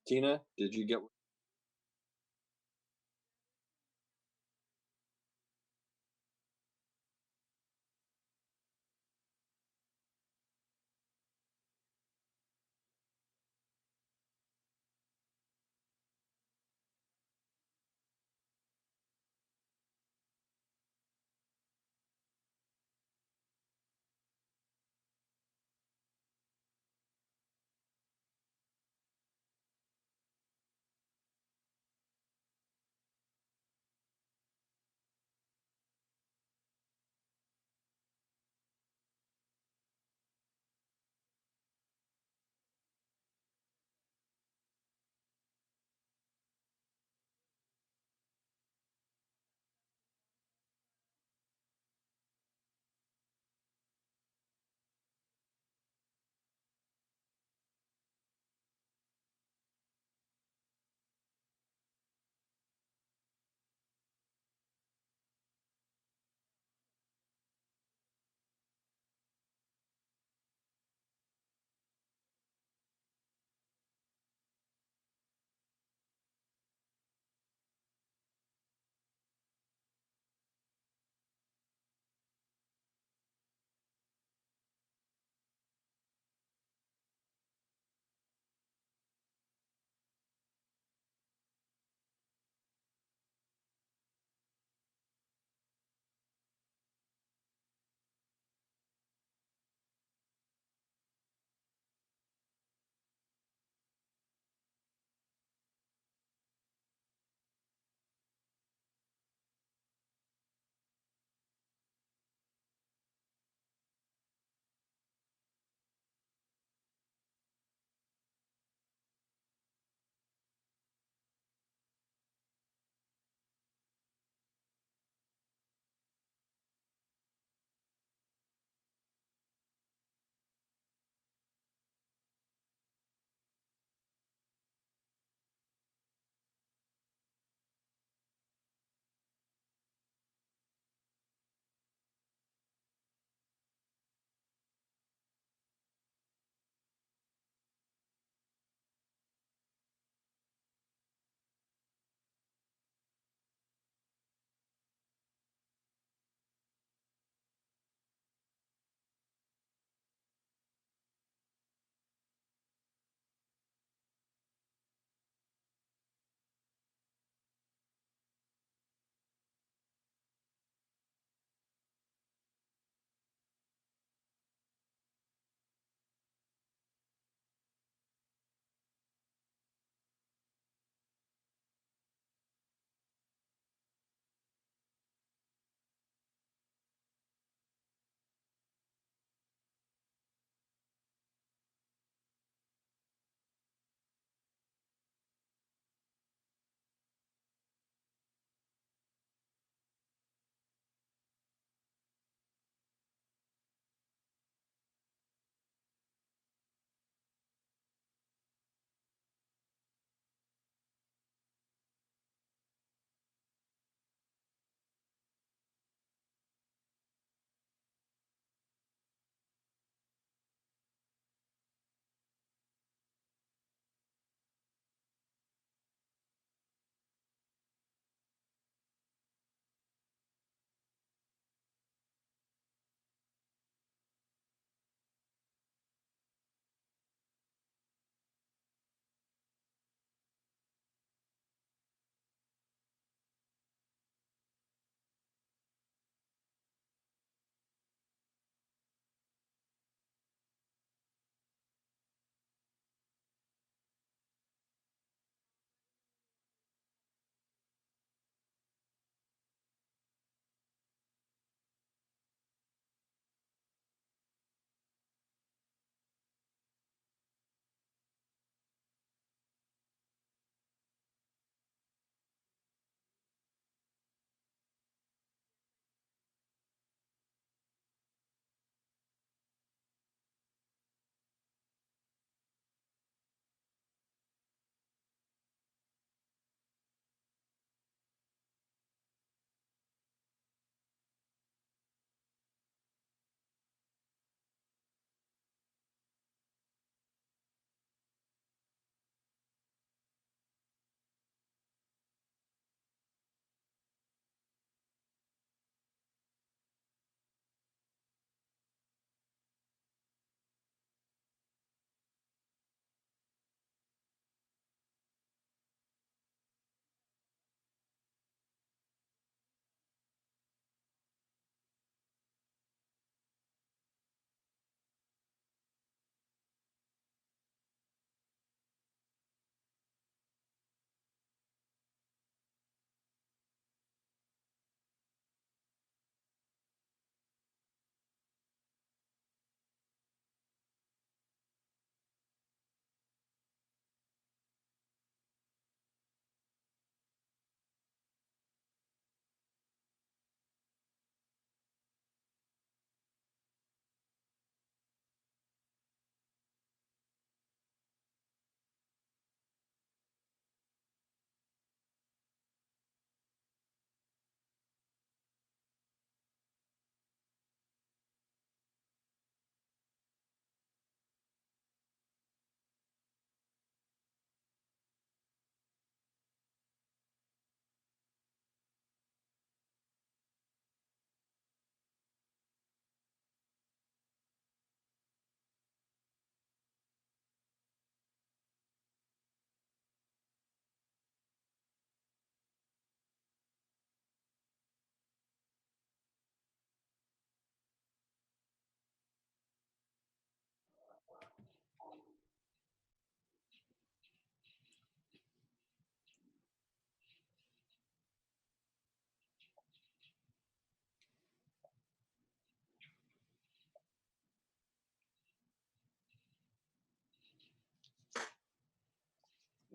Tina, did you get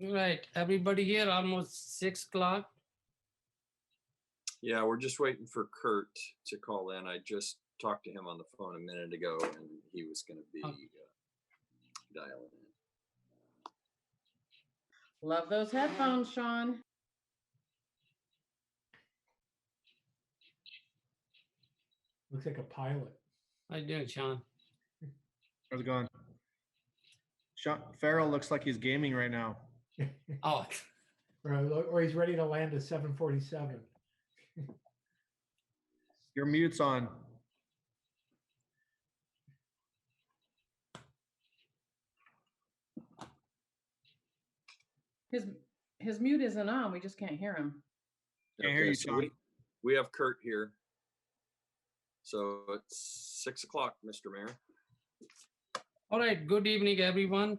Right, everybody here, almost 6 o'clock. Yeah, we're just waiting for Kurt to call in. I just talked to him on the phone a minute ago, and he was going to be dialing in. Love those headphones, Sean. Looks like a pilot. How you doing, Sean? How's it going? Sean Farrell looks like he's gaming right now. Oh, Or he's ready to land a 747. Your mute's on. His mute isn't on. We just can't hear him. Can't hear you, so Sean. we have Kurt here. So it's 6 o'clock, Mr. Mayor. all right, good evening, everyone.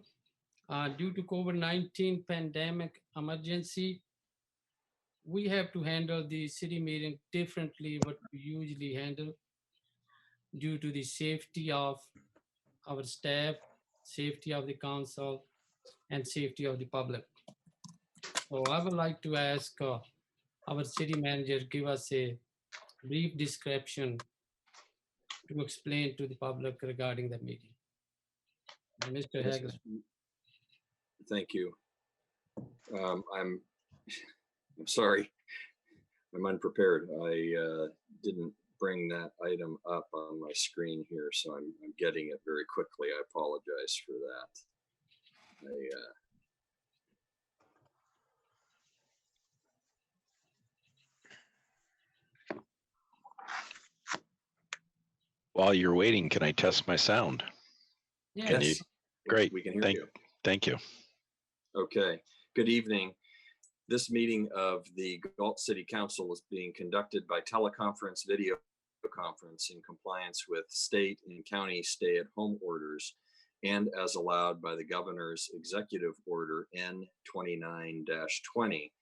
Due to COVID-19 pandemic emergency, we have to handle the city meeting differently what we usually handle due to the safety of our staff, safety of the council, and safety of the public. So I would like to ask our city manager give us a brief description to explain to the public regarding the meeting. Mr. Hagler. Thank you. I'm sorry. I'm unprepared. I didn't bring that item up on my screen here, so I'm getting it very quickly. I apologize for that. While you're waiting, can I test my sound? Yes. Great. We can hear you. Thank you. Okay. Good evening. This meeting of the Galt City Council is being conducted by teleconference video conference in compliance with state and county stay-at-home orders and as allowed by the governor's executive order N29-20,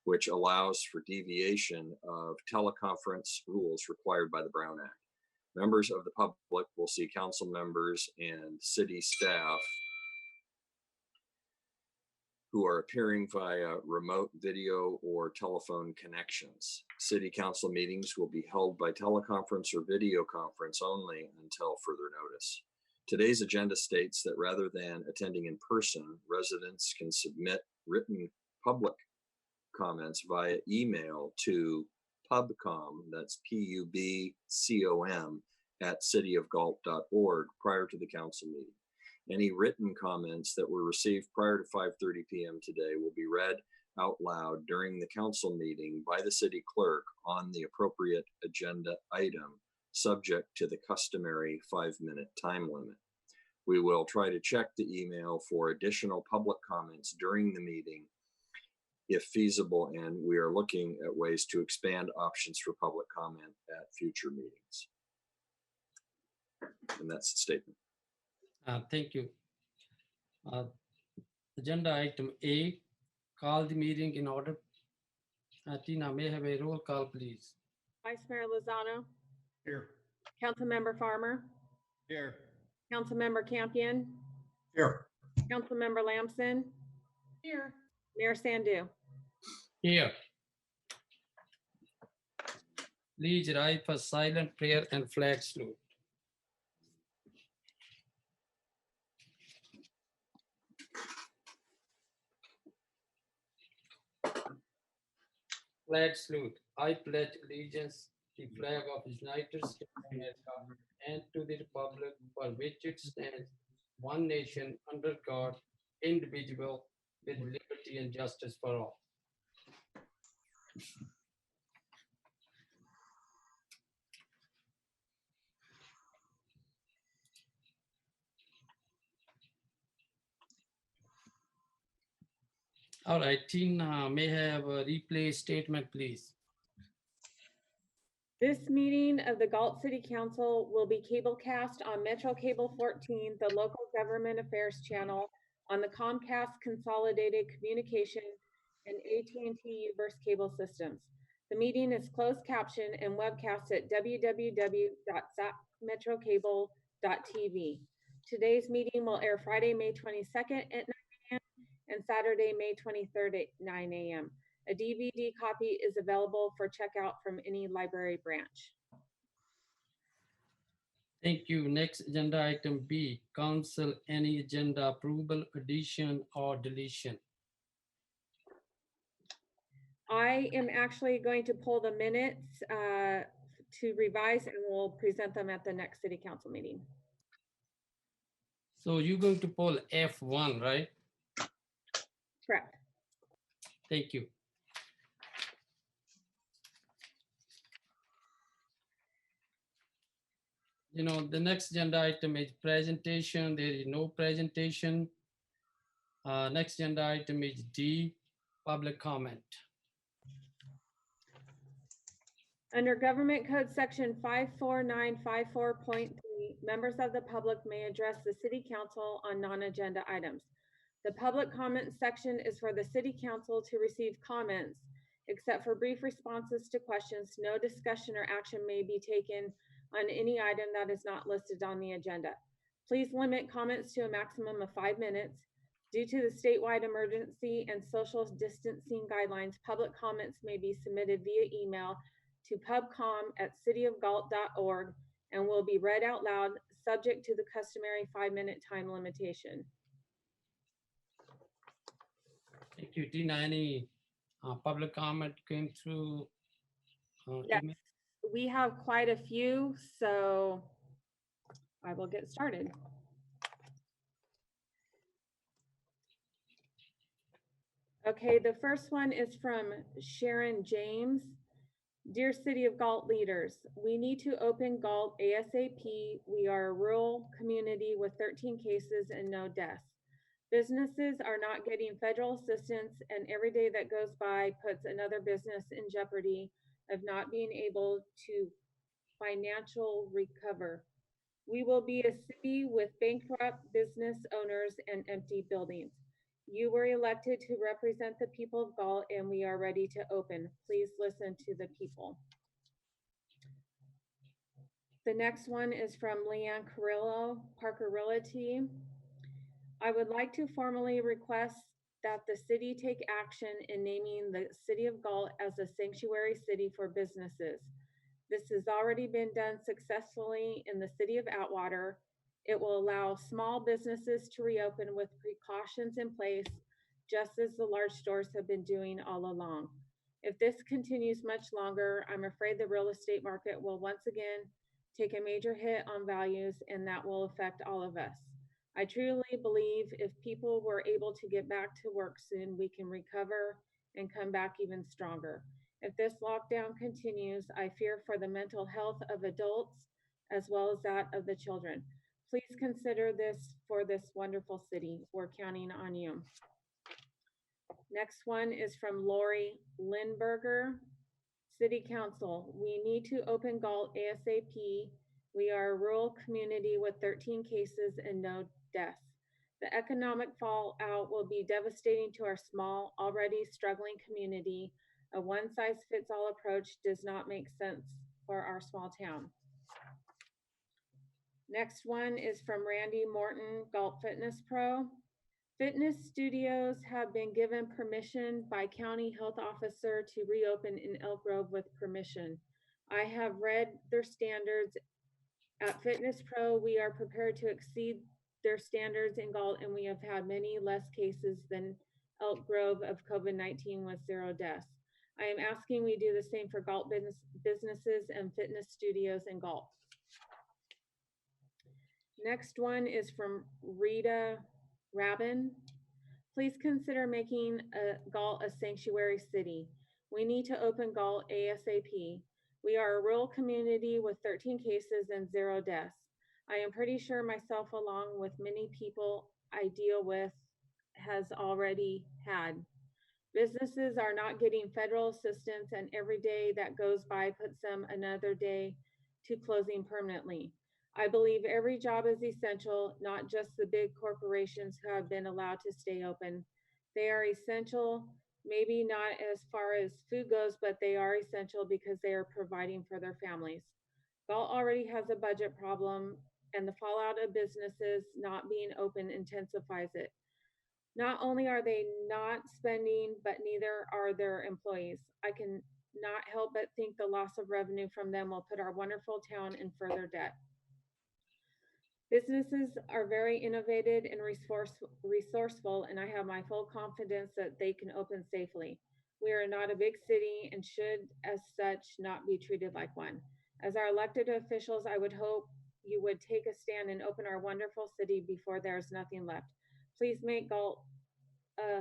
which allows for deviation of teleconference rules required by the Brown Act. Members of the public will see council members and city staff who are appearing via remote video or telephone connections. City council meetings will be held by teleconference or video conference only until further notice. Today's agenda states that rather than attending in person, residents can submit written public comments via email to pubcom, that's PUBCOM, at cityofgalt.org prior to the council meeting. Any written comments that were received prior to 5:30 p.m. today will be read out loud during the council meeting by the city clerk on the appropriate agenda item, subject to the customary 5-minute time limit. We will try to check the email for additional public comments during the meeting if feasible, and we are looking at ways to expand options for public comment at future meetings. And that's the statement. Thank you. Agenda item A, call the meeting in order. Tina, may I have a roll call, please? Vice Mayor Lozano, Here. Councilmember Farmer, Here. Councilmember Campion, Here. Councilmember Lamson, Here. Mayor Sandu. Here. Please rise for silent prayer and flag salute. Flag salute. I pledge allegiance to the flag of the United States of America and to the republic for which it stands, one nation under God, indivisible, with liberty and justice for all. All right, Tina, may I have a replay statement, please? This meeting of the Galt City Council will be cablecast on Metro Cable 14, the local government affairs channel, on the Comcast Consolidated Communication and AT&T Uverse cable systems. The meeting is closed caption and webcast at www.metrocable.tv. Today's meeting will air Friday, May 22nd at 9 a.m. and Saturday, May 23rd at 9 a.m. A DVD copy is available for checkout from any library branch. Thank you. Next agenda item B, council, any agenda approval, addition or deletion? I am actually going to pull the minutes to revise, and we'll present them at the next city council meeting. So you're going to pull F1, right? Correct. Thank you. You know, the next agenda item is presentation. There is no presentation. Next agenda item is D, public comment. Under Government Code Section 54954.3, members of the public may address the city council on non-agenda items. The public comment section is for the city council to receive comments. Except for brief responses to questions, no discussion or action may be taken on any item that is not listed on the agenda. Please limit comments to a maximum of 5 minutes. Due to the statewide emergency and social distancing guidelines, public comments may be submitted via email to pubcom@cityofgalt.org and will be read out loud, subject to the customary 5-minute time limitation. Thank you. Tina, any public comment came through? Yes, Email? we have quite a few, so I will get started. Okay, the first one is from Sharon James. Dear City of Galt leaders, we need to open Galt ASAP. We are a rural community with 13 cases and no deaths. Businesses are not getting federal assistance, and every day that goes by puts another business in jeopardy of not being able to financial recover. We will be a city with bankrupt business owners and empty buildings. You were elected to represent the people of Galt, and we are ready to open. Please listen to the people. The next one is from Leanne Carrillo, Parker Realty. I would like to formally request that the city take action in naming the city of Galt as a sanctuary city for businesses. This has already been done successfully in the city of Atwater. It will allow small businesses to reopen with precautions in place, just as the large stores have been doing all along. If this continues much longer, I'm afraid the real estate market will once again take a major hit on values, and that will affect all of us. I truly believe if people were able to get back to work soon, we can recover and come back even stronger. If this lockdown continues, I fear for the mental health of adults as well as that of the children. Please consider this for this wonderful city. We're counting on you. Next one is from Lori Lindberger. City Council, we need to open Galt ASAP. We are a rural community with 13 cases and no deaths. The economic fallout will be devastating to our small, already struggling community. A one-size-fits-all approach does not make sense for our small town. Next one is from Randy Morton, Galt Fitness Pro. Fitness studios have been given permission by county health officer to reopen in Elk Grove with permission. I have read their standards. At Fitness Pro, we are prepared to exceed their standards in Galt, and we have had many less cases than Elk Grove of COVID-19 with 0 deaths. I am asking we do the same for Galt businesses and fitness studios in Galt. Next one is from Rita Rabin. Please consider making Galt a sanctuary city. We need to open Galt ASAP. We are a rural community with 13 cases and 0 deaths. I am pretty sure myself, along with many people I deal with, has already had. Businesses are not getting federal assistance, and every day that goes by puts them another day to closing permanently. I believe every job is essential, not just the big corporations who have been allowed to stay open. They are essential, maybe not as far as food goes, but they are essential because they are providing for their families. Galt already has a budget problem, and the fallout of businesses not being open intensifies it. Not only are they not spending, but neither are their employees. I can not help but think the loss of revenue from them will put our wonderful town in further debt. Businesses are very innovative and resourceful, and I have my full confidence that they can open safely. We are not a big city and should, as such, not be treated like one. As our elected officials, I would hope you would take a stand and open our wonderful city before there is nothing left. Please make Galt, I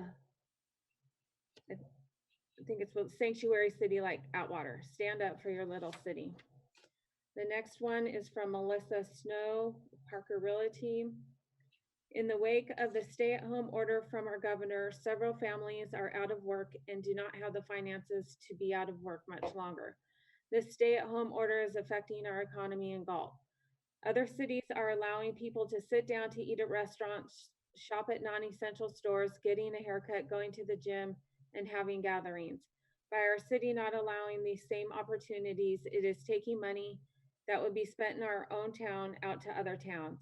think it's what sanctuary city like Atwater. Stand up for your little city. The next one is from Melissa Snow, Parker Realty. In the wake of the stay-at-home order from our governor, several families are out of work and do not have the finances to be out of work much longer. This stay-at-home order is affecting our economy in Galt. Other cities are allowing people to sit down to eat at restaurants, shop at non-essential stores, getting a haircut, going to the gym, and having gatherings. By our city not allowing these same opportunities, it is taking money that would be spent in our own town out to other towns.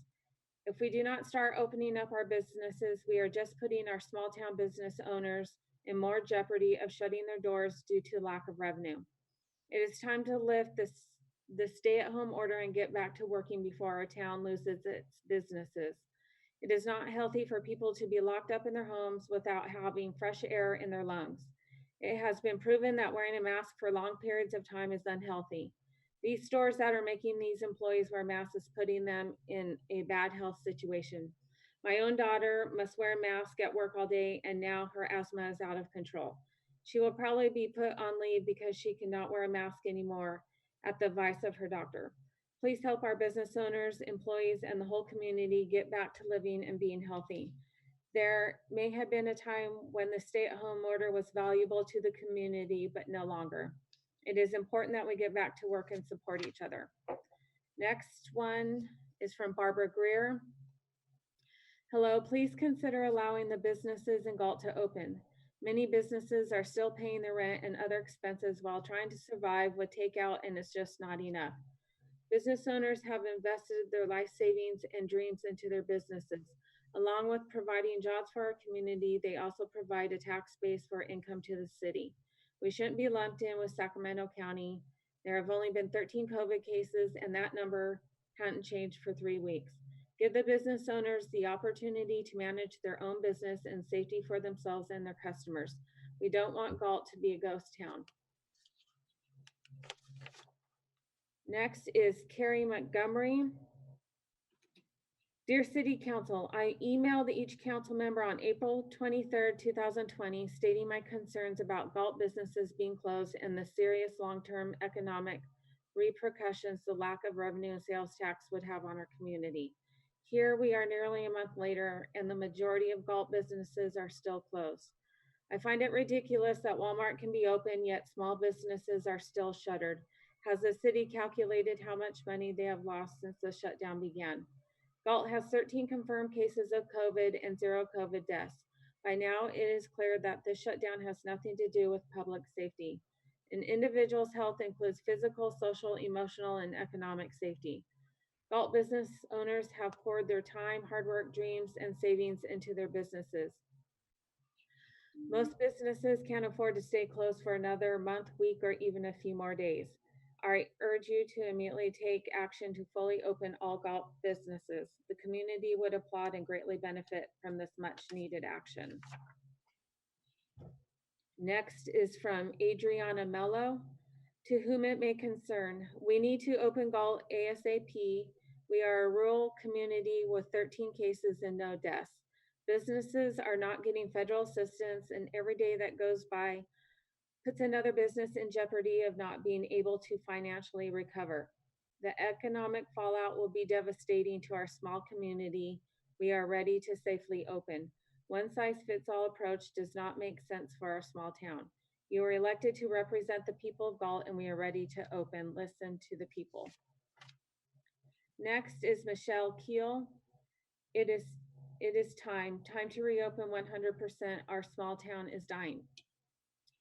If we do not start opening up our businesses, we are just putting our small town business owners in more jeopardy of shutting their doors due to lack of revenue. It is time to lift the stay-at-home order and get back to working before our town loses its businesses. It is not healthy for people to be locked up in their homes without having fresh air in their lungs. It has been proven that wearing a mask for long periods of time is unhealthy. These stores that are making these employees wear masks is putting them in a bad health situation. My own daughter must wear a mask at work all day, and now her asthma is out of control. She will probably be put on leave because she cannot wear a mask anymore at the advice of her doctor. Please help our business owners, employees, and the whole community get back to living and being healthy. There may have been a time when the stay-at-home order was valuable to the community, but no longer. It is important that we get back to work and support each other. Next one is from Barbara Greer. Hello, please consider allowing the businesses in Galt to open. Many businesses are still paying their rent and other expenses while trying to survive with takeout, and it's just not enough. Business owners have invested their life savings and dreams into their businesses. Along with providing jobs for our community, they also provide a tax base for income to the city. We shouldn't be lumped in with Sacramento County. There have only been 13 COVID cases, and that number hadn't changed for 3 weeks. Give the business owners the opportunity to manage their own business and safety for themselves and their customers. We don't want Galt to be a ghost town. Next is Carrie Montgomery. Dear City Council, I emailed each council member on April 23rd, 2020, stating my concerns about Galt businesses being closed and the serious long-term economic repercussions the lack of revenue and sales tax would have on our community. Here we are nearly a month later, and the majority of Galt businesses are still closed. I find it ridiculous that Walmart can be open, yet small businesses are still shuttered. Has the city calculated how much money they have lost since the shutdown began? Galt has 13 confirmed cases of COVID and 0 COVID deaths. By now, it is clear that this shutdown has nothing to do with public safety. An individual's health includes physical, social, emotional, and economic safety. Galt business owners have poured their time, hard work, dreams, and savings into their businesses. Most businesses can't afford to stay closed for another month, week, or even a few more days. I urge you to immediately take action to fully open all Galt businesses. The community would applaud and greatly benefit from this much needed action. Next is from Adriana Mello. To whom it may concern, we need to open Galt ASAP. We are a rural community with 13 cases and no deaths. Businesses are not getting federal assistance, and every day that goes by puts another business in jeopardy of not being able to financially recover. The economic fallout will be devastating to our small community. We are ready to safely open. One-size-fits-all approach does not make sense for our small town. You were elected to represent the people of Galt, and we are ready to open. Listen to the people. Next is Michelle Keel. It is time to reopen 100%. Our small town is dying.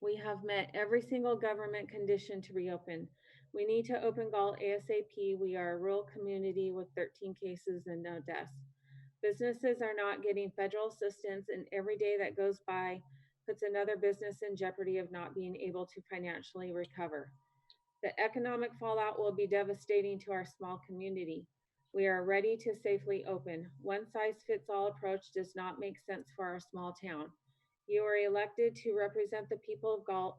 We have met every single government condition to reopen. We need to open Galt ASAP. We are a rural community with 13 cases and no deaths. Businesses are not getting federal assistance, and every day that goes by puts another business in jeopardy of not being able to financially recover. The economic fallout will be devastating to our small community. We are ready to safely open. One size fits all approach does not make sense for our small town. You are elected to represent the people of Galt,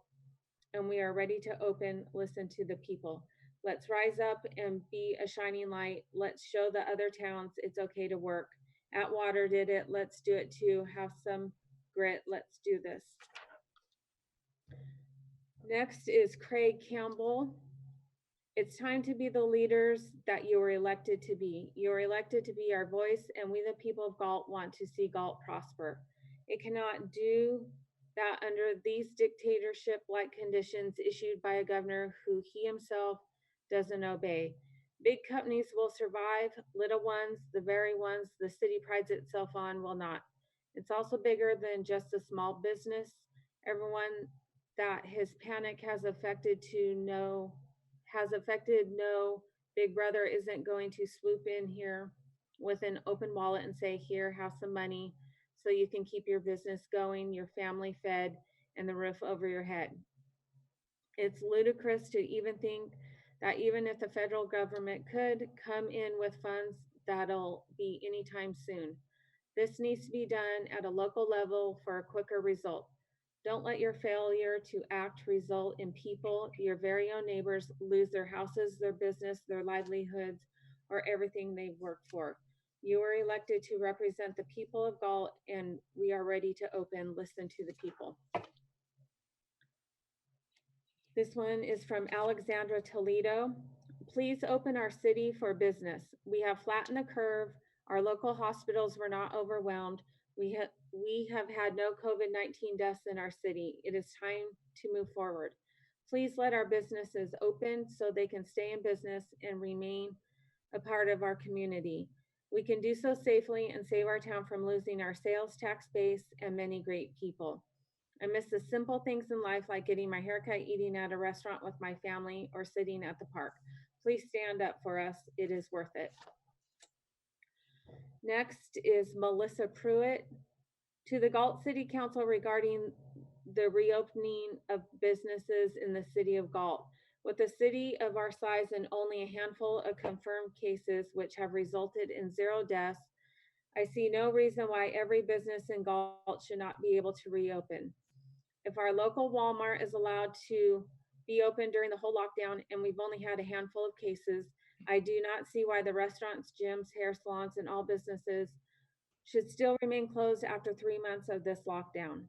and we are ready to open, listen to the people. Let's rise up and be a shining light. Let's show the other towns it's okay to work. Atwater did it. Let's do it too. Have some grit. Let's do this. Next is Craig Campbell. It's time to be the leaders that you were elected to be. You are elected to be our voice, and we, the people of Galt, want to see Galt prosper. It cannot do that under these dictatorship-like conditions issued by a governor who he himself doesn't obey. Big companies will survive, little ones, the very ones the city prides itself on, will not. It's also bigger than just a small business. Everyone that his panic has affected no, Big Brother isn't going to swoop in here with an open wallet and say, here, have some money so you can keep your business going, your family fed, and the roof over your head. It's ludicrous to even think that even if the federal government could come in with funds, that'll be anytime soon. This needs to be done at a local level for a quicker result. Don't let your failure to act result in people, your very own neighbors, lose their houses, their business, their livelihoods, or everything they've worked for. You are elected to represent the people of Galt, and we are ready to open, listen to the people. This one is from Alexandra Toledo. Please open our city for business. We have flattened the curve. Our local hospitals were not overwhelmed. We have had no COVID-19 deaths in our city. It is time to move forward. Please let our businesses open so they can stay in business and remain a part of our community. We can do so safely and save our town from losing our sales tax base and many great people. I miss the simple things in life like getting my haircut, eating at a restaurant with my family, or sitting at the park. Please stand up for us. It is worth it. Next is Melissa Pruitt. To the Galt City Council regarding the reopening of businesses in the city of Galt. With a city of our size and only a handful of confirmed cases, which have resulted in 0 deaths, I see no reason why every business in Galt should not be able to reopen. If our local Walmart is allowed to be open during the whole lockdown and we've only had a handful of cases, I do not see why the restaurants, gyms, hair salons, and all businesses should still remain closed after 3 months of this lockdown.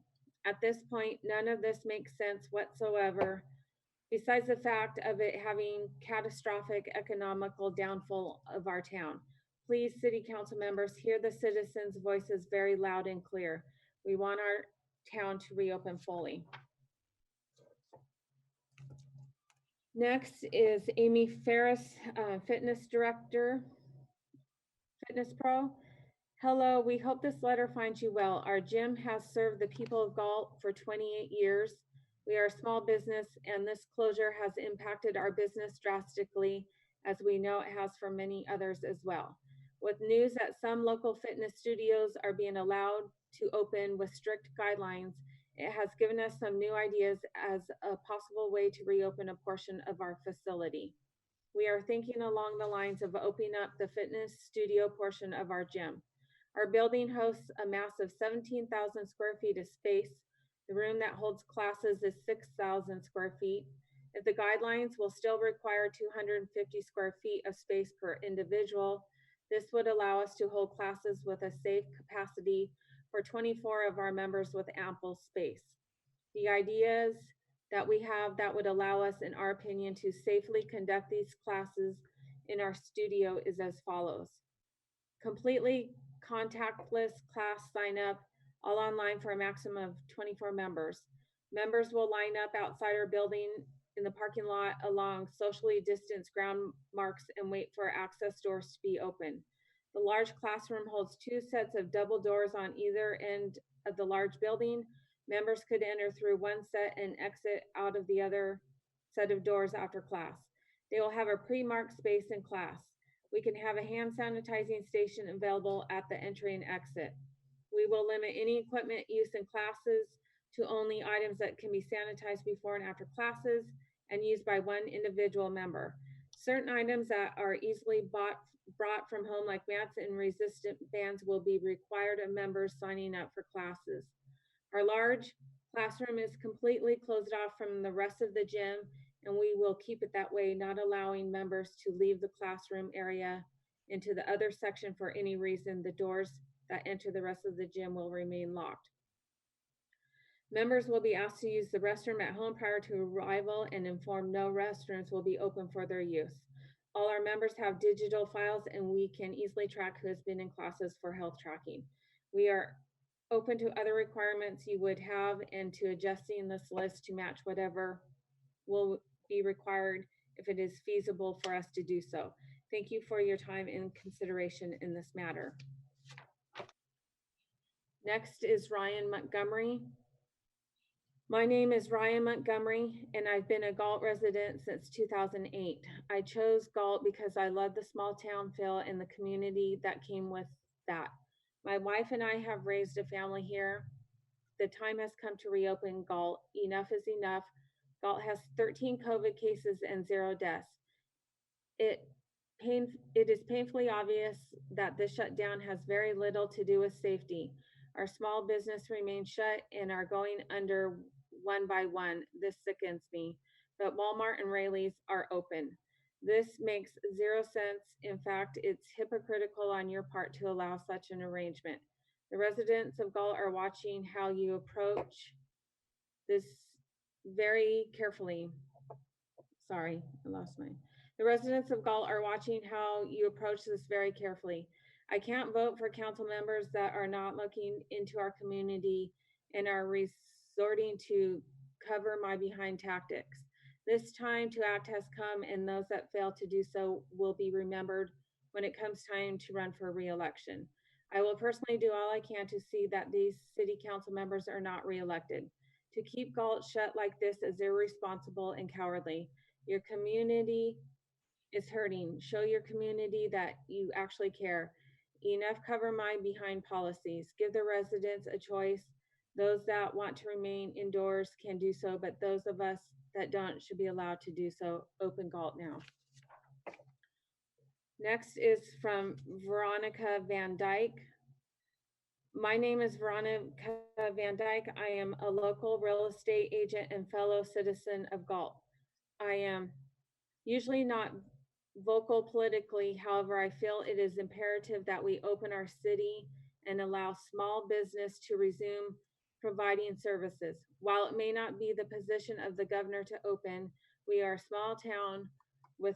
At this point, none of this makes sense whatsoever, besides the fact of it having catastrophic economical downfall of our town. Please, city council members, hear the citizens' voices very loud and clear. We want our town to reopen fully. Next is Amy Ferris, Fitness Director, Fitness Pro. Hello, we hope this letter finds you well. Our gym has served the people of Galt for 28 years. We are a small business, and this closure has impacted our business drastically, as we know it has for many others as well. With news that some local fitness studios are being allowed to open with strict guidelines, it has given us some new ideas as a possible way to reopen a portion of our facility. We are thinking along the lines of opening up the fitness studio portion of our gym. Our building hosts a massive 17,000 square feet of space. The room that holds classes is 6,000 square feet. If the guidelines will still require 250 square feet of space per individual, this would allow us to hold classes with a safe capacity for 24 of our members with ample space. The ideas that we have that would allow us, in our opinion, to safely conduct these classes in our studio is as follows. Completely contactless class sign up, all online for a maximum of 24 members. Members will line up outside our building in the parking lot along socially distanced ground marks and wait for access doors to be open. The large classroom holds 2 sets of double doors on either end of the large building. Members could enter through one set and exit out of the other set of doors after class. They will have a pre-marked space in class. We can have a hand sanitizing station available at the entry and exit. We will limit any equipment use in classes to only items that can be sanitized before and after classes and used by one individual member. Certain items that are easily brought from home, like mats and resistant bands, will be required of members signing up for classes. Our large classroom is completely closed off from the rest of the gym, and we will keep it that way, not allowing members to leave the classroom area into the other section for any reason. The doors that enter the rest of the gym will remain locked. Members will be asked to use the restroom at home prior to arrival and informed no restrooms will be open for their use. All our members have digital files and we can easily track who has been in classes for health tracking. We are open to other requirements you would have and to adjusting this list to match whatever will be required if it is feasible for us to do so. Thank you for your time and consideration in this matter. Next is Ryan Montgomery. My name is Ryan Montgomery, and I've been a Galt resident since 2008. I chose Galt because I love the small town feel and the community that came with that. My wife and I have raised a family here. The time has come to reopen Galt. Enough is enough. Galt has 13 COVID cases and 0 deaths. It is painfully obvious that this shutdown has very little to do with safety. Our small business remains shut and are going under one by one. This sickens me. But Walmart and Raley's are open. This makes 0 sense. In fact, it's hypocritical on your part to allow such an arrangement. The residents of Galt are watching how you approach this very carefully. Sorry, I lost mine. The residents of Galt are watching how you approach this very carefully. I can't vote for council members that are not looking into our community and are resorting to cover my behind tactics. This time to act has come, and those that fail to do so will be remembered when it comes time to run for re-election. I will personally do all I can to see that these city council members are not re-elected. To keep Galt shut like this is irresponsible and cowardly. Your community is hurting. Show your community that you actually care. Enough cover my behind policies. Give the residents a choice. Those that want to remain indoors can do so, but those of us that don't should be allowed to do so. Open Galt now. Next is from Veronica Van Dyke. My name is Veronica Van Dyke. I am a local real estate agent and fellow citizen of Galt. I am usually not vocal politically. However, I feel it is imperative that we open our city and allow small business to resume providing services. While it may not be the position of the governor to open, we are a small town with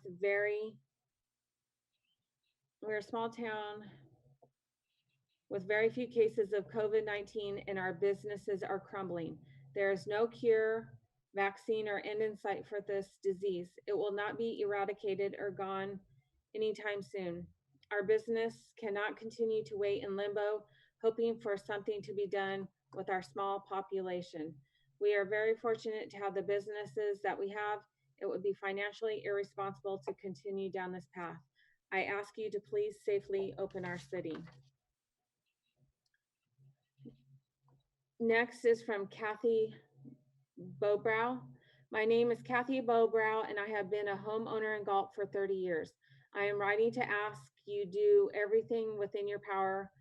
very few cases of COVID-19 and our businesses are crumbling. There is no cure, vaccine, or end in sight for this disease. It will not be eradicated or gone anytime soon. Our business cannot continue to wait in limbo, hoping for something to be done with our small population. We are very fortunate to have the businesses that we have. It would be financially irresponsible to continue down this path. I ask you to please safely open our city. Next is from Kathy Bowbrow. My name is Kathy Bowbrow, and I have been a homeowner in Galt for 30 years. I am writing to ask you do everything within your power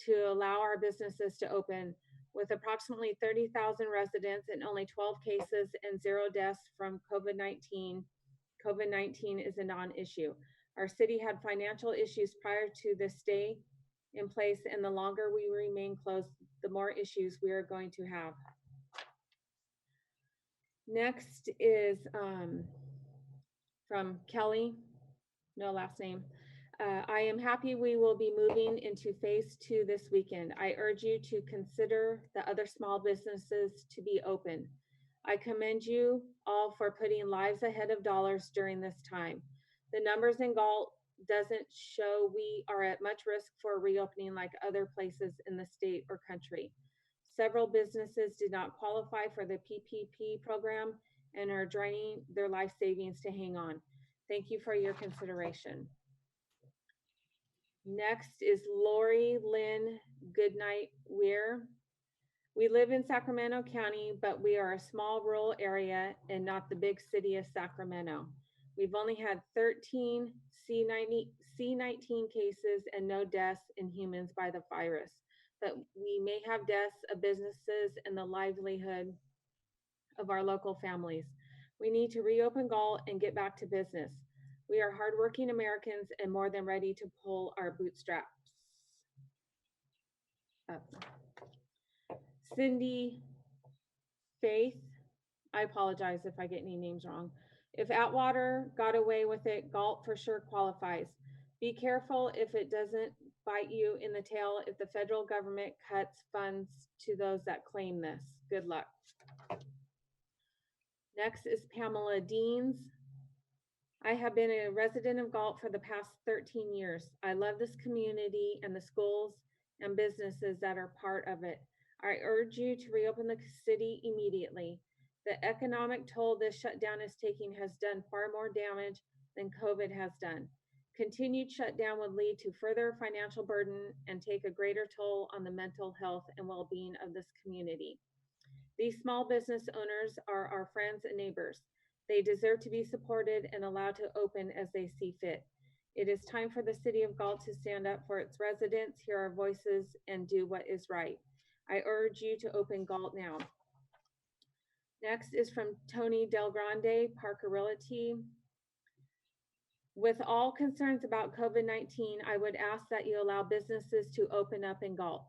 to allow our businesses to open. With approximately 30,000 residents and only 12 cases and 0 deaths from COVID-19, COVID-19 is a non-issue. Our city had financial issues prior to this stay in place, and the longer we remain closed, the more issues we are going to have. Next is from Kelly, no last name. I am happy we will be moving into phase 2 this weekend. I urge you to consider the other small businesses to be open. I commend you all for putting lives ahead of dollars during this time. The numbers in Galt doesn't show we are at much risk for reopening like other places in the state or country. Several businesses did not qualify for the PPP program and are draining their life savings to hang on. Thank you for your consideration. Next is Lori Lynn Goodnight Weir. We live in Sacramento County, but we are a small rural area and not the big city of Sacramento. We've only had 13 C19 cases and no deaths in humans by the virus, but we may have deaths of businesses and the livelihood of our local families. We need to reopen Galt and get back to business. We are hardworking Americans and more than ready to pull our bootstraps up. Cindy Faith, I apologize if I get any names wrong. If Atwater got away with it, Galt for sure qualifies. Be careful if it doesn't bite you in the tail if the federal government cuts funds to those that claim this. Good luck. Next is Pamela Deans. I have been a resident of Galt for the past 13 years. I love this community and the schools and businesses that are part of it. I urge you to reopen the city immediately. The economic toll this shutdown is taking has done far more damage than COVID has done. Continued shutdown would lead to further financial burden and take a greater toll on the mental health and well-being of this community. These small business owners are our friends and neighbors. They deserve to be supported and allowed to open as they see fit. It is time for the city of Galt to stand up for its residents, hear our voices, and do what is right. I urge you to open Galt now. Next is from Tony Del Grande, Parker Realty. With all concerns about COVID-19, I would ask that you allow businesses to open up in Galt.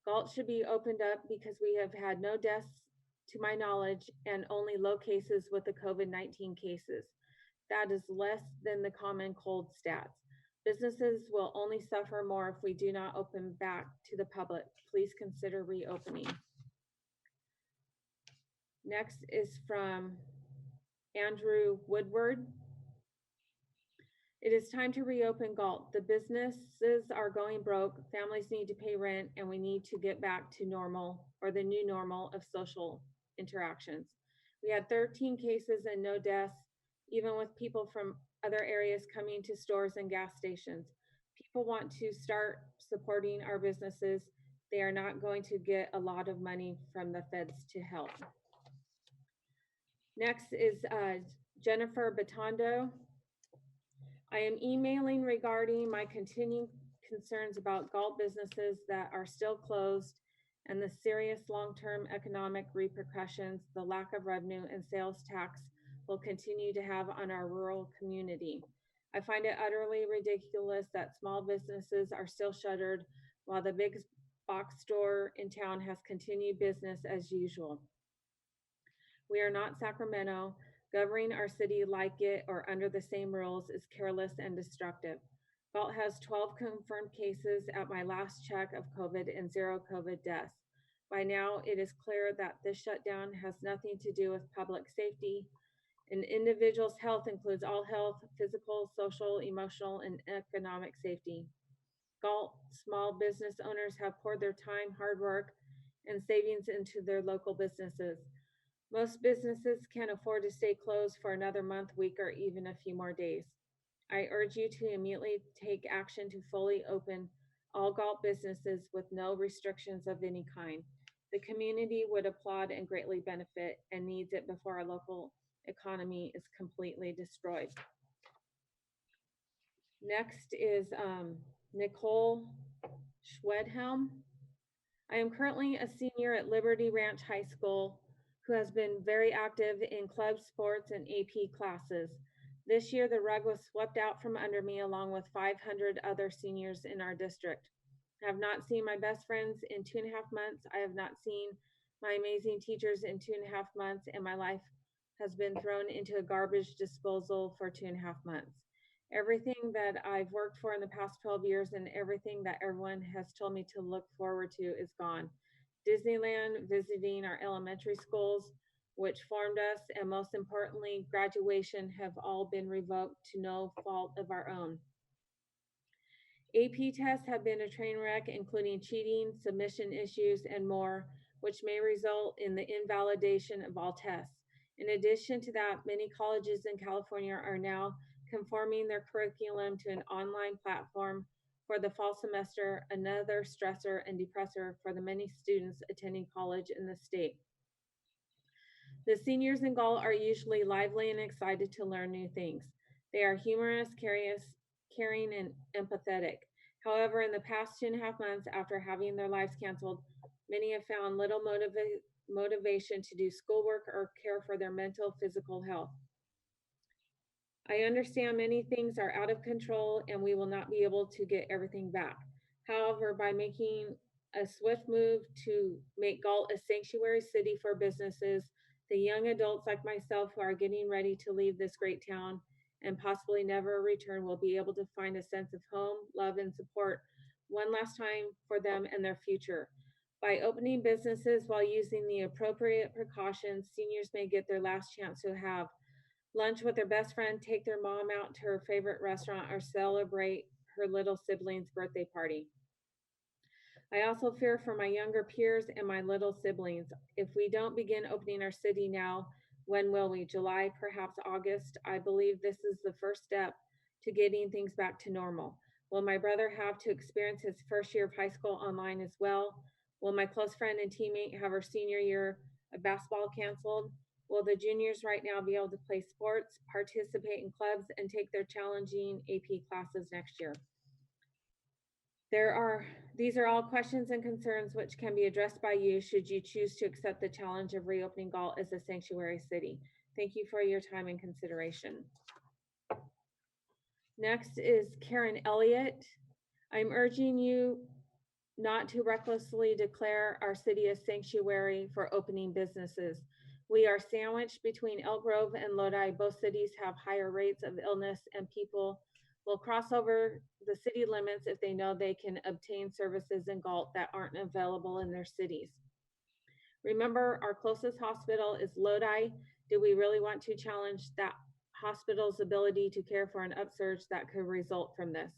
Galt should be opened up because we have had no deaths to my knowledge and only low cases with the COVID-19 cases. That is less than the common cold stats. Businesses will only suffer more if we do not open back to the public. Please consider reopening. Next is from Andrew Woodward. It is time to reopen Galt. The businesses are going broke, families need to pay rent, and we need to get back to normal or the new normal of social interactions. We had 13 cases and no deaths, even with people from other areas coming to stores and gas stations. People want to start supporting our businesses. They are not going to get a lot of money from the feds to help. Next is Jennifer Batondo. I am emailing regarding my continuing concerns about Galt businesses that are still closed and the serious long-term economic repercussions the lack of revenue and sales tax will continue to have on our rural community. I find it utterly ridiculous that small businesses are still shuttered while the big box store in town has continued business as usual. We are not Sacramento. Governing our city like it or under the same rules is careless and destructive. Galt has 12 confirmed cases at my last check of COVID and 0 COVID deaths. By now, it is clear that this shutdown has nothing to do with public safety. An individual's health includes all health, physical, social, emotional, and economic safety. Galt small business owners have poured their time, hard work, and savings into their local businesses. Most businesses can't afford to stay closed for another month, week, or even a few more days. I urge you to immediately take action to fully open all Galt businesses with no restrictions of any kind. The community would applaud and greatly benefit and needs it before our local economy is completely destroyed. Next is Nicole Schwedhelm. I am currently a senior at Liberty Ranch High School who has been very active in club sports and AP classes. This year, the rug was swept out from under me along with 500 other seniors in our district. I have not seen my best friends in 2.5 months. I have not seen my amazing teachers in 2.5 months, and my life has been thrown into a garbage disposal for 2.5 months. Everything that I've worked for in the past 12 years and everything that everyone has told me to look forward to is gone. Disneyland, visiting our elementary schools, which formed us, and most importantly, graduation have all been revoked to no fault of our own. AP tests have been a train wreck, including cheating, submission issues, and more, which may result in the invalidation of all tests. In addition to that, many colleges in California are now conforming their curriculum to an online platform for the fall semester, another stressor and depressor for the many students attending college in the state. The seniors in Galt are usually lively and excited to learn new things. They are humorous, caring, and empathetic. However, in the past 2.5 months after having their lives canceled, many have found little motivation to do schoolwork or care for their mental, physical health. I understand many things are out of control and we will not be able to get everything back. However, by making a swift move to make Galt a sanctuary city for businesses, the young adults like myself who are getting ready to leave this great town and possibly never return will be able to find a sense of home, love, and support one last time for them and their future. By opening businesses while using the appropriate precautions, seniors may get their last chance to have lunch with their best friend, take their mom out to her favorite restaurant, or celebrate her little sibling's birthday party. I also fear for my younger peers and my little siblings. If we don't begin opening our city now, when will we? July, perhaps August? I believe this is the first step to getting things back to normal. Will my brother have to experience his first year of high school online as well? Will my close friend and teammate have her senior year of basketball canceled? Will the juniors right now be able to play sports, participate in clubs, and take their challenging AP classes next year? These are all questions and concerns which can be addressed by you should you choose to accept the challenge of reopening Galt as a sanctuary city. Thank you for your time and consideration. Next is Karen Elliott. I'm urging you not to recklessly declare our city a sanctuary for opening businesses. We are sandwiched between Elk Grove and Lodi. Both cities have higher rates of illness, and people will cross over the city limits if they know they can obtain services in Galt that aren't available in their cities. Remember, our closest hospital is Lodi. Do we really want to challenge that hospital's ability to care for an upsurge that could result from this?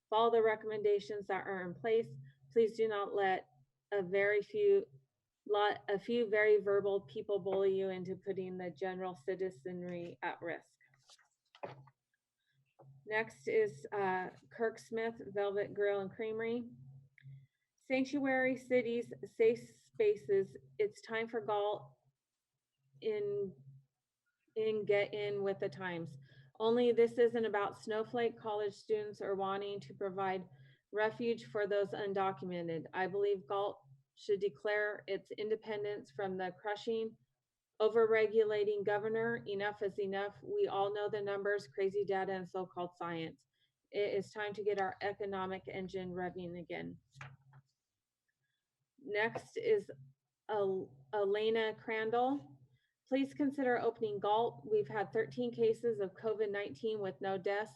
Follow the recommendations that are in place. Please do not let a few very verbal people bully you into putting the general citizenry at risk. Next is Kirk Smith, Velvet Grill and Creamery. Sanctuary cities, safe spaces. It's time for Galt in get in with the times. Only this isn't about snowflake college students or wanting to provide refuge for those undocumented. I believe Galt should declare its independence from the crushing, overregulating governor. Enough is enough. We all know the numbers, crazy data, and so-called science. It is time to get our economic engine revving again. Next is Elena Crandall. Please consider opening Galt. We've had 13 cases of COVID-19 with no deaths.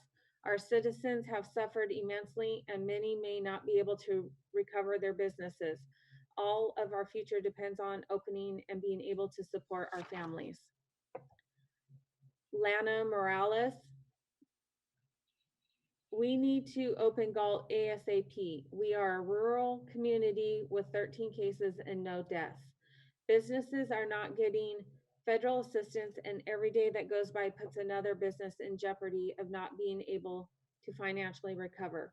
Our citizens have suffered immensely, and many may not be able to recover their businesses. All of our future depends on opening and being able to support our families. Lana Morales. We need to open Galt ASAP. We are a rural community with 13 cases and no deaths. Businesses are not getting federal assistance, and every day that goes by puts another business in jeopardy of not being able to financially recover.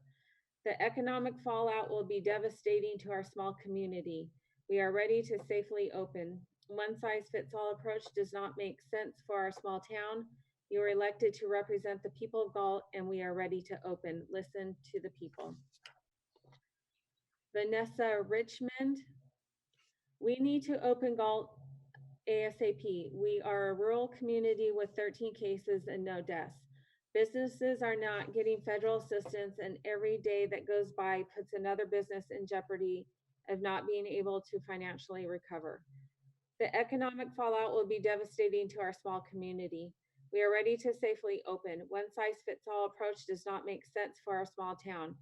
The economic fallout will be devastating to our small community. We are ready to safely open. One size fits all approach does not make sense for our small town. You are elected to represent the people of Galt, and we are ready to open. Listen to the people. Vanessa Richmond. We need to open Galt ASAP. We are a rural community with 13 cases and no deaths. Businesses are not getting federal assistance, and every day that goes by puts another business in jeopardy of not being able to financially recover. The economic fallout will be devastating to our small community. We are ready to safely open. One size fits all approach does not make sense for our small town.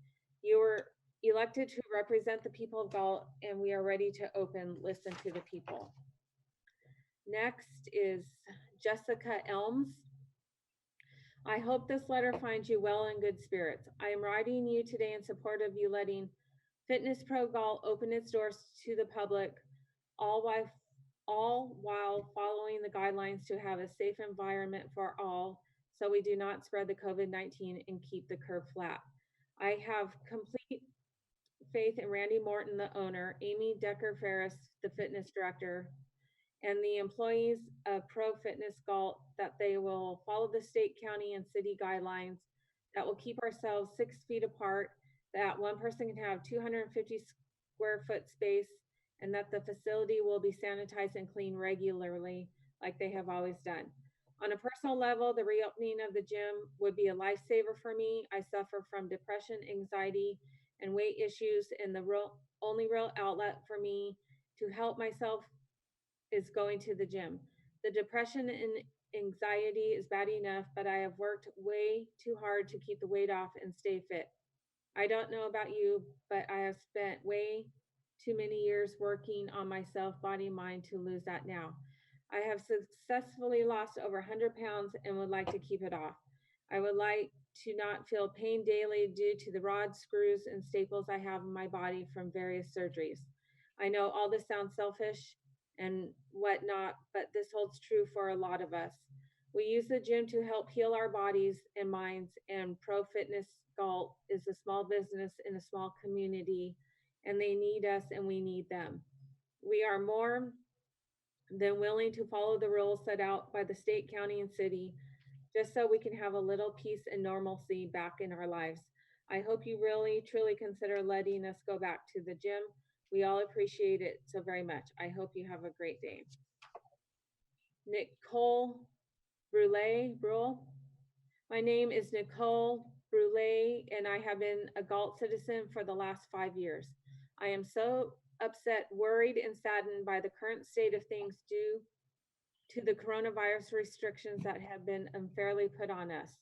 You were elected to represent the people of Galt, and we are ready to open. Listen to the people. Next is Jessica Elms. I hope this letter finds you well and good spirits. I am writing you today in support of you letting Fitness Pro Galt open its doors to the public, all while following the guidelines to have a safe environment for all, so we do not spread the COVID-19 and keep the curve flat. I have complete faith in Randy Morton, the owner, Amy Decker Ferris, the fitness director, and the employees of Pro Fitness Galt that they will follow the state, county, and city guidelines, that will keep ourselves 6 feet apart, that one person can have 250 square foot space, and that the facility will be sanitized and cleaned regularly like they have always done. On a personal level, the reopening of the gym would be a lifesaver for me. I suffer from depression, anxiety, and weight issues, and the only real outlet for me to help myself is going to the gym. The depression and anxiety is bad enough, but I have worked way too hard to keep the weight off and stay fit. I don't know about you, but I have spent way too many years working on myself, body, mind to lose that now. I have successfully lost over 100 pounds and would like to keep it off. I would like to not feel pain daily due to the rods, screws, and staples I have in my body from various surgeries. I know all this sounds selfish and whatnot, but this holds true for a lot of us. We use the gym to help heal our bodies and minds, and Pro Fitness Galt is a small business in a small community, and they need us and we need them. We are more than willing to follow the rules set out by the state, county, and city, just so we can have a little peace and normalcy back in our lives. I hope you really, truly consider letting us go back to the gym. We all appreciate it so very much. I hope you have a great day. Nicole Brule. My name is Nicole Brule, and I have been a Galt citizen for the last 5 years. I am so upset, worried, and saddened by the current state of things due to the coronavirus restrictions that have been unfairly put on us.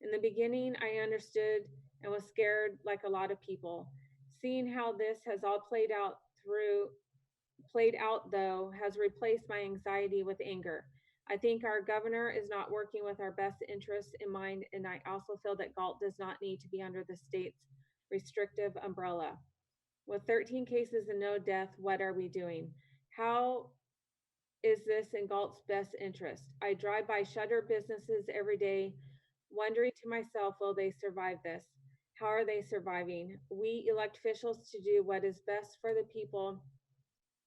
In the beginning, I understood and was scared like a lot of people. Seeing how this has all played out though has replaced my anxiety with anger. I think our governor is not working with our best interests in mind, and I also feel that Galt does not need to be under the state's restrictive umbrella. With 13 cases and no death, what are we doing? How is this in Galt's best interest? I drive by shutter businesses every day, wondering to myself, will they survive this? How are they surviving? We elect officials to do what is best for the people,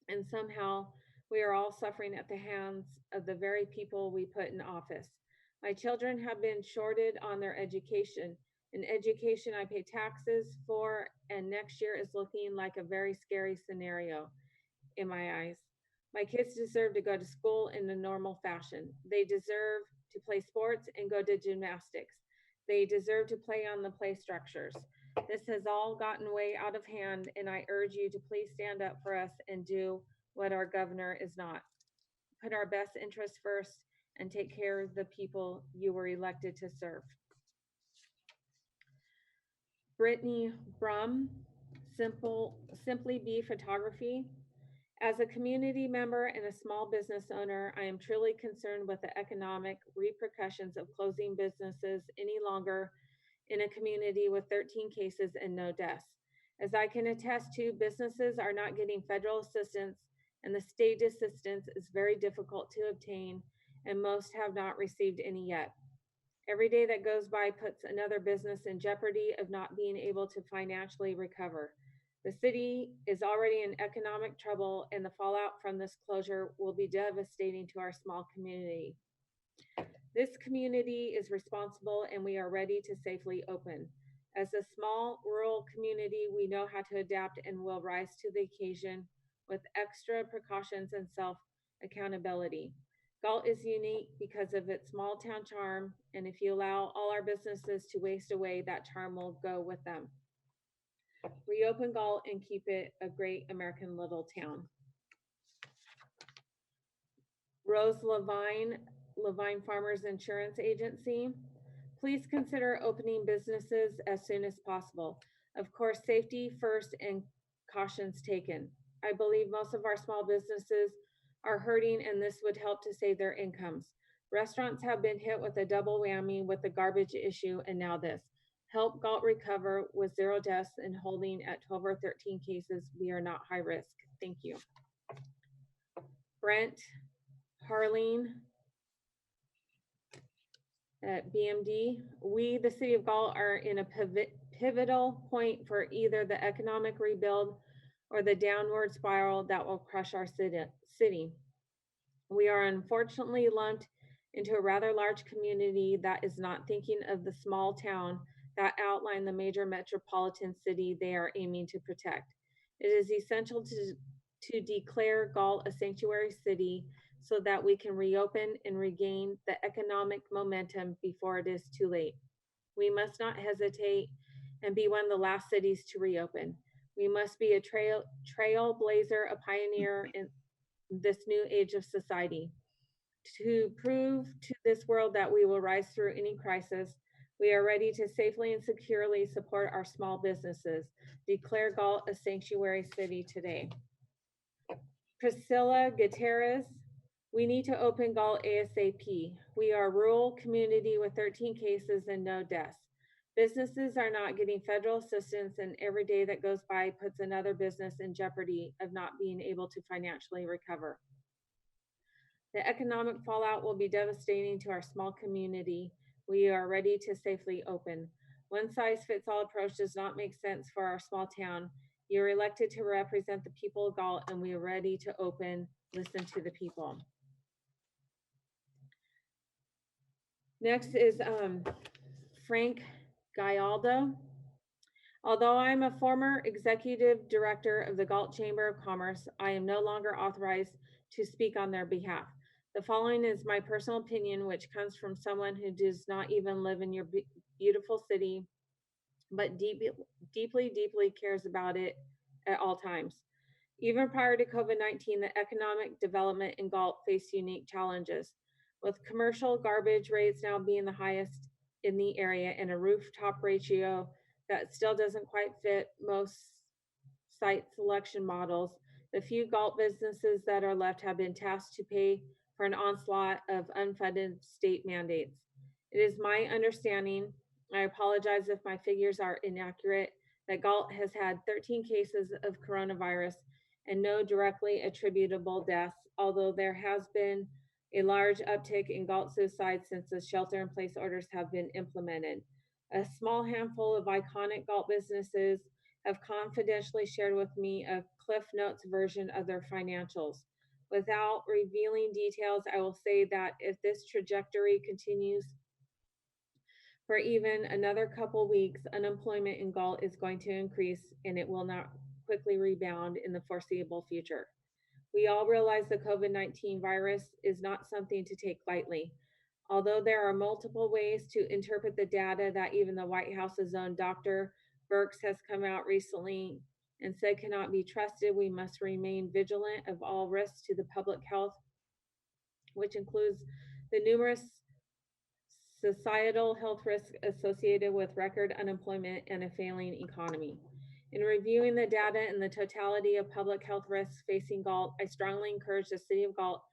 and somehow we are all suffering at the hands of the very people we put in office. My children have been shorted on their education, an education I pay taxes for, and next year is looking like a very scary scenario in my eyes. My kids deserve to go to school in a normal fashion. They deserve to play sports and go to gymnastics. They deserve to play on the play structures. This has all gotten way out of hand, and I urge you to please stand up for us and do what our governor is not. Put our best interests first and take care of the people you were elected to serve. Brittany Brum, Simply Be Photography. As a community member and a small business owner, I am truly concerned with the economic repercussions of closing businesses any longer in a community with 13 cases and no deaths. As I can attest to, businesses are not getting federal assistance, and the state assistance is very difficult to obtain, and most have not received any yet. Every day that goes by puts another business in jeopardy of not being able to financially recover. The city is already in economic trouble, and the fallout from this closure will be devastating to our small community. This community is responsible, and we are ready to safely open. As a small rural community, we know how to adapt and will rise to the occasion with extra precautions and self-accountability. Galt is unique because of its small town charm, and if you allow all our businesses to waste away, that charm will go with them. Reopen Galt and keep it a great American little town. Rose Levine Farmers Insurance Agency. Please consider opening businesses as soon as possible. Of course, safety first and cautions taken. I believe most of our small businesses are hurting, and this would help to save their incomes. Restaurants have been hit with a double whammy with the garbage issue and now this. Help Galt recover with 0 deaths and holding at 12 or 13 cases. We are not high risk. Thank you. Brent Harleen at BMD. We, the city of Galt, are in a pivotal point for either the economic rebuild or the downward spiral that will crush our city. We are unfortunately lumped into a rather large community that is not thinking of the small town that outline the major metropolitan city they are aiming to protect. It is essential to declare Galt a sanctuary city so that we can reopen and regain the economic momentum before it is too late. We must not hesitate and be one of the last cities to reopen. We must be a trailblazer, a pioneer in this new age of society. To prove to this world that we will rise through any crisis, we are ready to safely and securely support our small businesses. Declare Galt a sanctuary city today. Priscilla Gutierrez, we need to open Galt ASAP. We are a rural community with 13 cases and no deaths. Businesses are not getting federal assistance, and every day that goes by puts another business in jeopardy of not being able to financially recover. The economic fallout will be devastating to our small community. We are ready to safely open. One size fits all approach does not make sense for our small town. You're elected to represent the people of Galt, and we are ready to open. Listen to the people. Next is Frank Gallardo. Although I'm a former executive director of the Galt Chamber of Commerce, I am no longer authorized to speak on their behalf. The following is my personal opinion, which comes from someone who does not even live in your beautiful city, but deeply cares about it at all times. Even prior to COVID-19, the economic development in Galt faced unique challenges, with commercial garbage rates now being the highest in the area and a rooftop ratio that still doesn't quite fit most site selection models. The few Galt businesses that are left have been tasked to pay for an onslaught of unfunded state mandates. It is my understanding, I apologize if my figures are inaccurate, that Galt has had 13 cases of coronavirus and no directly attributable deaths, although there has been a large uptick in Galt suicides since the shelter-in-place orders have been implemented. A small handful of iconic Galt businesses have confidentially shared with me a Cliff Notes version of their financials. Without revealing details, I will say that if this trajectory continues for even another couple weeks, unemployment in Galt is going to increase, and it will not quickly rebound in the foreseeable future. We all realize the COVID-19 virus is not something to take lightly. Although there are multiple ways to interpret the data that even the White House's own Dr. Birx has come out recently and said cannot be trusted, we must remain vigilant of all risks to the public health, which includes the numerous societal health risks associated with record unemployment and a failing economy. In reviewing the data and the totality of public health risks facing Galt, I strongly encourage the City of Galt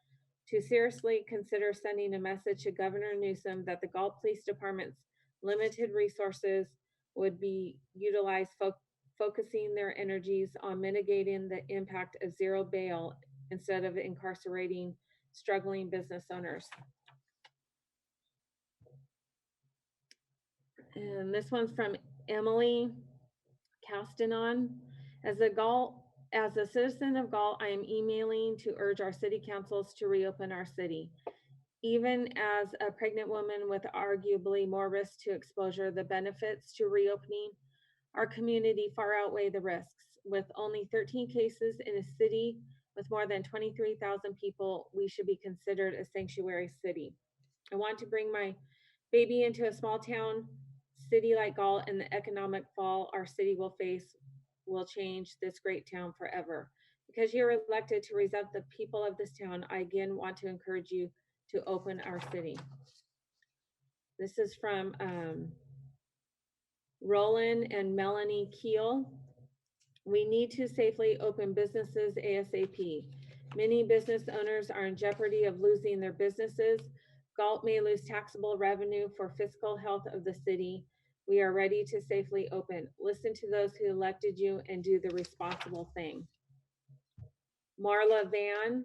to seriously consider sending a message to Governor Newsom that the Galt Police Department's limited resources would be utilized focusing their energies on mitigating the impact of zero bail instead of incarcerating struggling business owners. And this one's from Emily Castanon. As a citizen of Galt, I am emailing to urge our city councils to reopen our city. Even as a pregnant woman with arguably more risk to exposure, the benefits to reopening our community far outweigh the risks. With only 13 cases in a city with more than 23,000 people, we should be considered a sanctuary city. I want to bring my baby into a small town city like Galt, and the economic fall our city will face will change this great town forever. Because you're elected to represent the people of this town, I again want to encourage you to open our city. This is from Roland and Melanie Keel. We need to safely open businesses ASAP. Many business owners are in jeopardy of losing their businesses. Galt may lose taxable revenue for fiscal health of the city. We are ready to safely open. Listen to those who elected you and do the responsible thing. Marla Van,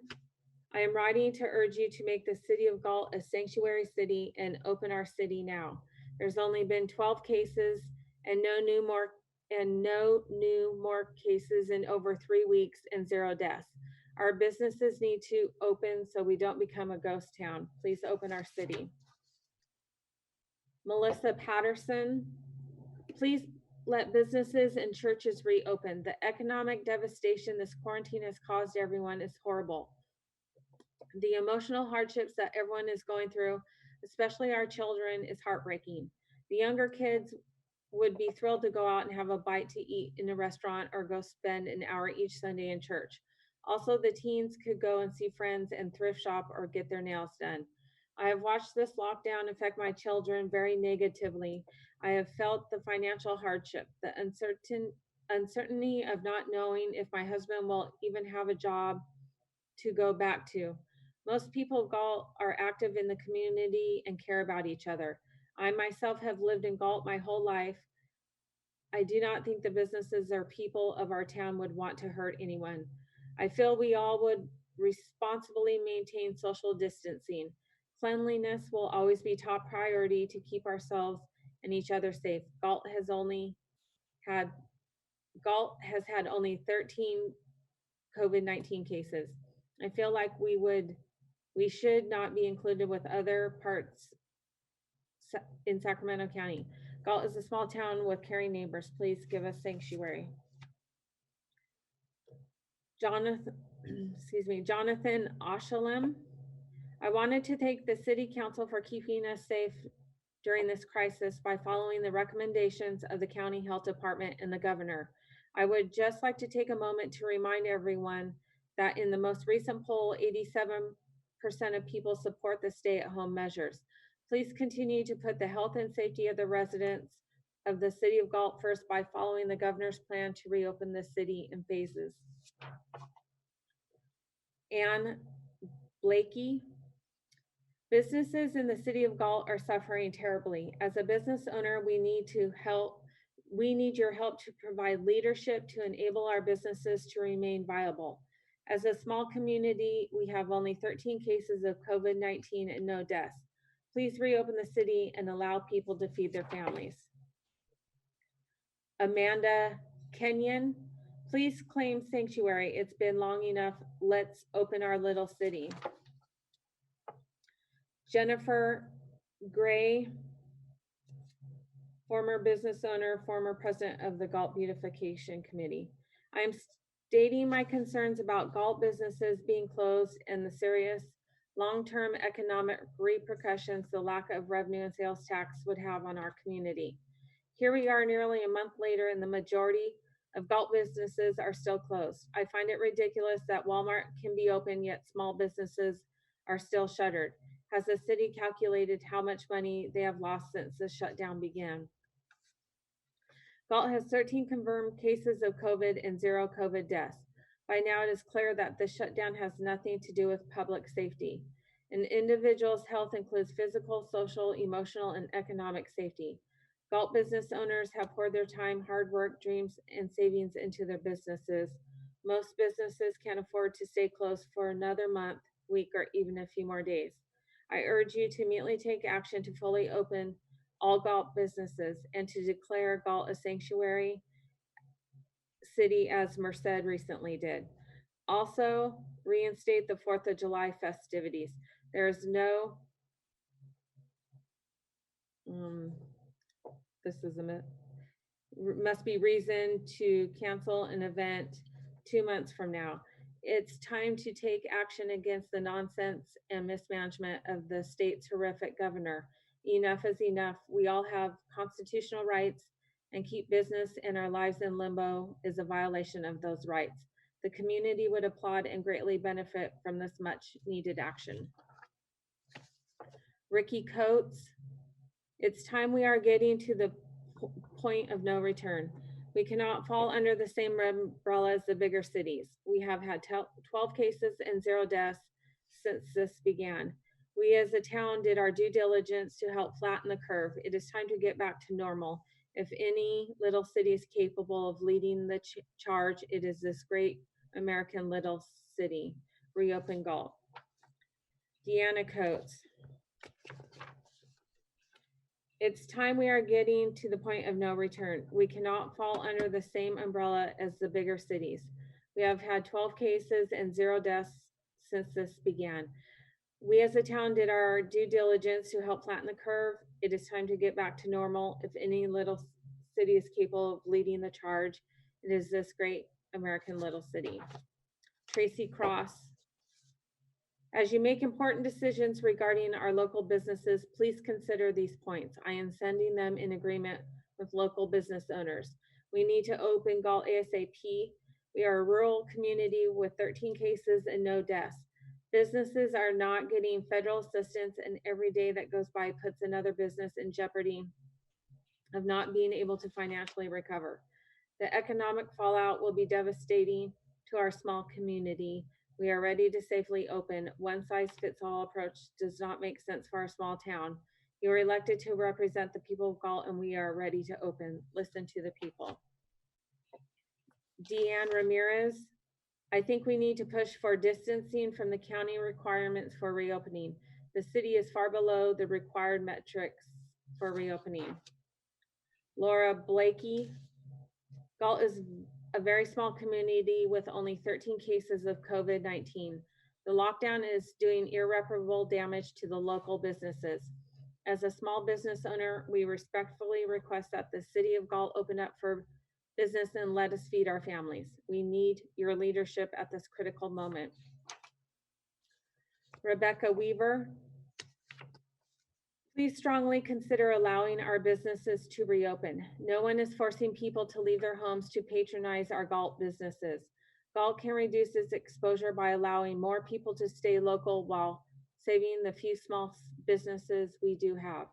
I am writing to urge you to make the City of Galt a sanctuary city and open our city now. There's only been 12 cases and no new more cases in over 3 weeks and 0 deaths. Our businesses need to open so we don't become a ghost town. Please open our city. Melissa Patterson, please let businesses and churches reopen. The economic devastation this quarantine has caused everyone is horrible. The emotional hardships that everyone is going through, especially our children, is heartbreaking. The younger kids would be thrilled to go out and have a bite to eat in a restaurant or go spend an hour each Sunday in church. Also, the teens could go and see friends and thrift shop or get their nails done. I have watched this lockdown affect my children very negatively. I have felt the financial hardship, the uncertainty of not knowing if my husband will even have a job to go back to. Most people of Galt are active in the community and care about each other. I myself have lived in Galt my whole life. I do not think the businesses or people of our town would want to hurt anyone. I feel we all would responsibly maintain social distancing. Cleanliness will always be top priority to keep ourselves and each other safe. Galt has had only 13 COVID-19 cases. I feel like we should not be included with other parts in Sacramento County. Galt is a small town with caring neighbors. Please give us sanctuary. Jonathan Oshalem. I wanted to thank the City Council for keeping us safe during this crisis by following the recommendations of the County Health Department and the Governor. I would just like to take a moment to remind everyone that in the most recent poll, 87% of people support the stay-at-home measures. Please continue to put the health and safety of the residents of the City of Galt first by following the Governor's plan to reopen the city in phases. Ann Blakey. Businesses in the City of Galt are suffering terribly. As a business owner, we need your help to provide leadership to enable our businesses to remain viable. As a small community, we have only 13 cases of COVID-19 and no deaths. Please reopen the city and allow people to feed their families. Amanda Kenyon, please claim sanctuary. It's been long enough. Let's open our little city. Jennifer Gray, former business owner, former president of the Galt Beautification Committee. I'm stating my concerns about Galt businesses being closed and the serious long-term economic repercussions the lack of revenue and sales tax would have on our community. Here we are nearly a month later and the majority of Galt businesses are still closed. I find it ridiculous that Walmart can be open yet small businesses are still shuttered. Has the city calculated how much money they have lost since the shutdown began? Galt has 13 confirmed cases of COVID and 0 COVID deaths. By now, it is clear that the shutdown has nothing to do with public safety. An individual's health includes physical, social, emotional, and economic safety. Galt business owners have poured their time, hard work, dreams, and savings into their businesses. Most businesses can't afford to stay closed for another month, week, or even a few more days. I urge you to immediately take action to fully open all Galt businesses and to declare Galt a sanctuary city as Merced recently did. Also, reinstate the 4th of July festivities. There is no, must be reason to cancel an event 2 months from now. It's time to take action against the nonsense and mismanagement of the state's horrific governor. Enough is enough. We all have constitutional rights, and keep business and our lives in limbo is a violation of those rights. The community would applaud and greatly benefit from this much needed action. Ricky Coates, it's time we are getting to the point of no return. We cannot fall under the same umbrella as the bigger cities. We have had 12 cases and 0 deaths since this began. We as a town did our due diligence to help flatten the curve. It is time to get back to normal. If any little city is capable of leading the charge, it is this great American little city. Reopen Galt. Deanna Coates. It's time we are getting to the point of no return. We cannot fall under the same umbrella as the bigger cities. We have had 12 cases and 0 deaths since this began. We as a town did our due diligence to help flatten the curve. It is time to get back to normal. If any little city is capable of leading the charge, it is this great American little city. Tracy Cross. As you make important decisions regarding our local businesses, please consider these points. I am sending them in agreement with local business owners. We need to open Galt ASAP. We are a rural community with 13 cases and no deaths. Businesses are not getting federal assistance, and every day that goes by puts another business in jeopardy of not being able to financially recover. The economic fallout will be devastating to our small community. We are ready to safely open. One size fits all approach does not make sense for our small town. You are elected to represent the people of Galt, and we are ready to open. Listen to the people. Deanne Ramirez. I think we need to push for distancing from the county requirements for reopening. The city is far below the required metrics for reopening. Laura Blakey. Galt is a very small community with only 13 cases of COVID-19. The lockdown is doing irreparable damage to the local businesses. As a small business owner, we respectfully request that the city of Galt open up for business and let us feed our families. We need your leadership at this critical moment. Rebecca Weaver. Please strongly consider allowing our businesses to reopen. No one is forcing people to leave their homes to patronize our Galt businesses. Galt can reduce its exposure by allowing more people to stay local while saving the few small businesses we do have.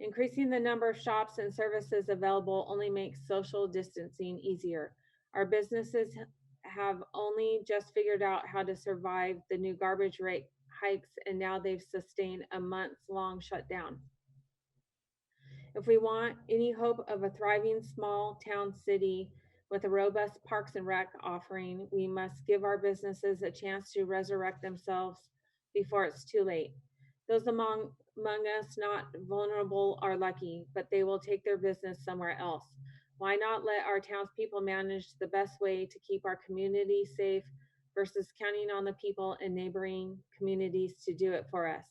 Increasing the number of shops and services available only makes social distancing easier. Our businesses have only just figured out how to survive the new garbage rate hikes, and now they've sustained a months-long shutdown. If we want any hope of a thriving small town city with a robust Parks and Rec offering, we must give our businesses a chance to resurrect themselves before it's too late. Those among us not vulnerable are lucky, but they will take their business somewhere else. Why not let our townspeople manage the best way to keep our community safe versus counting on the people in neighboring communities to do it for us?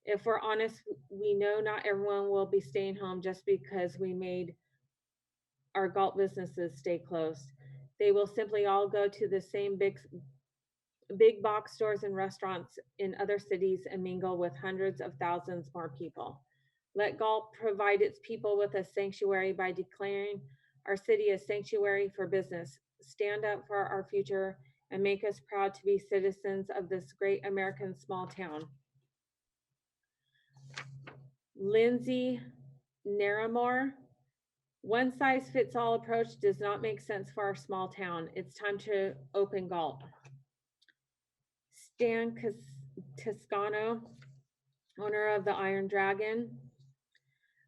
If we're honest, we know not everyone will be staying home just because we made our Galt businesses stay closed. They will simply all go to the same big box stores and restaurants in other cities and mingle with hundreds of thousands more people. Let Galt provide its people with a sanctuary by declaring our city a sanctuary for business. Stand up for our future and make us proud to be citizens of this great American small town. Lindsay Naramore. One size fits all approach does not make sense for our small town. It's time to open Galt. Stan Toscano, owner of the Iron Dragon.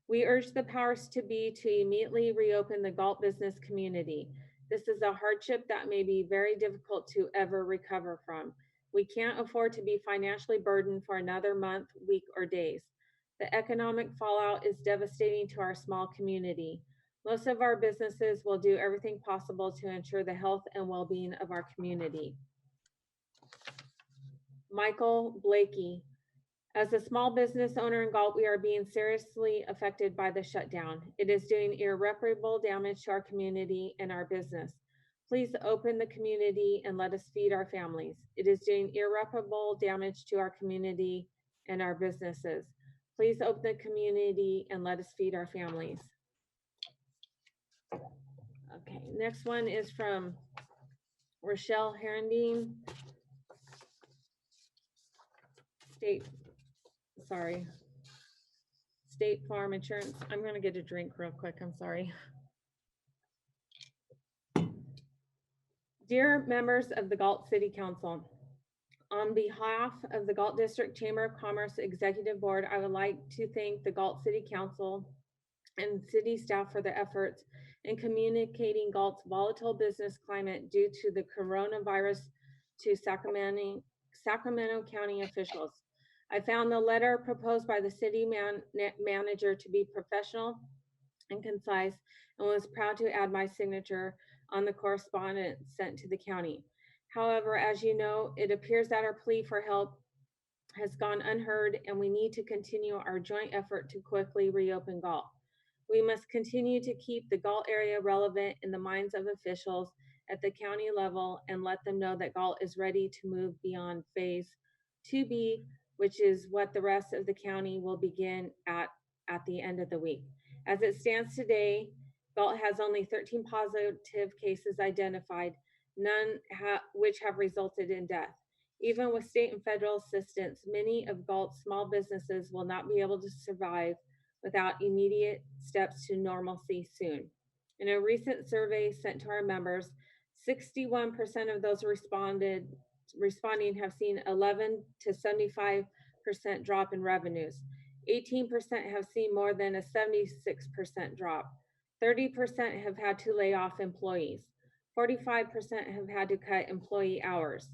We urge the powers to be to immediately reopen the Galt business community. This is a hardship that may be very difficult to ever recover from. We can't afford to be financially burdened for another month, week, or days. The economic fallout is devastating to our small community. Most of our businesses will do everything possible to ensure the health and well-being of our community. Michael Blakey. As a small business owner in Galt, we are being seriously affected by the shutdown. It is doing irreparable damage to our community and our business. Please open the community and let us feed our families. It is doing irreparable damage to our community and our businesses. Please open the community and let us feed our families. Okay, next one is from Rochelle Herendine. State Farm Insurance. I'm gonna get a drink real quick, I'm sorry. Dear members of the Galt City Council, on behalf of the Galt District Chamber of Commerce Executive Board, I would like to thank the Galt City Council and city staff for their efforts in communicating Galt's volatile business climate due to the coronavirus to Sacramento County officials. I found the letter proposed by the city manager to be professional and concise, and was proud to add my signature on the correspondence sent to the county. However, as you know, it appears that our plea for help has gone unheard, and we need to continue our joint effort to quickly reopen Galt. We must continue to keep the Galt area relevant in the minds of officials at the county level and let them know that Galt is ready to move beyond phase 2B, which is what the rest of the county will begin at the end of the week. As it stands today, Galt has only 13 positive cases identified, none which have resulted in death. Even with state and federal assistance, many of Galt's small businesses will not be able to survive without immediate steps to normalcy soon. In a recent survey sent to our members, 61% of those responding have seen 11 to 75% drop in revenues. 18% have seen more than a 76% drop. 30% have had to lay off employees. 45% have had to cut employee hours.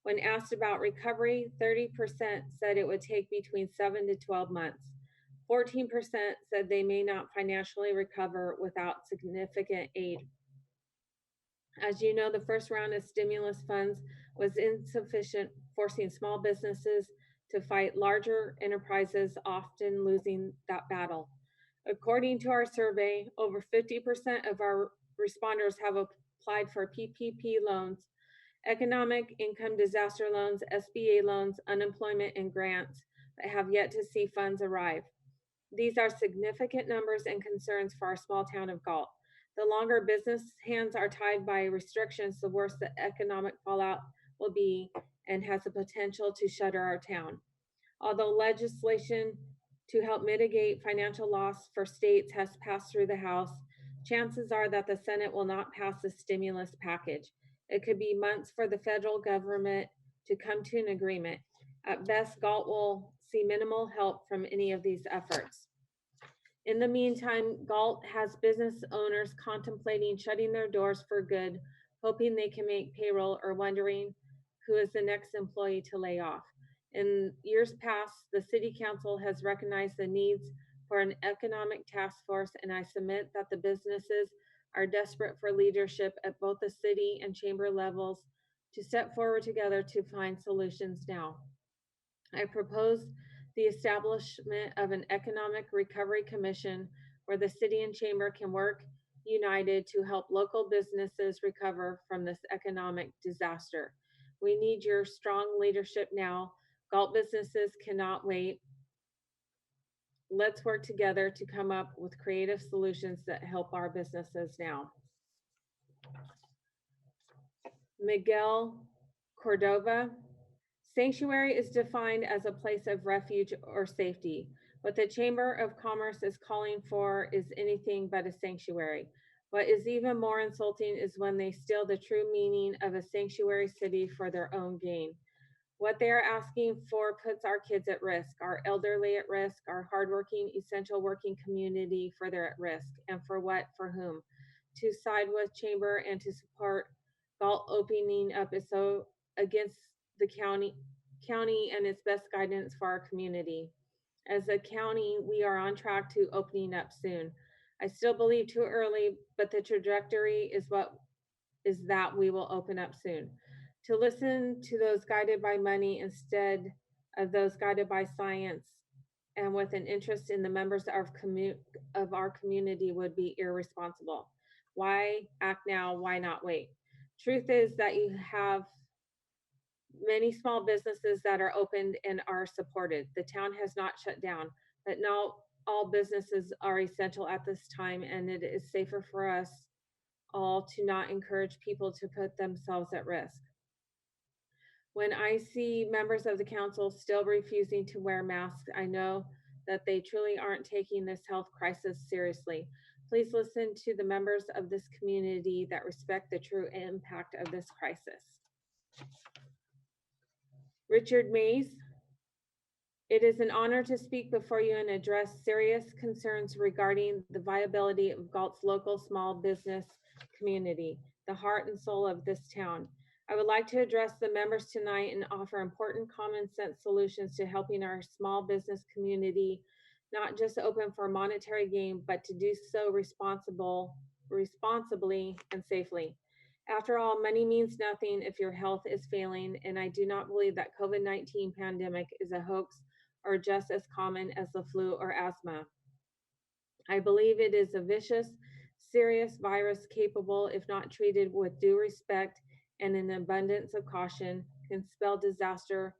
When asked about recovery, 30% said it would take between 7 to 12 months. 14% said they may not financially recover without significant aid. As you know, the first round of stimulus funds was insufficient, forcing small businesses to fight larger enterprises, often losing that battle. According to our survey, over 50% of our responders have applied for PPP loans, economic income disaster loans, SBA loans, unemployment, and grants, but have yet to see funds arrive. These are significant numbers and concerns for our small town of Galt. The longer business hands are tied by restrictions, the worse the economic fallout will be and has the potential to shutter our town. Although legislation to help mitigate financial loss for states has passed through the House, chances are that the Senate will not pass the stimulus package. It could be months for the federal government to come to an agreement. At best, Galt will see minimal help from any of these efforts. In the meantime, Galt has business owners contemplating shutting their doors for good, hoping they can make payroll or wondering who is the next employee to lay off. In years past, the city council has recognized the needs for an economic task force, and I submit that the businesses are desperate for leadership at both the city and chamber levels to step forward together to find solutions now. I propose the establishment of an economic recovery commission where the city and chamber can work united to help local businesses recover from this economic disaster. We need your strong leadership now. Galt businesses cannot wait. Let's work together to come up with creative solutions that help our businesses now. Miguel Cordova. Sanctuary is defined as a place of refuge or safety. What the Chamber of Commerce is calling for is anything but a sanctuary. What is even more insulting is when they steal the true meaning of a sanctuary city for their own gain. What they are asking for puts our kids at risk, our elderly at risk, our hardworking, essential working community further at risk. And for what, for whom? To side with Chamber and to support Galt opening up is so against the county and its best guidance for our community. As a county, we are on track to opening up soon. I still believe too early, but the trajectory is that we will open up soon. To listen to those guided by money instead of those guided by science and with an interest in the members of our community would be irresponsible. Why act now? Why not wait? Truth is that you have many small businesses that are opened and are supported. The town has not shut down, but not all businesses are essential at this time, and it is safer for us all to not encourage people to put themselves at risk. When I see members of the council still refusing to wear masks, I know that they truly aren't taking this health crisis seriously. Please listen to the members of this community that respect the true impact of this crisis. Richard Mays, it is an honor to speak before you and address serious concerns regarding the viability of Galt's local small business community, the heart and soul of this town. I would like to address the members tonight and offer important common sense solutions to helping our small business community not just open for monetary gain, but to do so responsibly and safely. After all, money means nothing if your health is failing, and I do not believe that COVID-19 pandemic is a hoax or just as common as the flu or asthma. I believe it is a vicious, serious virus capable, if not treated with due respect and an abundance of caution, can spell disaster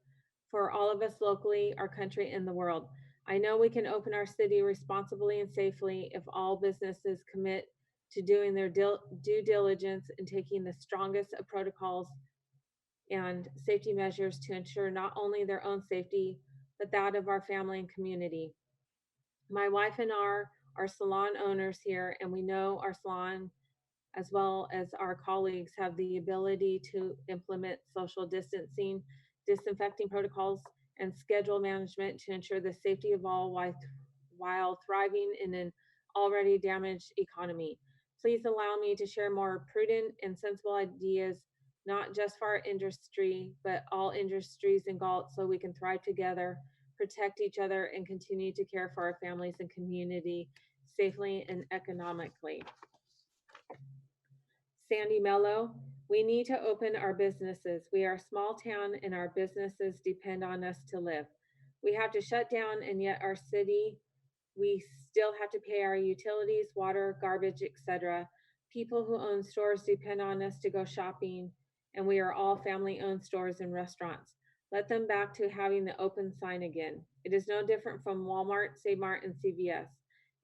for all of us locally, our country, and the world. I know we can open our city responsibly and safely if all businesses commit to doing their due diligence and taking the strongest of protocols and safety measures to ensure not only their own safety, but that of our family and community. My wife and I are salon owners here, and we know our salon, as well as our colleagues, have the ability to implement social distancing, disinfecting protocols, and schedule management to ensure the safety of all while thriving in an already damaged economy. Please allow me to share more prudent and sensible ideas, not just for our industry, but all industries in Galt, so we can thrive together, protect each other, and continue to care for our families and community safely and economically. Sandy Mello, we need to open our businesses. We are a small town and our businesses depend on us to live. We have to shut down, and yet our city, we still have to pay our utilities, water, garbage, etc. People who own stores depend on us to go shopping, and we are all family-owned stores and restaurants. Let them back to having the open sign again. It is no different from Walmart, Save Mart, and CVS.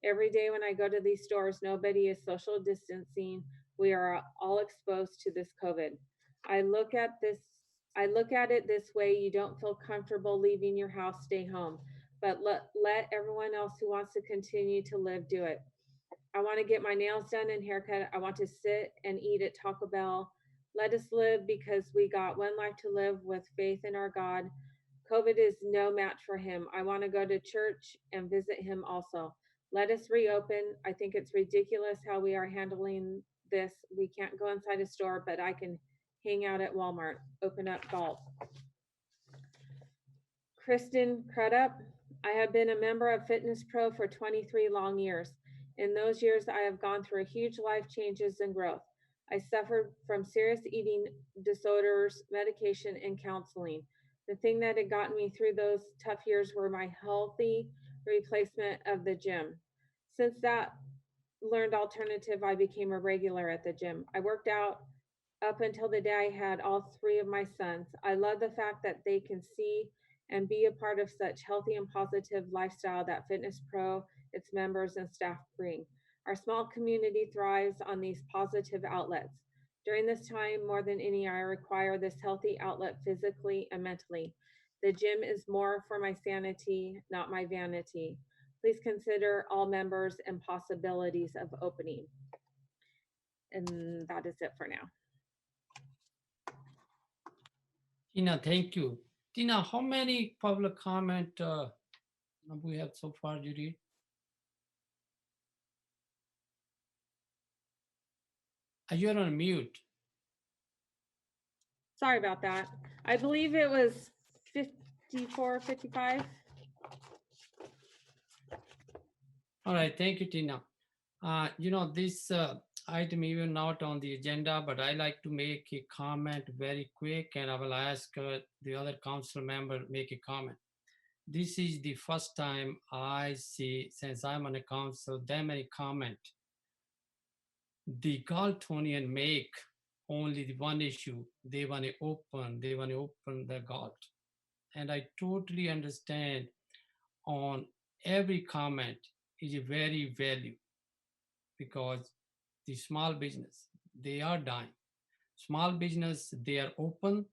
Every day when I go to these stores, nobody is social distancing. We are all exposed to this COVID. I look at it this way: you don't feel comfortable leaving your house, stay home. But let everyone else who wants to continue to live do it. I want to get my nails done and haircut. I want to sit and eat at Taco Bell. Let us live because we got one life to live with faith in our God. COVID is no match for him. I want to go to church and visit him also. Let us reopen. I think it's ridiculous how we are handling this. We can't go inside a store, but I can hang out at Walmart. Open up Galt. Kristen Crudup, I have been a member of Fitness Pro for 23 long years. In those years, I have gone through huge life changes and growth. I suffered from serious eating disorders, medication, and counseling. The thing that had gotten me through those tough years were my healthy replacement of the gym. Since that learned alternative, I became a regular at the gym. I worked out up until the day I had all three of my sons. I love the fact that they can see and be a part of such healthy and positive lifestyle that Fitness Pro, its members, and staff bring. Our small community thrives on these positive outlets. During this time, more than any, I require this healthy outlet physically and mentally. The gym is more for my sanity, not my vanity. Please consider all members and possibilities of opening. And that is it for now. Tina, thank you. Tina, how many public comment we have so far, Judy? You're on mute. Sorry about that. I believe it was 54, 55. All right, thank you, Tina. This item even not on the agenda, but I like to make a comment very quick, and I will ask the other council member make a comment. This is the first time I see, since I'm on a council, that many comment. The Galtonian make only the one issue. They want to open the Galt. And I totally understand on every comment is a very value, because the small business, they are dying. Small business, they are open.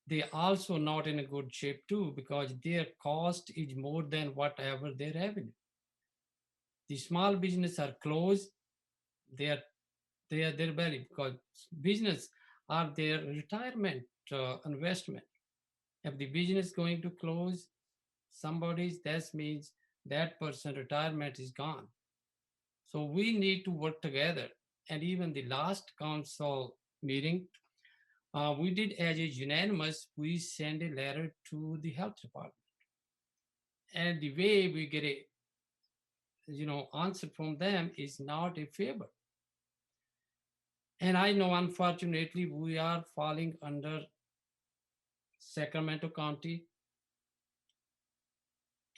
They also not in a good shape too, because their cost is more than whatever their revenue. The small business are closed. They're very, because business are their retirement investment. If the business going to close, somebody's, that means that person retirement is gone. So we need to work together. And even the last council meeting, We did as a unanimous, we send a letter to the health department. And the way we get a answer from them is not a favor. And I know, unfortunately, we are falling under Sacramento County,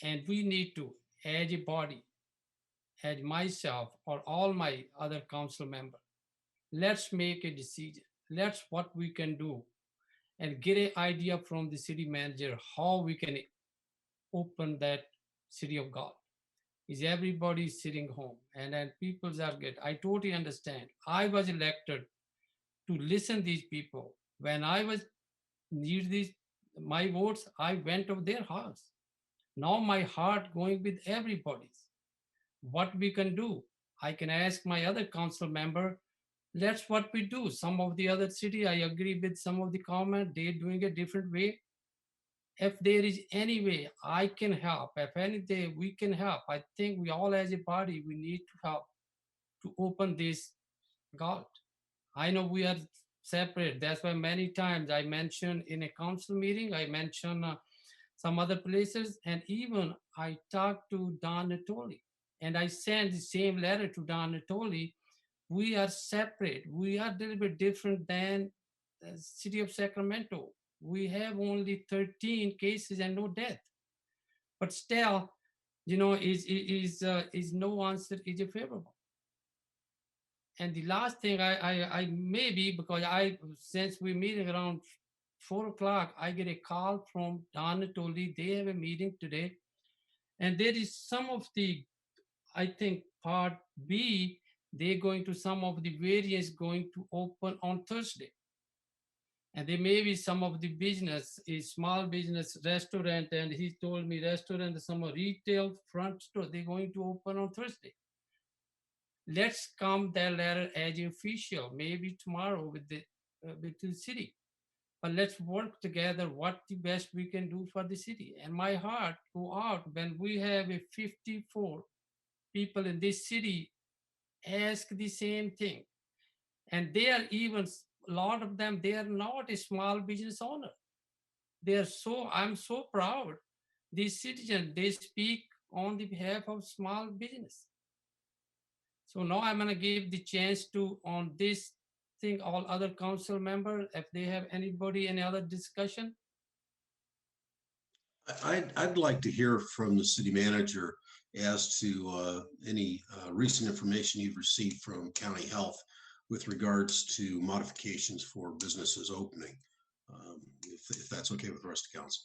and we need to, as a body, as myself or all my other council members, let's make a decision. Let's what we can do and get an idea from the city manager how we can open that city of God. Is everybody sitting home and then people are good? I totally understand. I was elected to listen these people. When I was need these my votes, I went to their house. Now my heart going with everybody's. What we can do? I can ask my other council member. That's what we do. Some of the other city, I agree with some of the comment. They're doing a different way. If there is any way I can help, if anything we can help, I think we all as a body, we need to help to open this Galt. I know we are separate. That's why many times I mentioned in a council meeting, I mentioned some other places, and even I talked to Don Natoli, and I sent the same letter to Don Natoli. We are separate. We are a little bit different than the city of Sacramento. We have only 13 cases and no death. But still, is no answer is a favorable. And the last thing I maybe because since we're meeting around 4 o'clock, I get a call from Don Natoli. They have a meeting today, and there is some of the, I think part B, they're going to some of the variants going to open on Thursday. And there may be some of the business, a small business restaurant, and he told me restaurant, some retail front store, they're going to open on Thursday. Let's come that letter as official, maybe tomorrow with the city. But let's work together what the best we can do for the city. And my heart go out when we have a 54 people in this city ask the same thing. And they are even, a lot of them, they are not a small business owner. They are I'm so proud. These citizens, they speak on the behalf of small business. So now I'm gonna give the chance to, on this thing, all other council members, if they have any other discussion. I'd like to hear from the city manager as to any recent information you've received from county health with regards to modifications for businesses opening, if that's okay with the rest of council.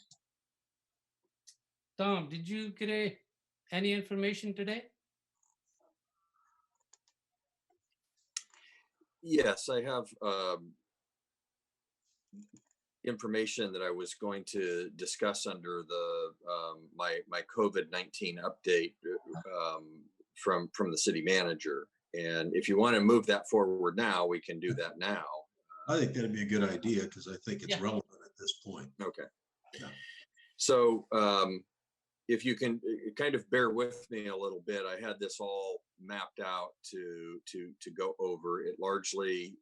Tom, did you get any information today? Yes, I have information that I was going to discuss under the my COVID-19 update from the city manager. And if you want to move that forward now, we can do that now. I think that'd be a good idea because I think it's relevant at this point. Okay. Yeah. So if you can kind of bear with me a little bit, I had this all mapped out to go over. It largely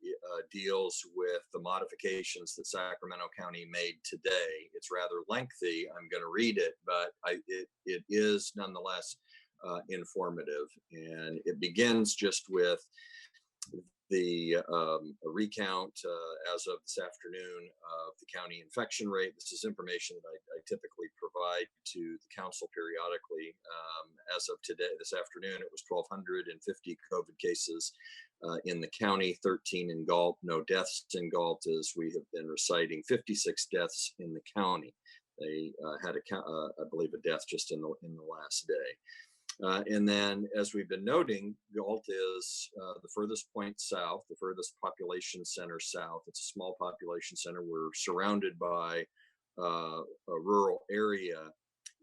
deals with the modifications that Sacramento County made today. It's rather lengthy. I'm going to read it, but it is nonetheless informative. And it begins just with the recount as of this afternoon of the county infection rate. This is information that I typically provide to the council periodically. As of today, this afternoon, it was 1,250 COVID cases in the county, 13 in Galt, no deaths in Galt, as we have been reciting 56 deaths in the county. They had I believe, a death just in the last day. And then, as we've been noting, Galt is the furthest point south, the furthest population center south. It's a small population center. We're surrounded by a rural area.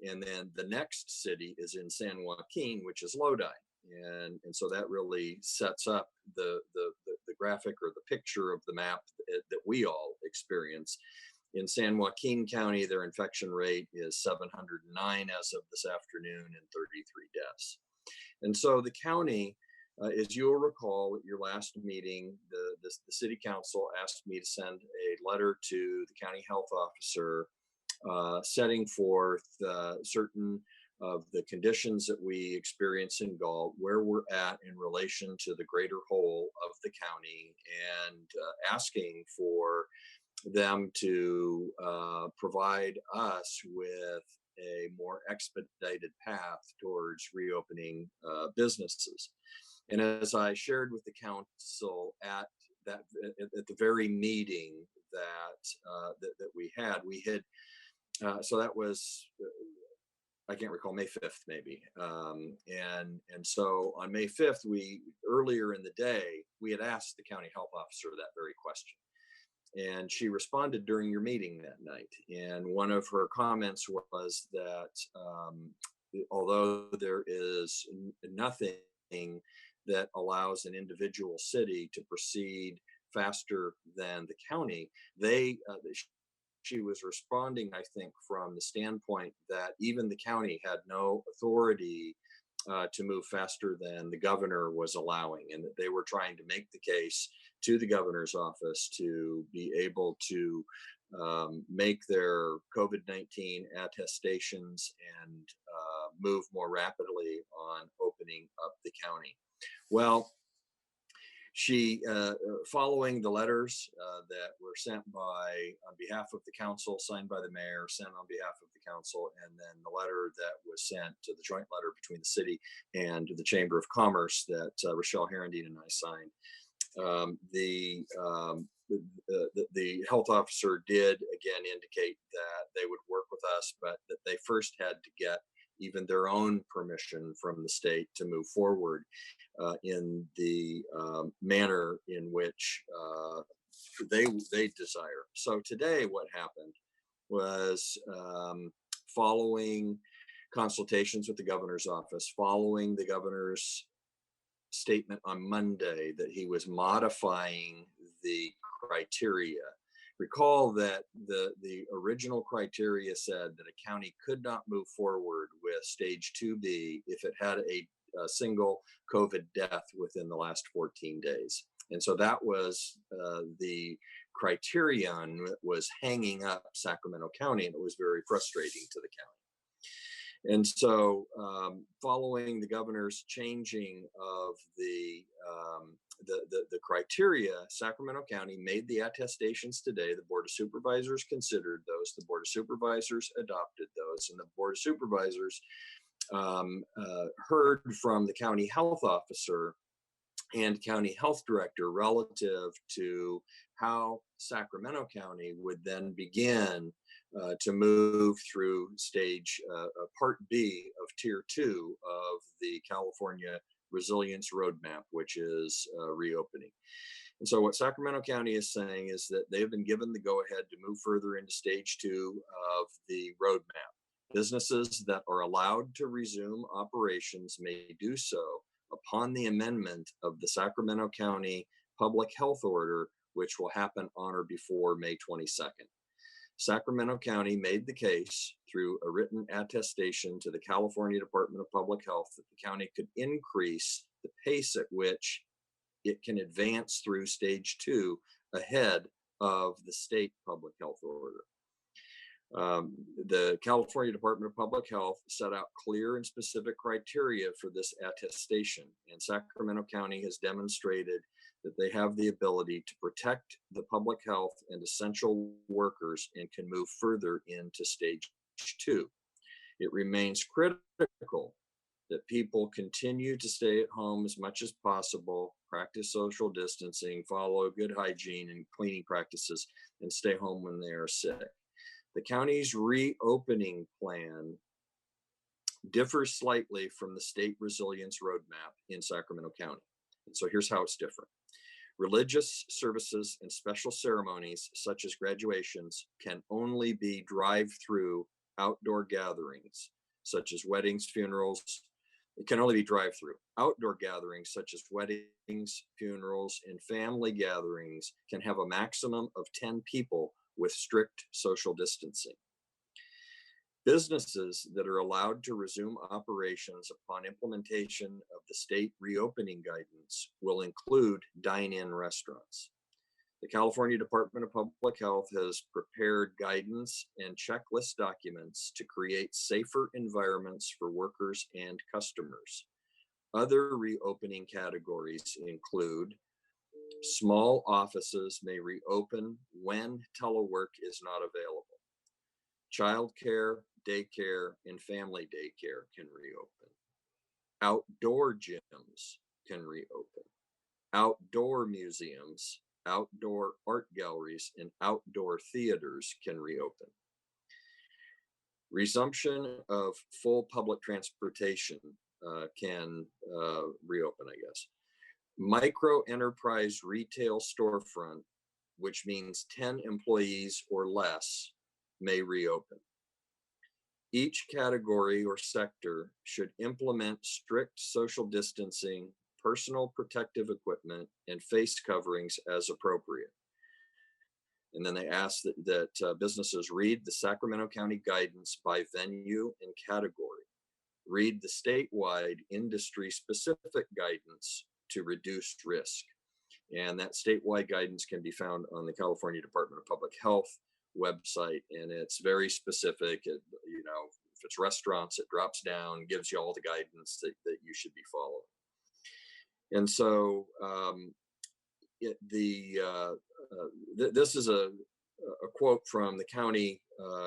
And then the next city is in San Joaquin, which is Lodi. And so that really sets up the graphic or the picture of the map that we all experience. In San Joaquin County, their infection rate is 709 as of this afternoon and 33 deaths. And so the county As you will recall, at your last meeting, the city council asked me to send a letter to the county health officer setting forth certain of the conditions that we experience in Galt, where we're at in relation to the greater whole of the county, and asking for them to provide us with a more expedited path towards reopening businesses. And as I shared with the council at the very meeting that we had, so that was I can't recall, May 5th, maybe. And so on May 5th, earlier in the day, we had asked the county health officer that very question. And she responded during your meeting that night. And one of her comments was that although there is nothing that allows an individual city to proceed faster than the county, she was responding, I think, from the standpoint that even the county had no authority to move faster than the governor was allowing, and that they were trying to make the case to the governor's office to be able to make their COVID-19 attestations and move more rapidly on opening up the county. Well, she, following the letters that were sent on behalf of the council, signed by the mayor, sent on behalf of the council, and then the letter that was sent to the joint letter between the city and the Chamber of Commerce that Rochelle Herendeen and I signed, the health officer did again indicate that they would work with us, but that they first had to get even their own permission from the state to move forward in the manner in which they desire. So today, what happened was following consultations with the governor's office, following the governor's statement on Monday that he was modifying the criteria. Recall that the original criteria said that a county could not move forward with stage 2B if it had a single COVID death within the last 14 days. And so that was the criterion that was hanging up Sacramento County, and it was very frustrating to the county. And so following the governor's changing of the criteria, Sacramento County made the attestations today. The Board of Supervisors considered those. The Board of Supervisors adopted those. And the Board of Supervisors heard from the county health officer and county health director relative to how Sacramento County would then begin to move through stage part B of tier 2 of the California Resilience Roadmap, which is reopening. And so what Sacramento County is saying is that they've been given the go-ahead to move further into stage 2 of the roadmap. Businesses that are allowed to resume operations may do so upon the amendment of the Sacramento County Public Health Order, which will happen on or before May 22nd. Sacramento County made the case through a written attestation to the California Department of Public Health that the county could increase the pace at which it can advance through stage 2 ahead of the state public health order. The California Department of Public Health set out clear and specific criteria for this attestation, and Sacramento County has demonstrated that they have the ability to protect the public health and essential workers and can move further into stage 2. It remains critical that people continue to stay at home as much as possible, practice social distancing, follow good hygiene and cleaning practices, and stay home when they are sick. The county's reopening plan differs slightly from the state resilience roadmap in Sacramento County. And so here's how it's different. Religious services and special ceremonies, such as graduations, can only be drive-through outdoor gatherings, such as weddings, funerals. It can only be drive-through. Outdoor gatherings, such as weddings, funerals, and family gatherings, can have a maximum of 10 people with strict social distancing. Businesses that are allowed to resume operations upon implementation of the state reopening guidance will include dine-in restaurants. The California Department of Public Health has prepared guidance and checklist documents to create safer environments for workers and customers. Other reopening categories include small offices may reopen when telework is not available. Childcare, daycare, and family daycare can reopen. Outdoor gyms can reopen. Outdoor museums, outdoor art galleries, and outdoor theaters can reopen. Resumption of full public transportation can reopen, I guess. Micro enterprise retail storefront, which means 10 employees or less, may reopen. Each category or sector should implement strict social distancing, personal protective equipment, and face coverings as appropriate. And then they ask that businesses read the Sacramento County guidance by venue and category. Read the statewide industry-specific guidance to reduce risk. And that statewide guidance can be found on the California Department of Public Health website, and it's very specific. If it's restaurants, it drops down, gives you all the guidance that you should be following. And so this is a quote from the county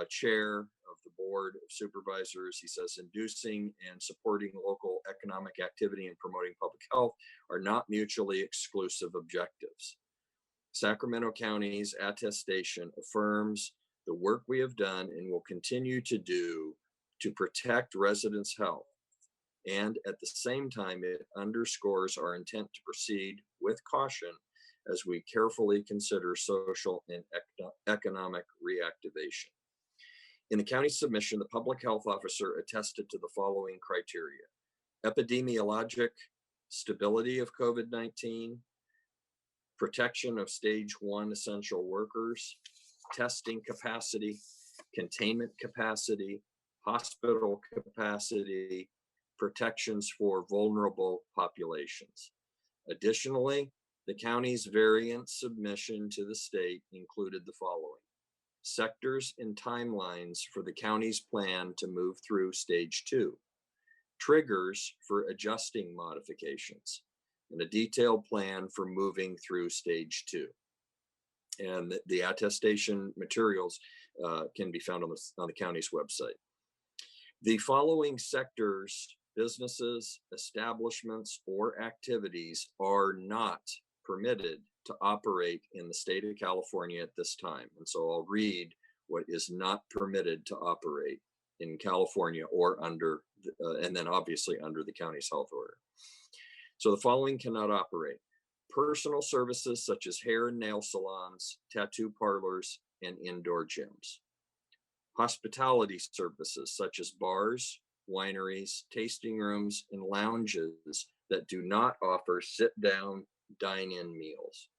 chair of the Board of Supervisors. He says, inducing and supporting local economic activity and promoting public health are not mutually exclusive objectives. Sacramento County's attestation affirms the work we have done and will continue to do to protect residents' health. And at the same time, it underscores our intent to proceed with caution as we carefully consider social and economic reactivation. In the county submission, the public health officer attested to the following criteria: epidemiologic stability of COVID-19, protection of stage 1 essential workers, testing capacity, containment capacity, hospital capacity, protections for vulnerable populations. Additionally, the county's variant submission to the state included the following: sectors and timelines for the county's plan to move through stage 2, triggers for adjusting modifications, and a detailed plan for moving through stage 2. And the attestation materials can be found on the county's website. The following sectors, businesses, establishments, or activities are not permitted to operate in the state of California at this time. And so I'll read what is not permitted to operate in California or under, and then obviously under the county's health order. So the following cannot operate: personal services such as hair and nail salons, tattoo parlors, and indoor gyms. Hospitality services such as bars, wineries, tasting rooms, and lounges that do not offer sit-down, dine-in meals.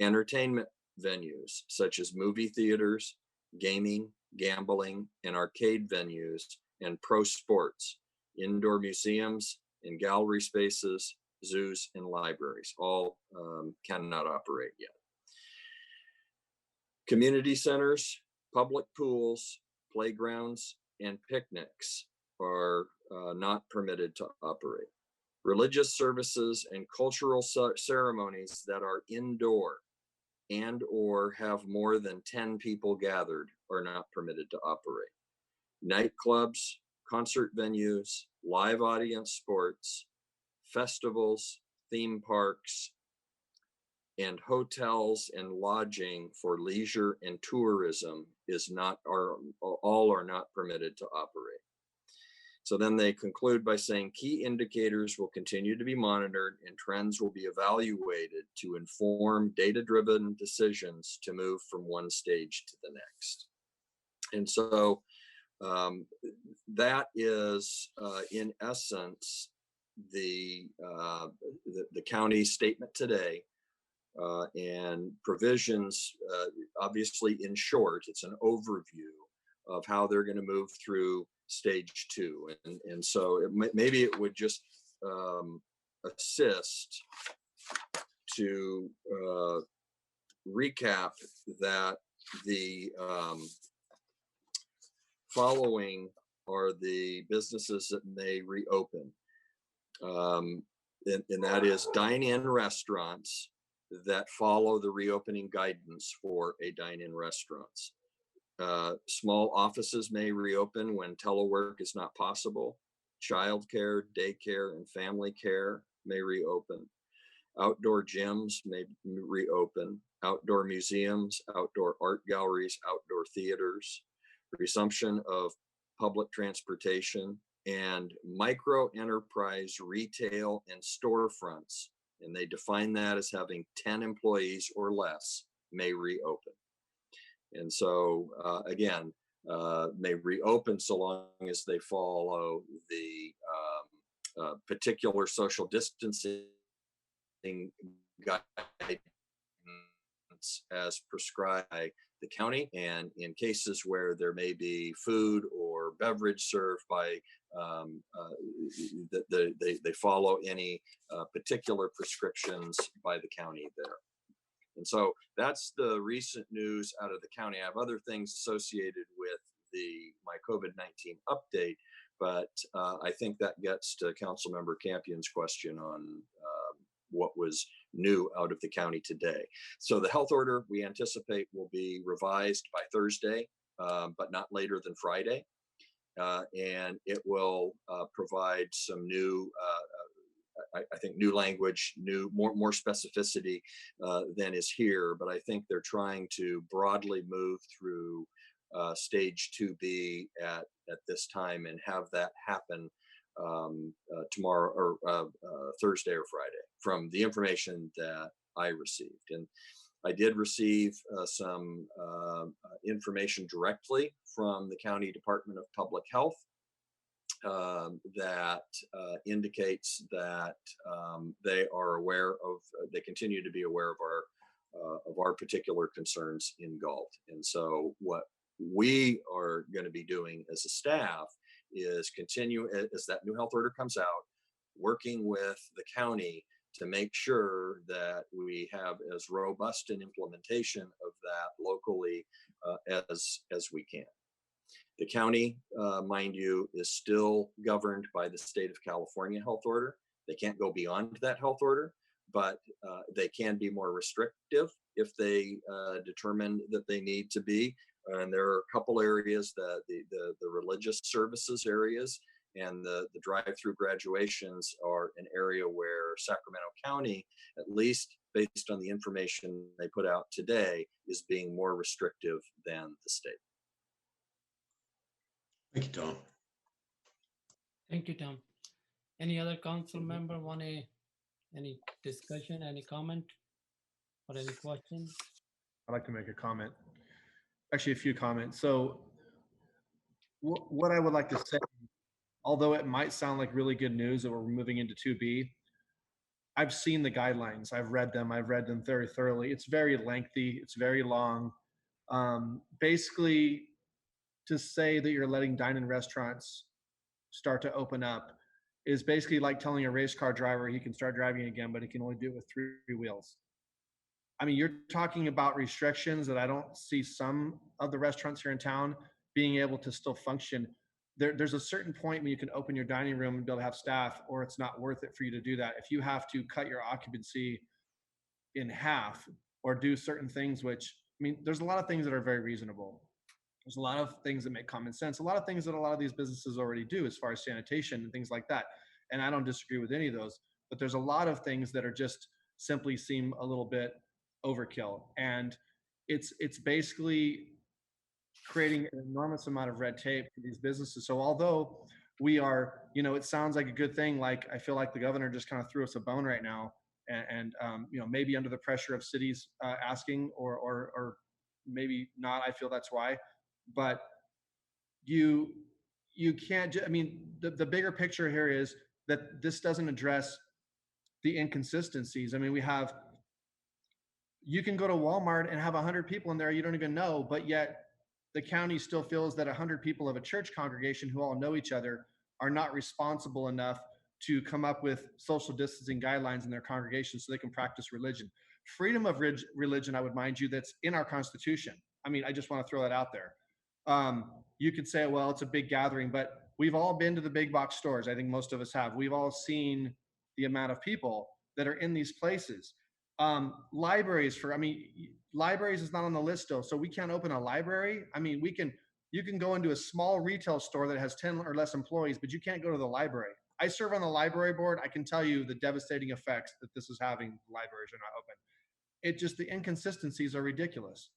Entertainment venues such as movie theaters, gaming, gambling, and arcade venues, and pro sports, indoor museums and gallery spaces, zoos, and libraries all cannot operate yet. Community centers, public pools, playgrounds, and picnics are not permitted to operate. Religious services and cultural ceremonies that are indoor and or have more than 10 people gathered are not permitted to operate. Nightclubs, concert venues, live audience sports, festivals, theme parks, and hotels and lodging for leisure and tourism all are not permitted to operate. So then they conclude by saying key indicators will continue to be monitored and trends will be evaluated to inform data-driven decisions to move from one stage to the next. And so that is in essence the county statement today. And provisions, obviously in short, it's an overview of how they're going to move through stage 2. And so maybe it would just assist to recap that the following are the businesses that may reopen. And that is dine-in restaurants that follow the reopening guidance for a dine-in restaurants. Small offices may reopen when telework is not possible. Childcare, daycare, and family care may reopen. Outdoor gyms may reopen. Outdoor museums, outdoor art galleries, outdoor theaters. Resumption of public transportation, and micro enterprise retail and storefronts, and they define that as having 10 employees or less, may reopen. And so again, may reopen so long as they follow the particular social distancing guidance as prescribed by the county, and in cases where there may be food or beverage served by they follow any particular prescriptions by the county there. And so that's the recent news out of the county. I have other things associated with my COVID-19 update, but I think that gets to Councilmember Campion's question on what was new out of the county today. So the health order we anticipate will be revised by Thursday, but not later than Friday. And it will provide some new, I think, new language, more specificity than is here. But I think they're trying to broadly move through stage 2B at this time and have that happen tomorrow or Thursday or Friday from the information that I received. And I did receive some information directly from the County Department of Public Health that indicates that they are aware of, they continue to be aware of our particular concerns in Galt. And so what we are going to be doing as a staff is continue, as that new health order comes out, working with the county to make sure that we have as robust an implementation of that locally as we can. The county, mind you, is still governed by the state of California health order. They can't go beyond that health order, but they can be more restrictive if they determine that they need to be. And there are a couple areas, the religious services areas and the drive-through graduations are an area where Sacramento County, at least based on the information they put out today, is being more restrictive than the state. Thank you, Tom. Thank you, Tom. Any other council member want any discussion, any comment, or any questions? I'd like to make a comment. Actually, a few comments. So what I would like to say, although it might sound like really good news that we're moving into 2B, I've seen the guidelines. I've read them very thoroughly. It's very lengthy. It's very long. Basically, to say that you're letting dine-in restaurants start to open up is basically like telling a race car driver he can start driving again, but he can only do it with 3 wheels. I mean, you're talking about restrictions that I don't see some of the restaurants here in town being able to still function. There's a certain point when you can open your dining room and be able to have staff, or it's not worth it for you to do that. If you have to cut your occupancy in half or do certain things, which, I mean, there's a lot of things that are very reasonable. There's a lot of things that make common sense, a lot of things that a lot of these businesses already do as far as sanitation and things like that. And I don't disagree with any of those, but there's a lot of things that are just simply seem a little bit overkill. And it's basically creating an enormous amount of red tape for these businesses. So although we are, it sounds like a good thing, like I feel like the governor just kind of threw us a bone right now, and maybe under the pressure of cities asking, or maybe not. I feel that's why. But you can't, I mean, the bigger picture here is that this doesn't address the inconsistencies. I mean, you can go to Walmart and have 100 people in there you don't even know, but yet the county still feels that 100 people of a church congregation who all know each other are not responsible enough to come up with social distancing guidelines in their congregation so they can practice religion. Freedom of religion, I would mind you, that's in our Constitution. I mean, I just want to throw that out there. You could say, well, it's a big gathering, but we've all been to the big box stores. I think most of us have. We've all seen the amount of people that are in these places. Libraries libraries is not on the list still, so we can't open a library. I mean, you can go into a small retail store that has 10 or less employees, but you can't go to the library. I serve on the library board. I can tell you the devastating effects that this is having. Libraries are not open. The inconsistencies are ridiculous.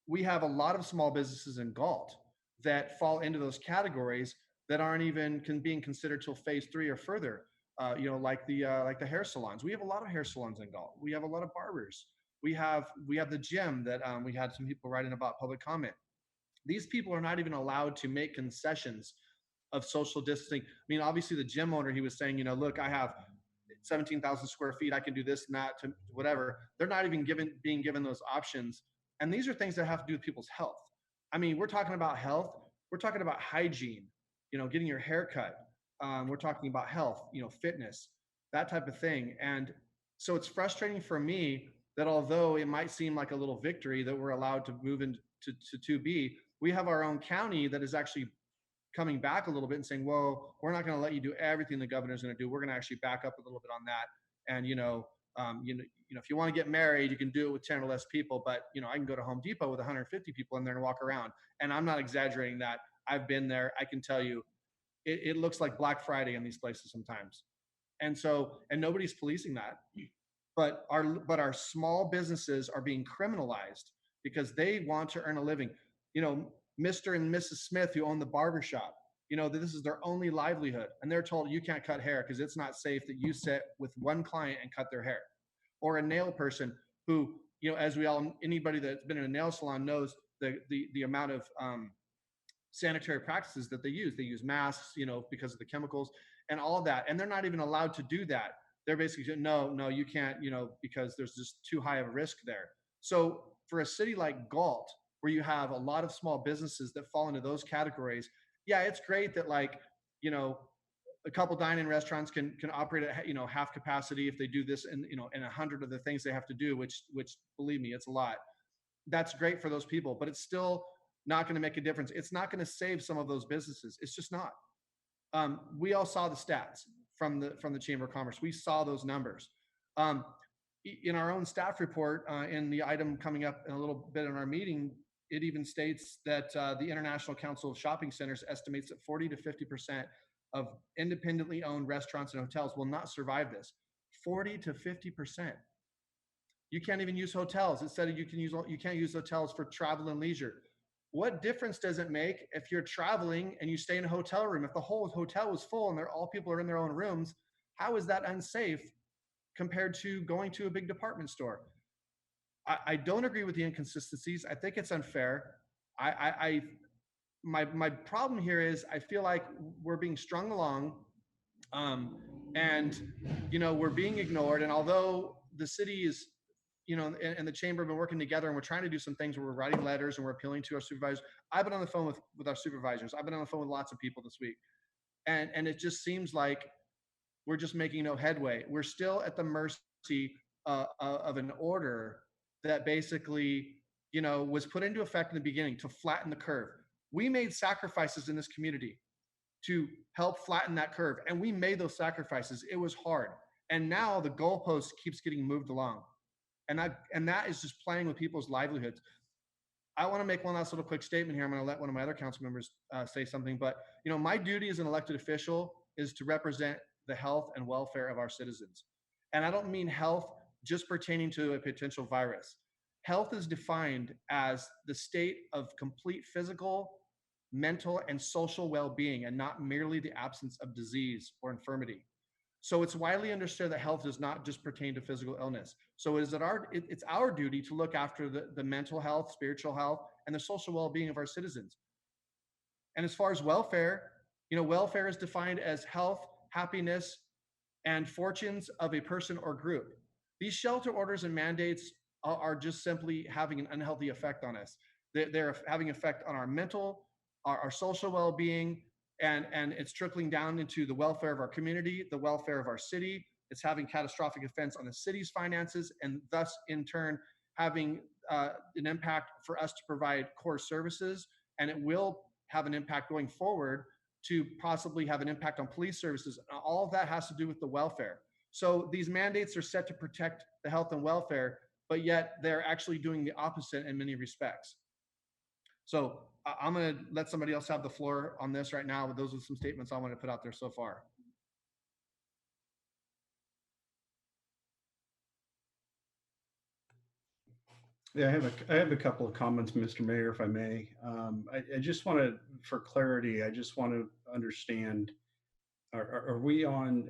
We have a lot of small businesses in Galt that fall into those categories that aren't even being considered till phase 3 or further. Like the hair salons. We have a lot of hair salons in Galt. We have a lot of barbers. We have the gym that we had some people writing about public comment. These people are not even allowed to make concessions of social distancing. I mean, obviously the gym owner, he was saying, look, I have 17,000 square feet. I can do this and that to whatever. They're not even being given those options. And these are things that have to do with people's health. I mean, we're talking about health. We're talking about hygiene, getting your hair cut. We're talking about health, fitness, that type of thing. And so it's frustrating for me that although it might seem like a little victory that we're allowed to move into to 2B, we have our own county that is actually coming back a little bit and saying, well, we're not going to let you do everything the governor's going to do. We're going to actually back up a little bit on that. And, if you want to get married, you can do it with 10 or less people, but, I can go to Home Depot with 150 people in there and walk around. And I'm not exaggerating that. I've been there. I can tell you, it looks like Black Friday in these places sometimes. And nobody's policing that. But our small businesses are being criminalized because they want to earn a living. Mr. and Mrs. Smith, who own the barber shop, this is their only livelihood. And they're told you can't cut hair because it's not safe that you sit with one client and cut their hair. Or a nail person who, as anybody that's been in a nail salon knows the amount of sanitary practices that they use. They use masks, because of the chemicals and all of that. And they're not even allowed to do that. They're basically saying, no, you can't, because there's just too high of a risk there. So for a city like Galt, where you have a lot of small businesses that fall into those categories, yeah, it's great that a couple dine-in restaurants can operate at half capacity if they do this and 100 of the things they have to do, which believe me, it's a lot. That's great for those people, but it's still not going to make a difference. It's not going to save some of those businesses. It's just not. We all saw the stats from the Chamber of Commerce. We saw those numbers. In our own staff report, in the item coming up in a little bit in our meeting, it even states that the International Council of Shopping Centers estimates that 40 to 50% of independently owned restaurants and hotels will not survive this. 40 to 50%. You can't even use hotels. It said you can't use hotels for travel and leisure. What difference does it make if you're traveling and you stay in a hotel room? If the whole hotel is full and all people are in their own rooms, how is that unsafe compared to going to a big department store? I don't agree with the inconsistencies. I think it's unfair. My problem here is I feel like we're being strung along, and we're being ignored. And although the city is, and the chamber have been working together, and we're trying to do some things where we're writing letters and we're appealing to our supervisors. I've been on the phone with our supervisors. I've been on the phone with lots of people this week, and it just seems like we're just making no headway. We're still at the mercy of an order that basically, was put into effect in the beginning to flatten the curve. We made sacrifices in this community to help flatten that curve, and we made those sacrifices. It was hard, and now the goalpost keeps getting moved along, and that is just playing with people's livelihoods. I want to make one last little quick statement here. I'm going to let one of my other council members say something, but my duty as an elected official is to represent the health and welfare of our citizens. And I don't mean health just pertaining to a potential virus. Health is defined as the state of complete physical, mental, and social well-being, and not merely the absence of disease or infirmity. So it's widely understood that health does not just pertain to physical illness. So it's our duty to look after the mental health, spiritual health, and the social well-being of our citizens. And as far as welfare, welfare is defined as health, happiness, and fortunes of a person or group. These shelter orders and mandates are just simply having an unhealthy effect on us. They're having effect on our mental, our social well-being, and it's trickling down into the welfare of our community, the welfare of our city. It's having catastrophic effects on the city's finances, and thus in turn having an impact for us to provide core services, and it will have an impact going forward to possibly have an impact on police services. All of that has to do with the welfare. So these mandates are set to protect the health and welfare, but yet they're actually doing the opposite in many respects. So I'm going to let somebody else have the floor on this right now, but those are some statements I want to put out there so far. Yeah, I have a couple of comments, Mr. Mayor, if I may. I just want to, for clarity, I just want to understand, are we on,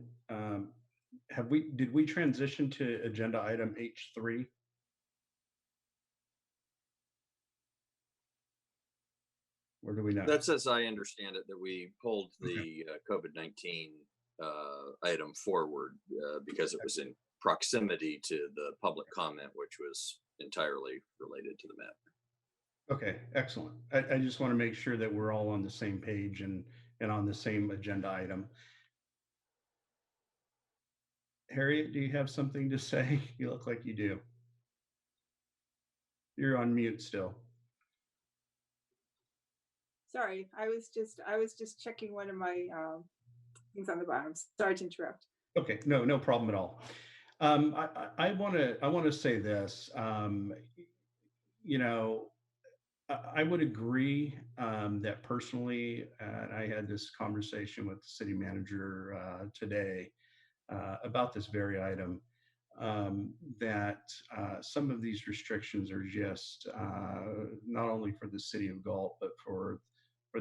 did we transition to agenda item H3? Or do we know? That's as I understand it, that we pulled Okay. the COVID-19 item forward because it was in proximity to the public comment, which was entirely related to the matter. Okay, excellent. I just want to make sure that we're all on the same page and on the same agenda item. Harriet, do you have something to say? You look like you do. You're on mute still. Sorry, I was just checking one of my things on the bottom. Sorry to interrupt. Okay, no problem at all. I want to say this. You know, I would agree that personally, and I had this conversation with the city manager today about this very item, that some of these restrictions are just not only for the city of Galt, but for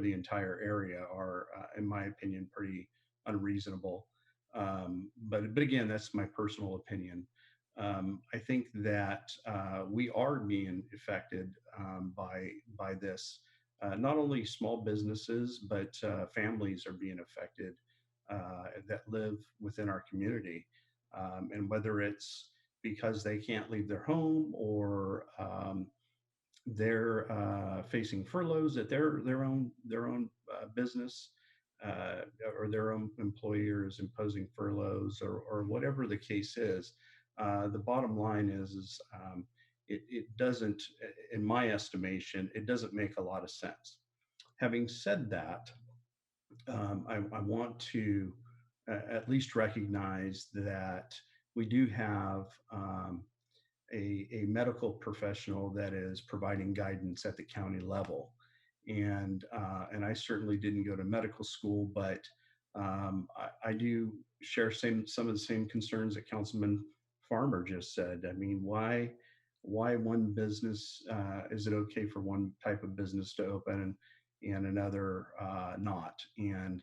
the entire area are, in my opinion, pretty unreasonable. But again, that's my personal opinion. I think that we are being affected by this. Not only small businesses, but families are being affected that live within our community. And whether it's because they can't leave their home or they're facing furloughs at their own business, or their own employer is imposing furloughs, or whatever the case is. The bottom line is it doesn't, in my estimation, it doesn't make a lot of sense. Having said that, I want to at least recognize that we do have a medical professional that is providing guidance at the county level. And I certainly didn't go to medical school, but I do share some of the same concerns that Councilman Farmer just said. I mean, why one business, is it okay for one type of business to open and another not? And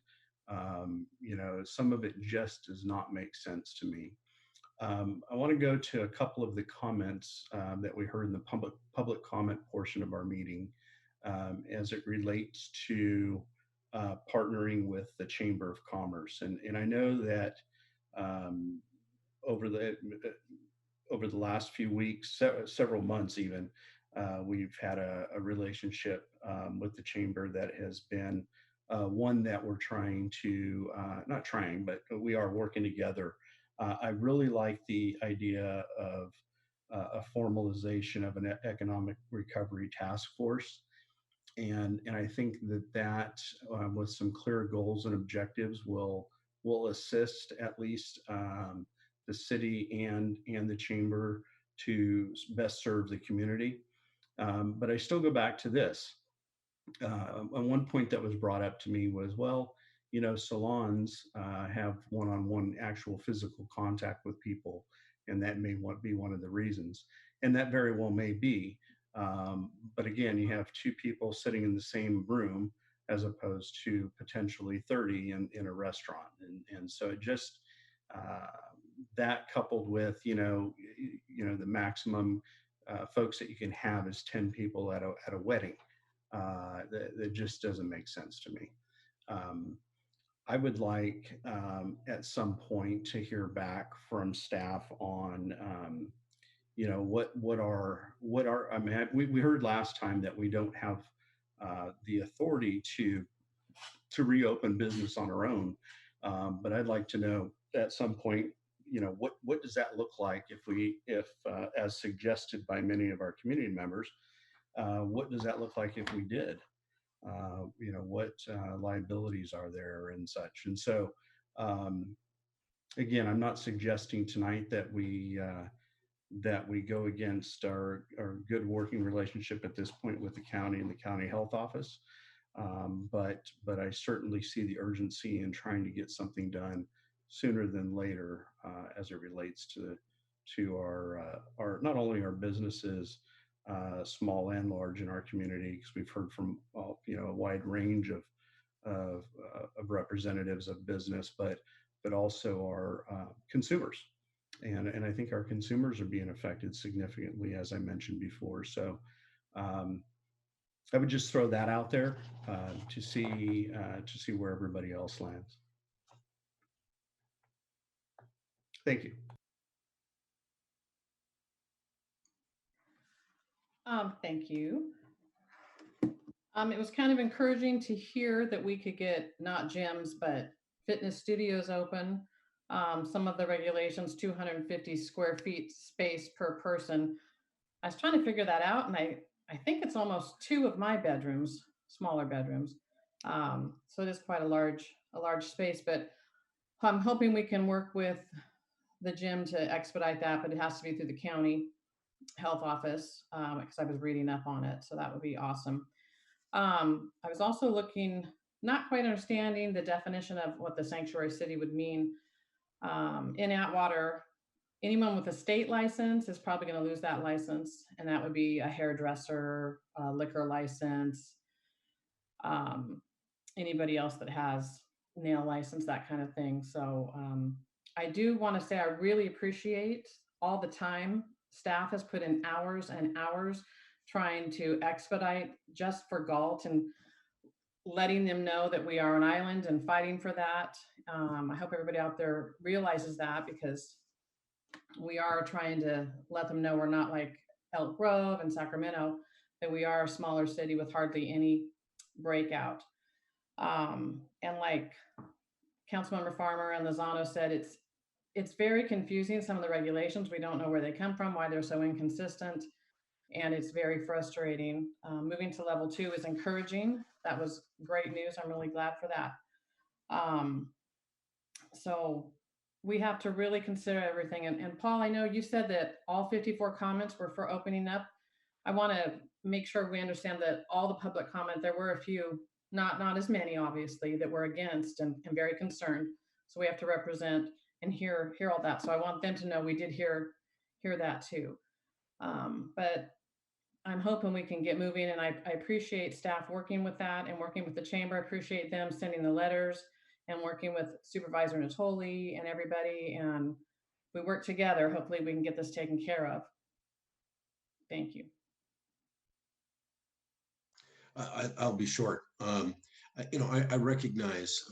you know, some of it just does not make sense to me. I want to go to a couple of the comments that we heard in the public comment portion of our meeting as it relates to partnering with the Chamber of Commerce. And I know that over the last few weeks, several months even, we've had a relationship with the Chamber that has been one that we're trying to, not trying, but we are working together. I really like the idea of a formalization of an economic recovery task force. And I think that with some clear goals and objectives will assist at least the city and the chamber to best serve the community. But I still go back to this. And one point that was brought up to me was, well, you know, salons have one-on-one actual physical contact with people, and that may be one of the reasons. And that very well may be. But again, you have two people sitting in the same room as opposed to potentially 30 in a restaurant. And so it just, that coupled with, you know, the maximum folks that you can have is 10 people at a wedding. That just doesn't make sense to me. I would like at some point to hear back from staff on what are, I mean, we heard last time that we don't have the authority to reopen business on our own. But I'd like to know at some point, what does that look like if as suggested by many of our community members, what does that look like if we did? What liabilities are there and such? And so, again, I'm not suggesting tonight that we go against our good working relationship at this point with the county and the county health office. But I certainly see the urgency in trying to get something done sooner than later as it relates to our not only our businesses, small and large in our community, because we've heard from a wide range of representatives of business, but also our consumers. And I think our consumers are being affected significantly, as I mentioned before. So I would just throw that out there to see where everybody else lands. Thank you. Thank you. It was kind of encouraging to hear that we could get not gyms, but fitness studios open. Some of the regulations, 250 square feet space per person. I was trying to figure that out, and I think it's almost 2 of my bedrooms, smaller bedrooms. So it is quite a large space, but I'm hoping we can work with the gym to expedite that, but it has to be through the county health office because I was reading up on it. So that would be awesome. I was also looking, not quite understanding the definition of what the sanctuary city would mean. In Atwater, anyone with a state license is probably going to lose that license, and that would be a hairdresser, a liquor license, anybody else that has nail license, that kind of thing. So I do want to say I really appreciate all the time staff has put in hours and hours trying to expedite just for Galt and letting them know that we are an island and fighting for that. I hope everybody out there realizes that, because we are trying to let them know we're not like Elk Grove and Sacramento, that we are a smaller city with hardly any breakout. And like Councilmember Farmer and Lozano said, it's very confusing, some of the regulations. We don't know where they come from, why they're so inconsistent, and it's very frustrating. Moving to level 2 is encouraging. That was great news. I'm really glad for that. So we have to really consider everything. And Paul, I know you said that all 54 comments were for opening up. I want to make sure we understand that all the public comment, there were a few, not as many, obviously, that were against and very concerned. So we have to represent and hear all that. So I want them to know we did hear that too. But I'm hoping we can get moving, and I appreciate staff working with that and working with the chamber. I appreciate them sending the letters and working with Supervisor Natoli and everybody. And we work together. Hopefully we can get this taken care of. Thank you. I'll be short. I recognize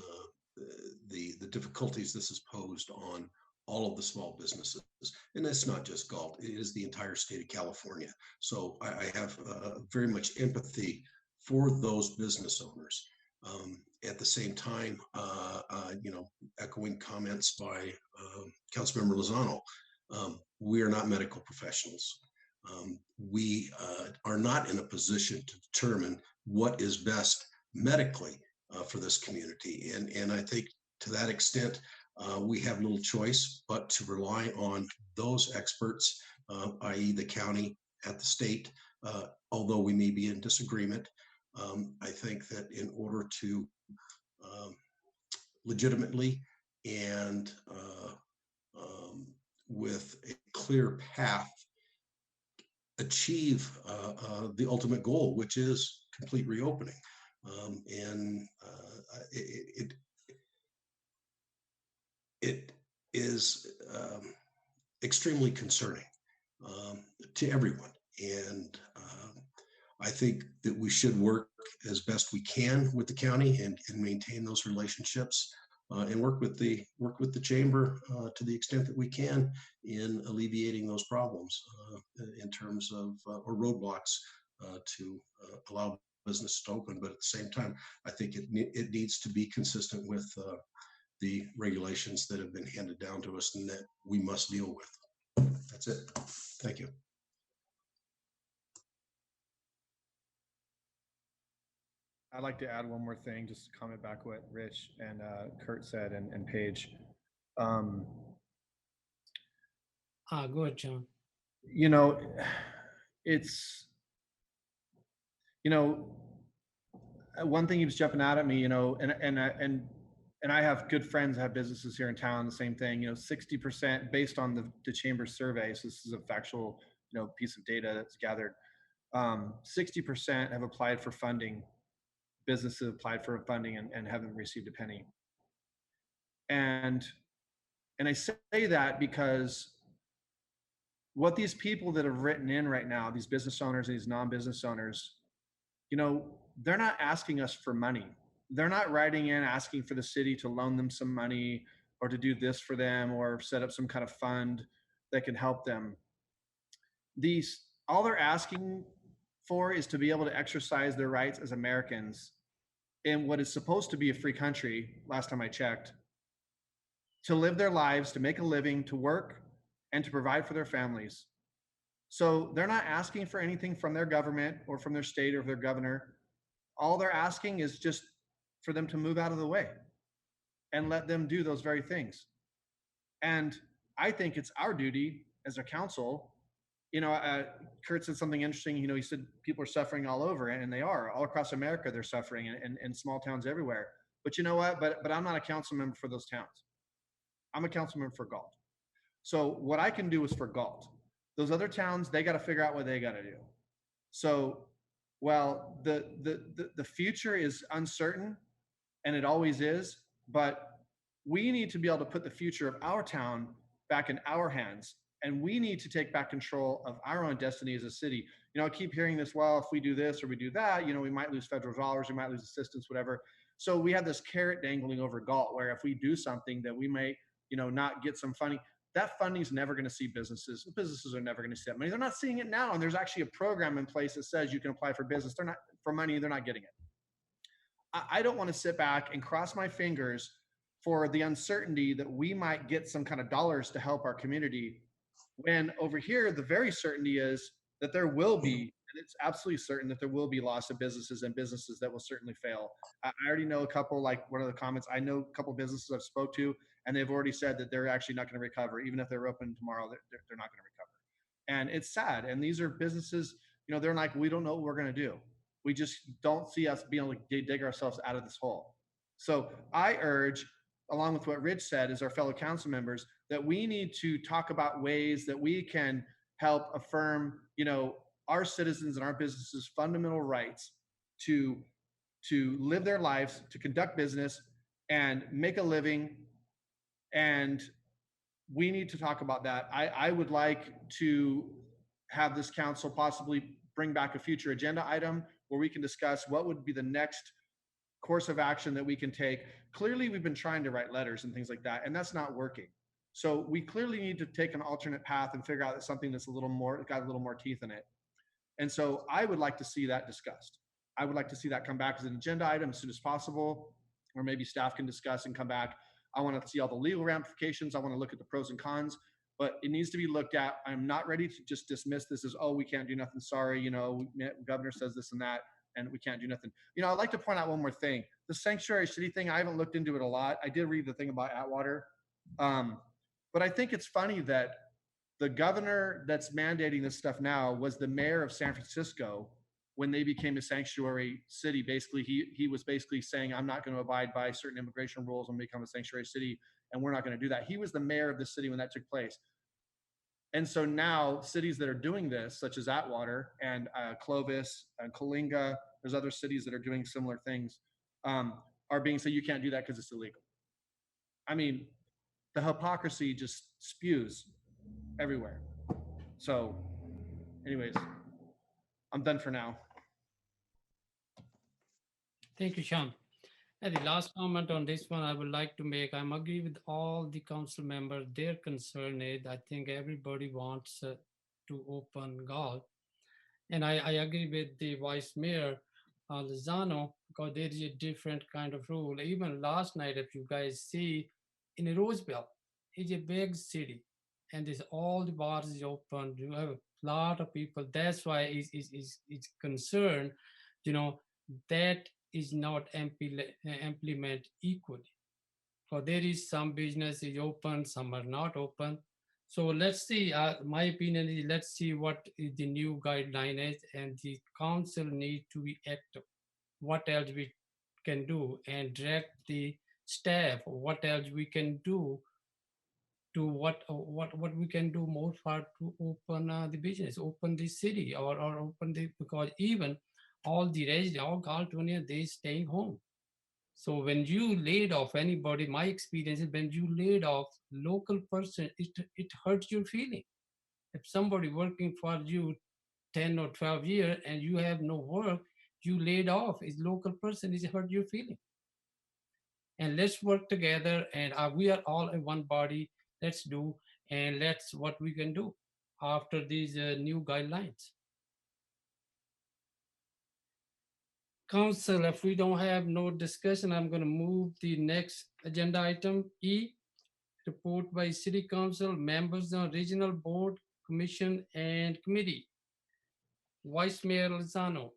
the difficulties this has posed on all of the small businesses, and that's not just Galt; it is the entire state of California. So I have very much empathy for those business owners. At the same time, echoing comments by Councilmember Lozano, we are not medical professionals. We are not in a position to determine what is best medically for this community. And I think to that extent, we have little choice but to rely on those experts, i.e. the county at the state, although we may be in disagreement. I think that in order to legitimately and with a clear path achieve the ultimate goal, which is complete reopening. It is extremely concerning to everyone. And I think that we should work as best we can with the county and maintain those relationships. and work with the chamber to the extent that we can in alleviating those problems in terms of or roadblocks to allow business to open. But at the same time, I think it needs to be consistent with the regulations that have been handed down to us and that we must deal with. That's it. Thank you. I'd like to add one more thing, just to comment back what Rich and Kurt said and Paige. Go ahead, John. You know, it's, you know, one thing keeps jumping out at me, you know, and I have good friends that have businesses here in town. The same thing, you know, 60% based on the chamber survey. So this is a factual, you know, piece of data that's gathered. 60% have applied for funding. Businesses applied for funding and haven't received a penny. And I say that because what these people that have written in right now, these business owners and these non-business owners, you know, they're not asking us for money. They're not writing in asking for the city to loan them some money or to do this for them or set up some kind of fund that can help them. All they're asking for is to be able to exercise their rights as Americans in what is supposed to be a free country, last time I checked, to live their lives, to make a living, to work, and to provide for their families. So they're not asking for anything from their government or from their state or their governor. All they're asking is just for them to move out of the way and let them do those very things. And I think it's our duty as a council. You know, Kurt said something interesting. You know, he said people are suffering all over, and they are all across America. They're suffering, and small towns everywhere. But you know what? But I'm not a council member for those towns. I'm a council member for Galt. So what I can do is for Galt. Those other towns, they got to figure out what they got to do. So, well, the future is uncertain, and it always is. But we need to be able to put the future of our town back in our hands. And we need to take back control of our own destiny as a city. You know, I keep hearing this, well, if we do this or we do that, you know, we might lose federal dollars, we might lose assistance, whatever. So we have this carrot dangling over Galt, where if we do something that we may, you know, not get some funding, that funding is never going to see businesses. Businesses are never going to see that money. They're not seeing it now. And there's actually a program in place that says you can apply for business. They're not for money. They're not getting it. I don't want to sit back and cross my fingers for the uncertainty that we might get some kind of dollars to help our community, when over here, the very certainty is that there will be, and it's absolutely certain that there will be loss of businesses and businesses that will certainly fail. I already know a couple, like one of the comments, I know a couple businesses I've spoke to, and they've already said that they're actually not going to recover. Even if they're open tomorrow, they're not going to recover. And it's sad. And these are businesses, you know, they're like, we don't know what we're going to do. We just don't see us being able to dig ourselves out of this hole. So I urge, along with what Rich said, as our fellow council members, that we need to talk about ways that we can help affirm, you know, our citizens and our businesses' fundamental rights to live their lives, to conduct business, and make a living. And we need to talk about that. I would like to have this council possibly bring back a future agenda item where we can discuss what would be the next course of action that we can take. Clearly, we've been trying to write letters and things like that, and that's not working. So we clearly need to take an alternate path and figure out something that's got a little more teeth in it. And so I would like to see that discussed. I would like to see that come back as an agenda item as soon as possible, or maybe staff can discuss and come back. I want to see all the legal ramifications. I want to look at the pros and cons, but it needs to be looked at. I'm not ready to just dismiss this as, oh, we can't do nothing. Sorry, you know, governor says this and that, and we can't do nothing. You know, I'd like to point out one more thing. The sanctuary city thing, I haven't looked into it a lot. I did read the thing about Atwater. But I think it's funny that the governor that's mandating this stuff now was the mayor of San Francisco when they became a sanctuary city. Basically, he was basically saying, I'm not going to abide by certain immigration rules and become a sanctuary city, and we're not going to do that. He was the mayor of the city when that took place. And so now cities that are doing this, such as Atwater and Clovis and Coalinga, there's other cities that are doing similar things, are being said, you can't do that because it's illegal. I mean, the hypocrisy just spews everywhere. So anyways, I'm done for now. Thank you, Sean. And the last comment on this one I would like to make, I'm agree with all the council members. Their concern is, I think everybody wants to open Galt. And I agree with the vice mayor, Lozano, because there is a different kind of rule. Even last night, if you guys see, in Roseville, it's a big city, and there's all the bars is open. You have a lot of people. That's why it's concerned, you know, that is not implement equally. So there is some business is open, some are not open. So let's see. My opinion is, let's see what is the new guideline is, and the council need to be active. What else we can do, and direct the staff. What else we can do to what we can do more for to open the business, open the city, or open the, because even all the residents, all California, they staying home. So when you laid off anybody, my experience is when you laid off local person, it hurts your feeling. If somebody working for you 10 or 12 years and you have no work, you laid off, is local person, is hurt your feeling. And let's work together, and we are all in one body. Let's do, and let's what we can do after these new guidelines. Council, if we don't have no discussion, I'm going to move the next agenda item, E, report by City Council members on Regional Board, Commission, and Committee. Vice Mayor Lozano.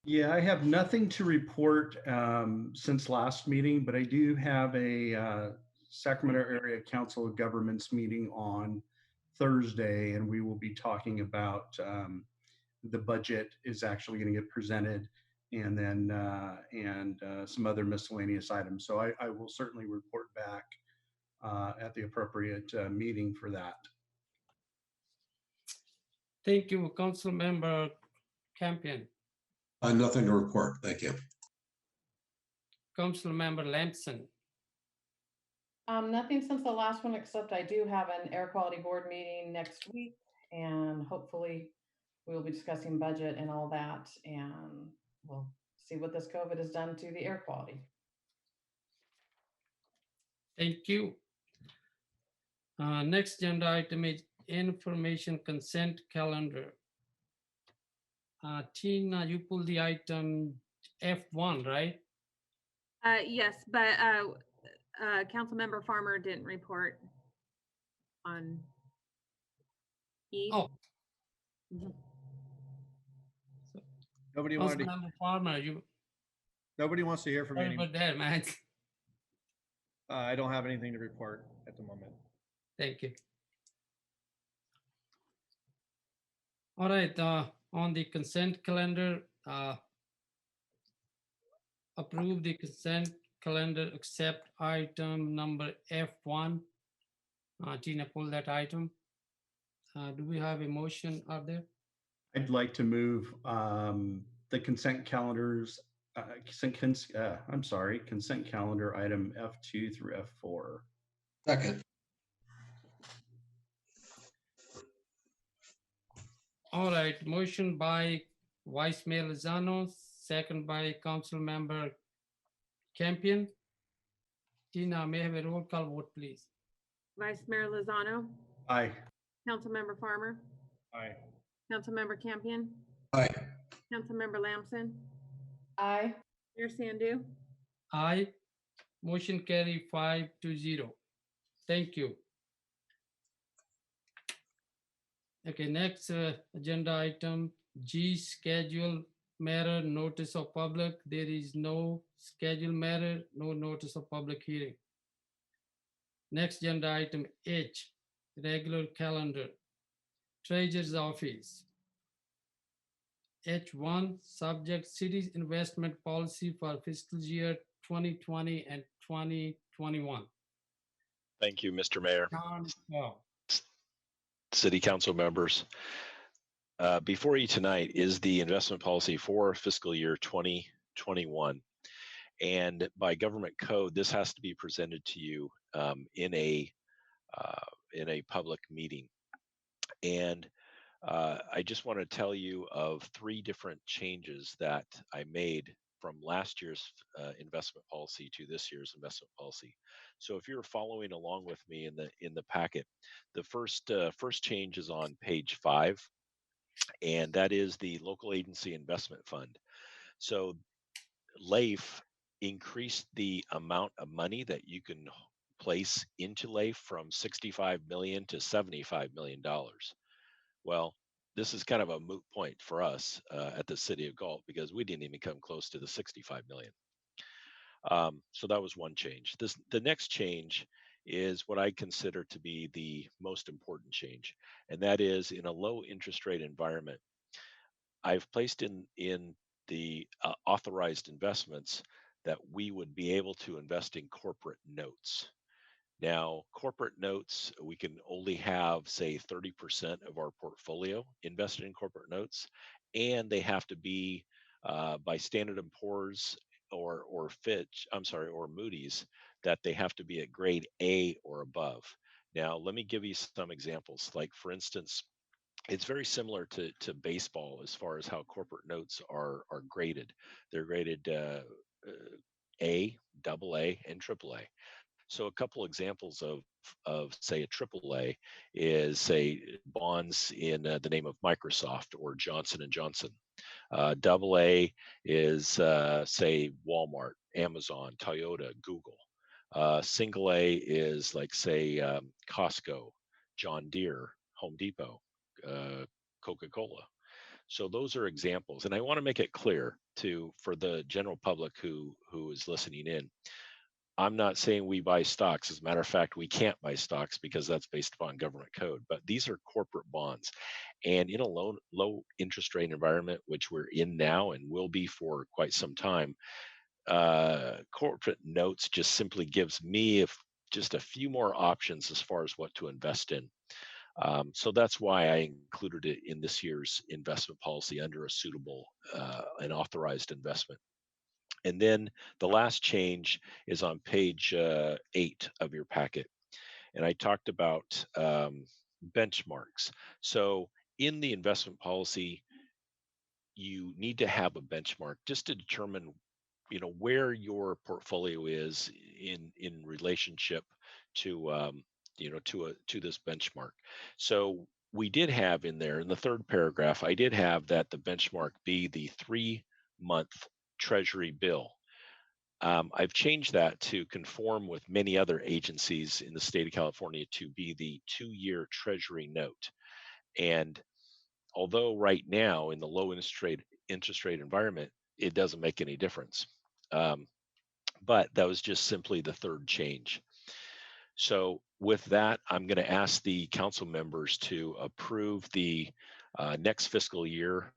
Yeah, I have nothing to report since last meeting, but I do have a Sacramento Area Council of Governments meeting on Thursday, and we will be talking about the budget is actually going to get presented, and then some other miscellaneous items. So I will certainly report back at the appropriate meeting for that. Thank you, Council Member Campion. Nothing to report. Thank you. Council Member Lampson. Nothing since the last one, except I do have an air quality board meeting next week, and hopefully we will be discussing budget and all that, and we'll see what this COVID has done to the air quality. Thank you. Next agenda item is information consent calendar. Tina, you pulled the item F1, right? Yes, but Councilmember Farmer didn't report on E. Oh. Mhm. Nobody wanted to, Councilmember Farmer, nobody wants to hear from sorry you. about that, man. I don't have anything to report at the moment. Thank you. All right, on the consent calendar, approve the consent calendar except item number F1. Tina, pull that item. Do we have a motion out there? I'd like to move the consent calendars, consent calendar item F2 through F4. Second. All right, motion by Vice Mayor Lozano, second by Council Member Campion. Tina, may I have a roll call vote, please? Vice Mayor Lozano, Aye. Councilmember Farmer, Aye. Councilmember Campion, Aye. Councilmember Lamson, Aye. Mayor Sandu. Aye. Motion carry 5-0. Thank you. Okay, next agenda item G, schedule matter, notice of public. There is no schedule matter, no notice of public hearing. Next agenda item H, regular calendar, Treasurer's Office. H1, subject city's investment policy for fiscal year 2020 and 2021. Thank you, Mr. Mayor. Oh, City Council members. Before you tonight is the investment policy for fiscal year 2021. And by government code, this has to be presented to you in a public meeting. And I just want to tell you of 3 different changes that I made from last year's investment policy to this year's investment policy. So if you're following along with me in the packet, the first change is on page 5, and that is the local agency investment fund. So LAIF increased the amount of money that you can place into LAIF from 65 million to 75 million dollars. Well, this is kind of a moot point for us at the city of Galt because we didn't even come close to the 65 million. So that was one change. The next change is what I consider to be the most important change, and that is in a low interest rate environment. I've placed in the authorized investments that we would be able to invest in corporate notes. Now, corporate notes, we can only have, say, 30% of our portfolio invested in corporate notes, and they have to be by Standard & Poor's or Fitch, I'm sorry, or Moody's, that they have to be at grade A or above. Now, let me give you some examples. Like, for instance, it's very similar to baseball as far as how corporate notes are graded. They're graded A, double A, and triple A. So a couple examples of say a AAA is say bonds in the name of Microsoft or Johnson and Johnson. Double A is say Walmart, Amazon, Toyota, Google. Single A is like say Costco, John Deere, Home Depot, Coca-Cola. So those are examples, and I want to make it clear for the general public who is listening in. I'm not saying we buy stocks. As a matter of fact, we can't buy stocks because that's based upon government code. But these are corporate bonds. And in a low interest rate environment, which we're in now and will be for quite some time, corporate notes just simply gives me just a few more options as far as what to invest in. So that's why I included it in this year's investment policy under a suitable and authorized investment. And then the last change is on page 8 of your packet. And I talked about benchmarks. So in the investment policy, you need to have a benchmark just to determine, where your portfolio is in relationship to, to this benchmark. So we did have in there in the third paragraph, I did have that the benchmark be the 3-month Treasury bill. I've changed that to conform with many other agencies in the state of California to be the 2-year Treasury note. And although right now in the low interest rate environment, it doesn't make any difference. But that was just simply the third change. So with that, I'm going to ask the council members to approve the next fiscal year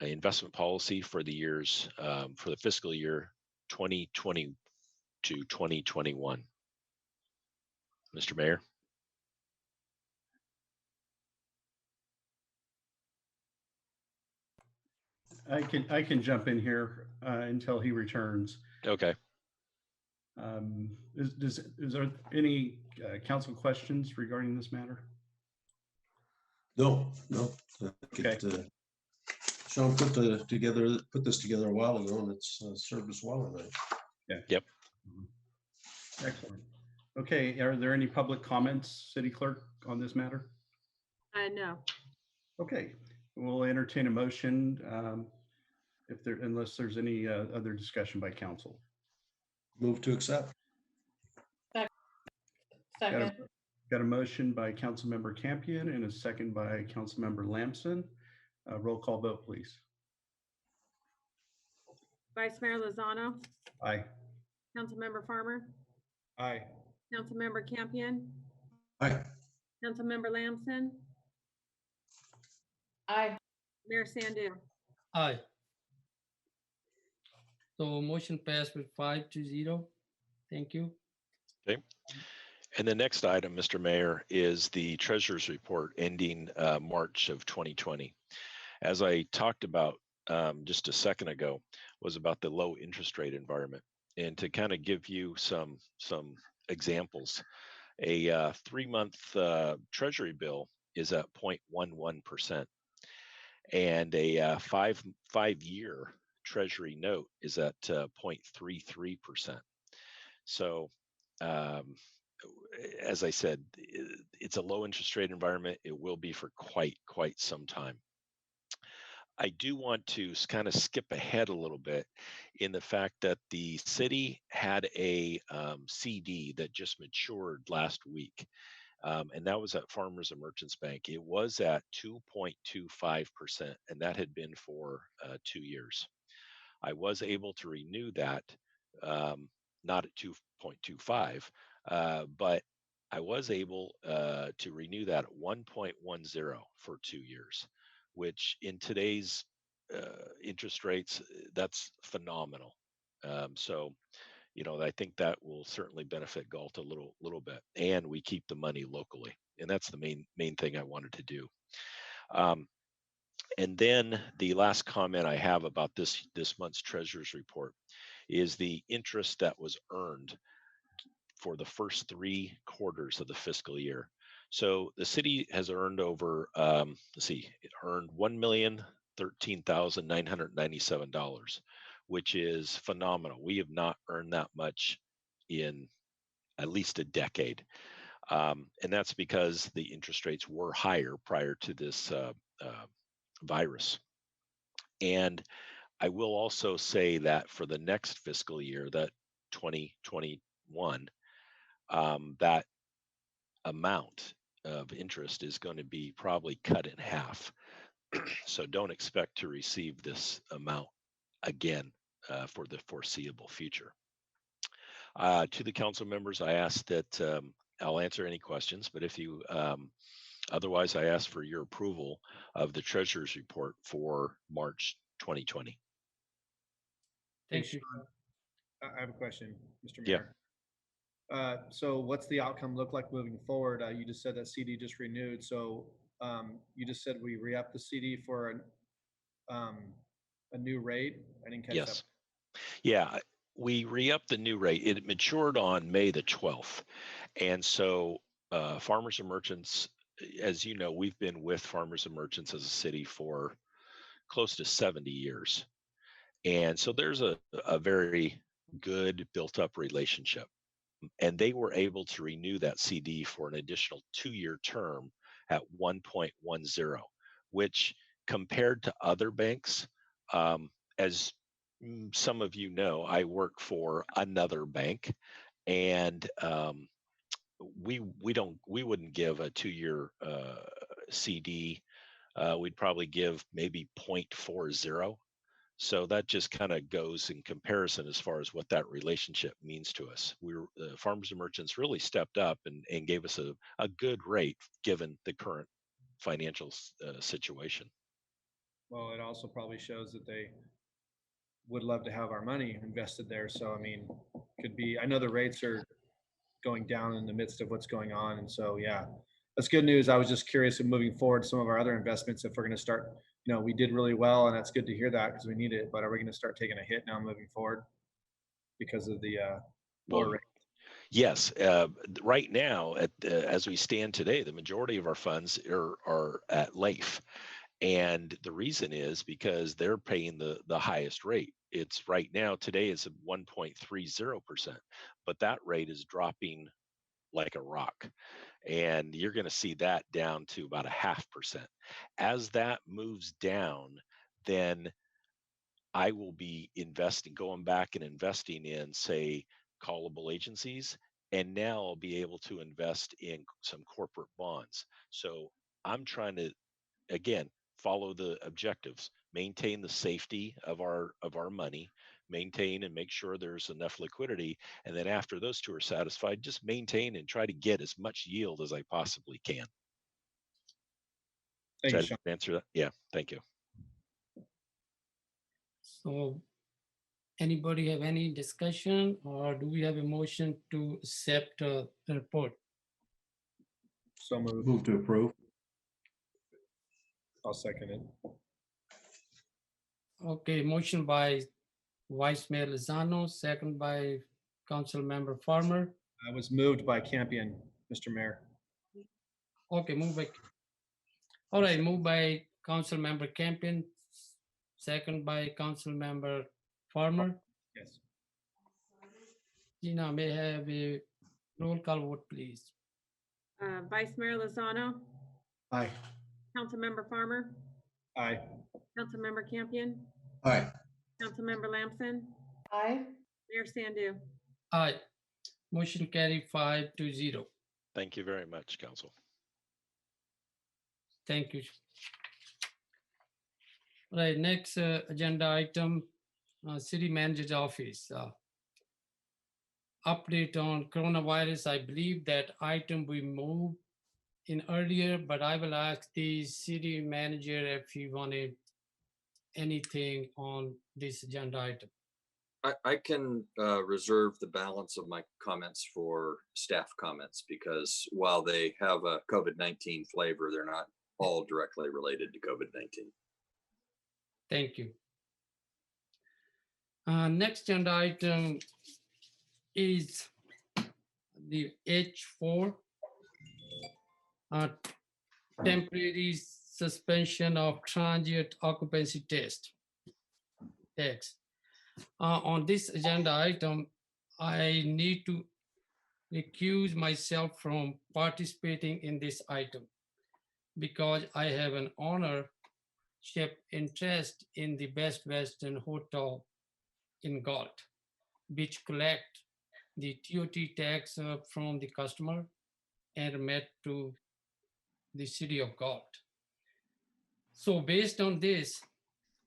investment policy for the years for the fiscal year 2020 to 2021. Mr. Mayor. I can jump in here until he returns. Okay. Is there any council questions regarding this matter? No. Okay. Sean put this together a while ago, and it's served us well tonight. Yeah. Yep. Excellent. Okay. Are there any public comments, City Clerk, on this matter? No. Okay. We'll entertain a motion unless there's any other discussion by council. Move to accept. Second. Got a motion by Councilmember Campion and a second by Councilmember Lamson. Roll call vote, please. Vice Mayor Lozano, Aye. Councilmember Farmer, Aye. Councilmember Campion, Aye. Councilmember Lamson, Aye. Mayor Sandu. Aye. So motion passed with 5-0. Thank you. Okay. And the next item, Mr. Mayor, is the treasurer's report ending March of 2020. As I talked about just a second ago, was about the low interest rate environment. And to kind of give you some examples, a 3-month treasury bill is at 0.11%. And a five-year Treasury note is at 0.33%. So, as I said, it's a low interest rate environment. It will be for quite some time. I do want to kind of skip ahead a little bit in the fact that the city had a CD that just matured last week. And that was at Farmers and Merchants Bank. It was at 2.25%, and that had been for 2 years. I was able to renew that, not at 2.25, but I was able to renew that at 1.10 for 2 years, which in today's interest rates, that's phenomenal. So, I think that will certainly benefit Galt a little bit, and we keep the money locally, and that's the main thing I wanted to do. And then the last comment I have about this month's treasurer's report is the interest that was earned for the first 3 quarters of the fiscal year. So the city has earned over, it earned $1,013,997, which is phenomenal. We have not earned that much in at least a decade. And that's because the interest rates were higher prior to this virus. And I will also say that for the next fiscal year, that 2021, that amount of interest is going to be probably cut in half. So don't expect to receive this amount again for the foreseeable future. To the council members, I ask that I'll answer any questions, but if you otherwise, I ask for your approval of the treasurer's report for March 2020. Thank Hey, you. Sean, I have a question, Mr. Yeah. Mayor. So what's the outcome look like moving forward? You just said that CD just renewed. So you just said we re-up the CD for a new rate. I didn't catch Yes. that. Yeah. We re-upped the new rate. It matured on May the 12th. And so Farmers and Merchants, as you know, we've been with Farmers and Merchants as a city for close to 70 years. And so there's a very good built up relationship. And they were able to renew that CD for an additional 2-year term at 1.10, which compared to other banks, as some of you know, I work for another bank, and we wouldn't give a 2-year CD. We'd probably give maybe 0.40. So that just kind of goes in comparison as far as what that relationship means to us. Farmers and Merchants really stepped up and gave us a good rate given the current financial situation. Well, it also probably shows that they would love to have our money invested there. So, I mean, could be, I know the rates are going down in the midst of what's going on. And so, yeah, that's good news. I was just curious of moving forward, some of our other investments, if we're going to start, we did really well, and that's good to hear that because we need it. But are we going to start taking a hit now moving forward because of the lower rate? Yes. Right now, as we stand today, the majority of our funds are at LAIF. And the reason is because they're paying the highest rate. It's right now, today it's at 1.30%, but that rate is dropping like a rock. And you're going to see that down to about 0.5%. As that moves down, then I will be going back and investing in, say, callable agencies. And now I'll be able to invest in some corporate bonds. So I'm trying to, again, follow the objectives, maintain the safety of our money, maintain and make sure there's enough liquidity. And then after those two are satisfied, just maintain and try to get as much yield as I possibly can. Thank you, Sean. Answer that? Yeah, thank you. So anybody have any discussion, or do we have a motion to accept the report? So moved. Move to approve. I'll second it. Okay, motion by Vice Mayor Lozano, second by Council Member Farmer. I was moved by Campion, Mr. Mayor. Okay, move by. All right, moved by Council Member Campion, second by Council Member Farmer. Yes. Gina, may I have a roll call vote, please? Vice Mayor Lozano, Aye. Councilmember Farmer, Aye. Councilmember Campion, Aye. Councilmember Lamson, Aye. Mayor Sandu. Aye. Motion carried 5-0. Thank you very much, Council. Thank you. Right, next agenda item, City Manager's Office. Update on coronavirus. I believe that item we moved in earlier, but I will ask the city manager if he wanted anything on this agenda item. I can reserve the balance of my comments for staff comments because while they have a COVID-19 flavor, they're not all directly related to COVID-19. Thank you. Next agenda item is the H4, temporary suspension of transient occupancy test. Tax. On this agenda item, I need to recuse myself from participating in this item because I have an ownership interest in the Best Western Hotel in Galt, which collect the TOT tax from the customer and remit to the city of Galt. So based on this,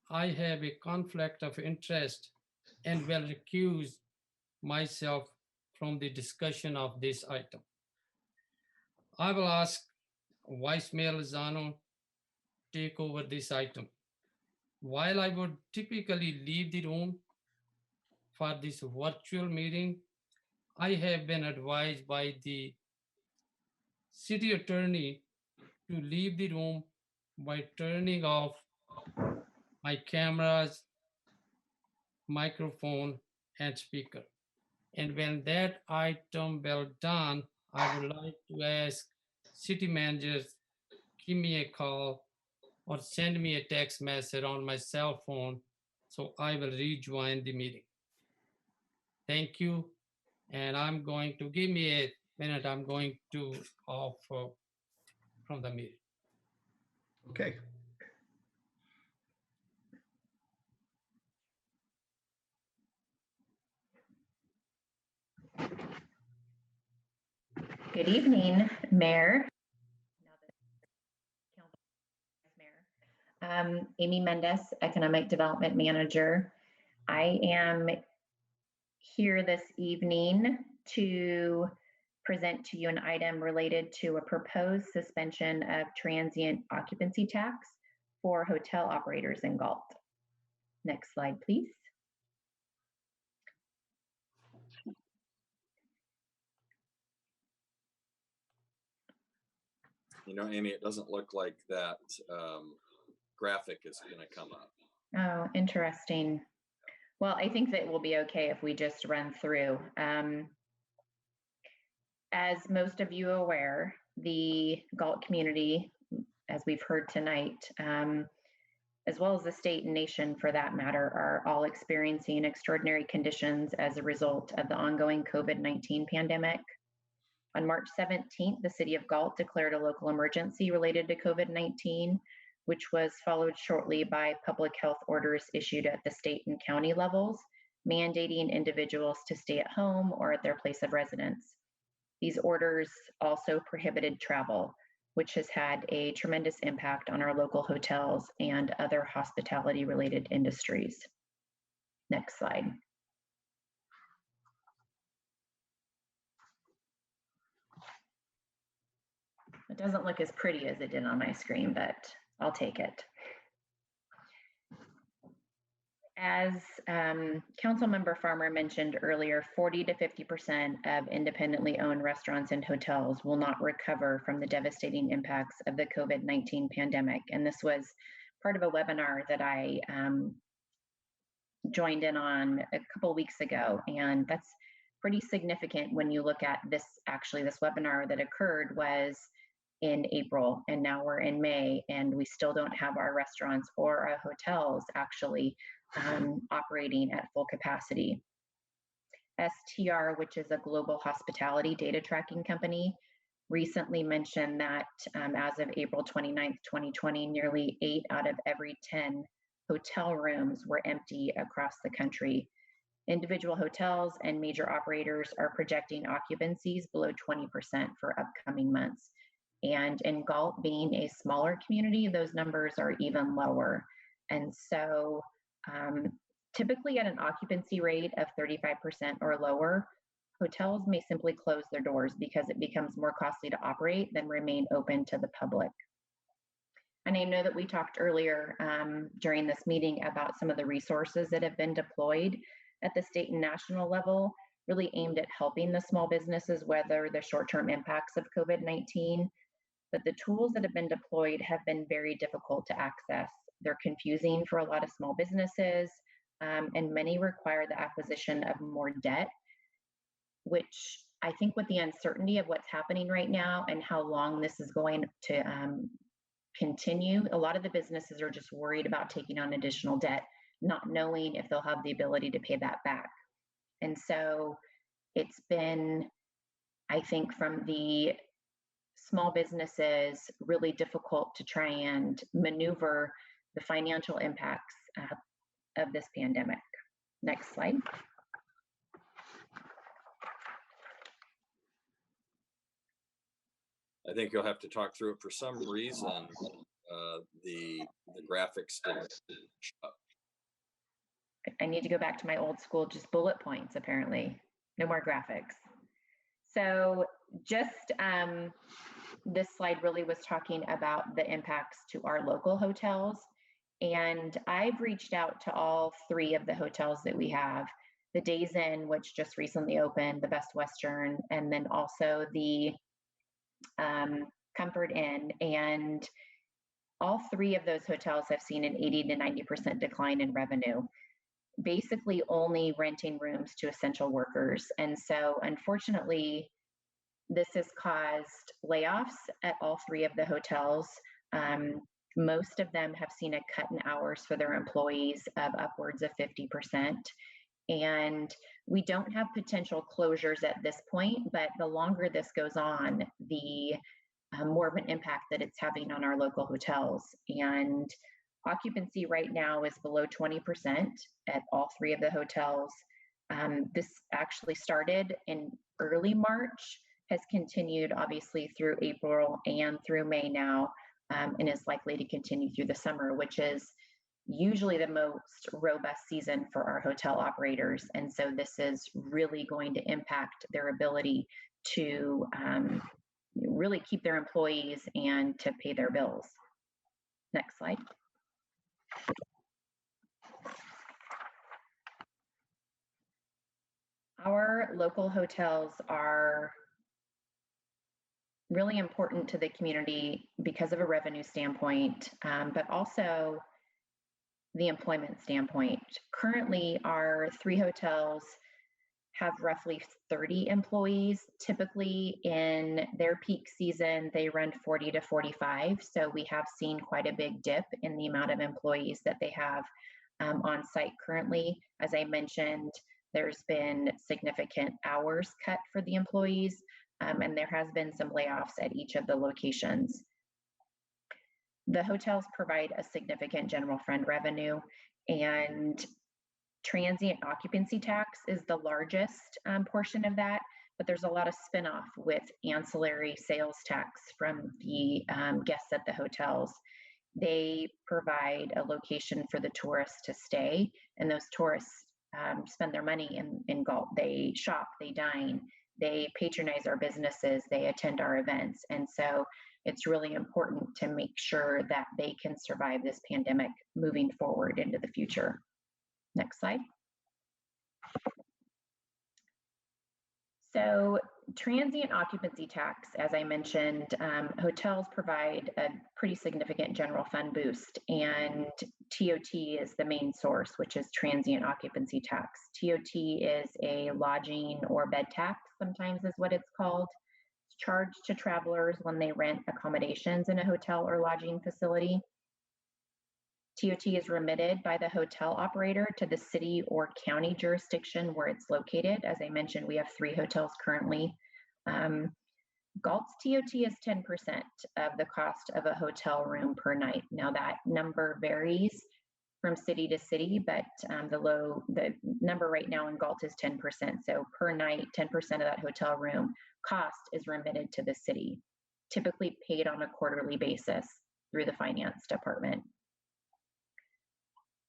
I have a conflict of interest and will recuse myself from the discussion of this item. I will ask Vice Mayor Lozano take over this item. While I would typically leave the room for this virtual meeting, I have been advised by the city attorney to leave the room by turning off my cameras, microphone, and speaker. And when that item will done, I would like to ask city managers, give me a call or send me a text message on my cell phone so I will rejoin the meeting. Thank you. And I'm going to give me a minute. I'm going to off from the meeting. Okay. Good evening, Mayor. Amy Mendez, Economic Development Manager. I am here this evening to present to you an item related to a proposed suspension of transient occupancy tax for hotel operators in Galt. Next slide, please. You know, Amy, it doesn't look like that graphic is going to come up. Oh, interesting. Well, I think that we'll be okay if we just run through. As most of you are aware, the Galt community, as we've heard tonight, as well as the state and nation for that matter, are all experiencing extraordinary conditions as a result of the ongoing COVID-19 pandemic. On March 17th, the city of Galt declared a local emergency related to COVID-19, which was followed shortly by public health orders issued at the state and county levels, mandating individuals to stay at home or at their place of residence. These orders also prohibited travel, which has had a tremendous impact on our local hotels and other hospitality-related industries. Next slide. It doesn't look as pretty as it did on my screen, but I'll take it. As Councilmember Farmer mentioned earlier, 40 to 50% of independently owned restaurants and hotels will not recover from the devastating impacts of the COVID-19 pandemic. And this was part of a webinar that I joined in on a couple of weeks ago. And that's pretty significant when you look at this, actually this webinar that occurred was in April, and now we're in May, and we still don't have our restaurants or our hotels actually operating at full capacity. STR, which is a global hospitality data tracking company, recently mentioned that as of April 29th, 2020, nearly 8 out of every 10 hotel rooms were empty across the country. Individual hotels and major operators are projecting occupancies below 20% for upcoming months. And in Galt, being a smaller community, those numbers are even lower. And so typically at an occupancy rate of 35% or lower, hotels may simply close their doors because it becomes more costly to operate than remain open to the public. And I know that we talked earlier during this meeting about some of the resources that have been deployed at the state and national level, really aimed at helping the small businesses weather the short-term impacts of COVID-19. But the tools that have been deployed have been very difficult to access. They're confusing for a lot of small businesses, and many require the acquisition of more debt, which I think with the uncertainty of what's happening right now and how long this is going to continue, a lot of the businesses are just worried about taking on additional debt, not knowing if they'll have the ability to pay that back. And so it's been, I think, from the small businesses, really difficult to try and maneuver the financial impacts of this pandemic. Next slide. I think you'll have to talk through it. For some reason, the graphics didn't show up. I need to go back to my old school, just bullet points, apparently. No more graphics. So just this slide really was talking about the impacts to our local hotels. And I've reached out to all 3 of the hotels that we have, the Days Inn, which just recently opened, the Best Western, and then also the Comfort Inn. And all 3 of those hotels have seen an 80 to 90% decline in revenue, basically only renting rooms to essential workers. And so unfortunately, this has caused layoffs at all 3 of the hotels. Most of them have seen a cut in hours for their employees of upwards of 50%. And we don't have potential closures at this point, but the longer this goes on, the more of an impact that it's having on our local hotels. And occupancy right now is below 20% at all 3 of the hotels. This actually started in early March, has continued obviously through April and through May now, and is likely to continue through the summer, which is usually the most robust season for our hotel operators. And so this is really going to impact their ability to really keep their employees and to pay their bills. Next slide. Our local hotels are really important to the community because of a revenue standpoint, but also the employment standpoint. Currently, our 3 hotels have roughly 30 employees. Typically in their peak season, they run 40 to 45. So we have seen quite a big dip in the amount of employees that they have on site currently. As I mentioned, there's been significant hours cut for the employees, and there has been some layoffs at each of the locations. The hotels provide a significant general fund revenue, and transient occupancy tax is the largest portion of that, but there's a lot of spinoff with ancillary sales tax from the guests at the hotels. They provide a location for the tourists to stay, and those tourists spend their money in Galt. They shop, they dine, they patronize our businesses, they attend our events. And so it's really important to make sure that they can survive this pandemic moving forward into the future. Next slide. So transient occupancy tax, as I mentioned, hotels provide a pretty significant general fund boost, and TOT is the main source, which is transient occupancy tax. TOT is a lodging or bed tax, sometimes is what it's called. charged to travelers when they rent accommodations in a hotel or lodging facility. TOT is remitted by the hotel operator to the city or county jurisdiction where it's located. As I mentioned, we have 3 hotels currently. Galt's TOT is 10% of the cost of a hotel room per night. Now that number varies from city to city, but the number right now in Galt is 10%. So per night, 10% of that hotel room cost is remitted to the city, typically paid on a quarterly basis through the finance department.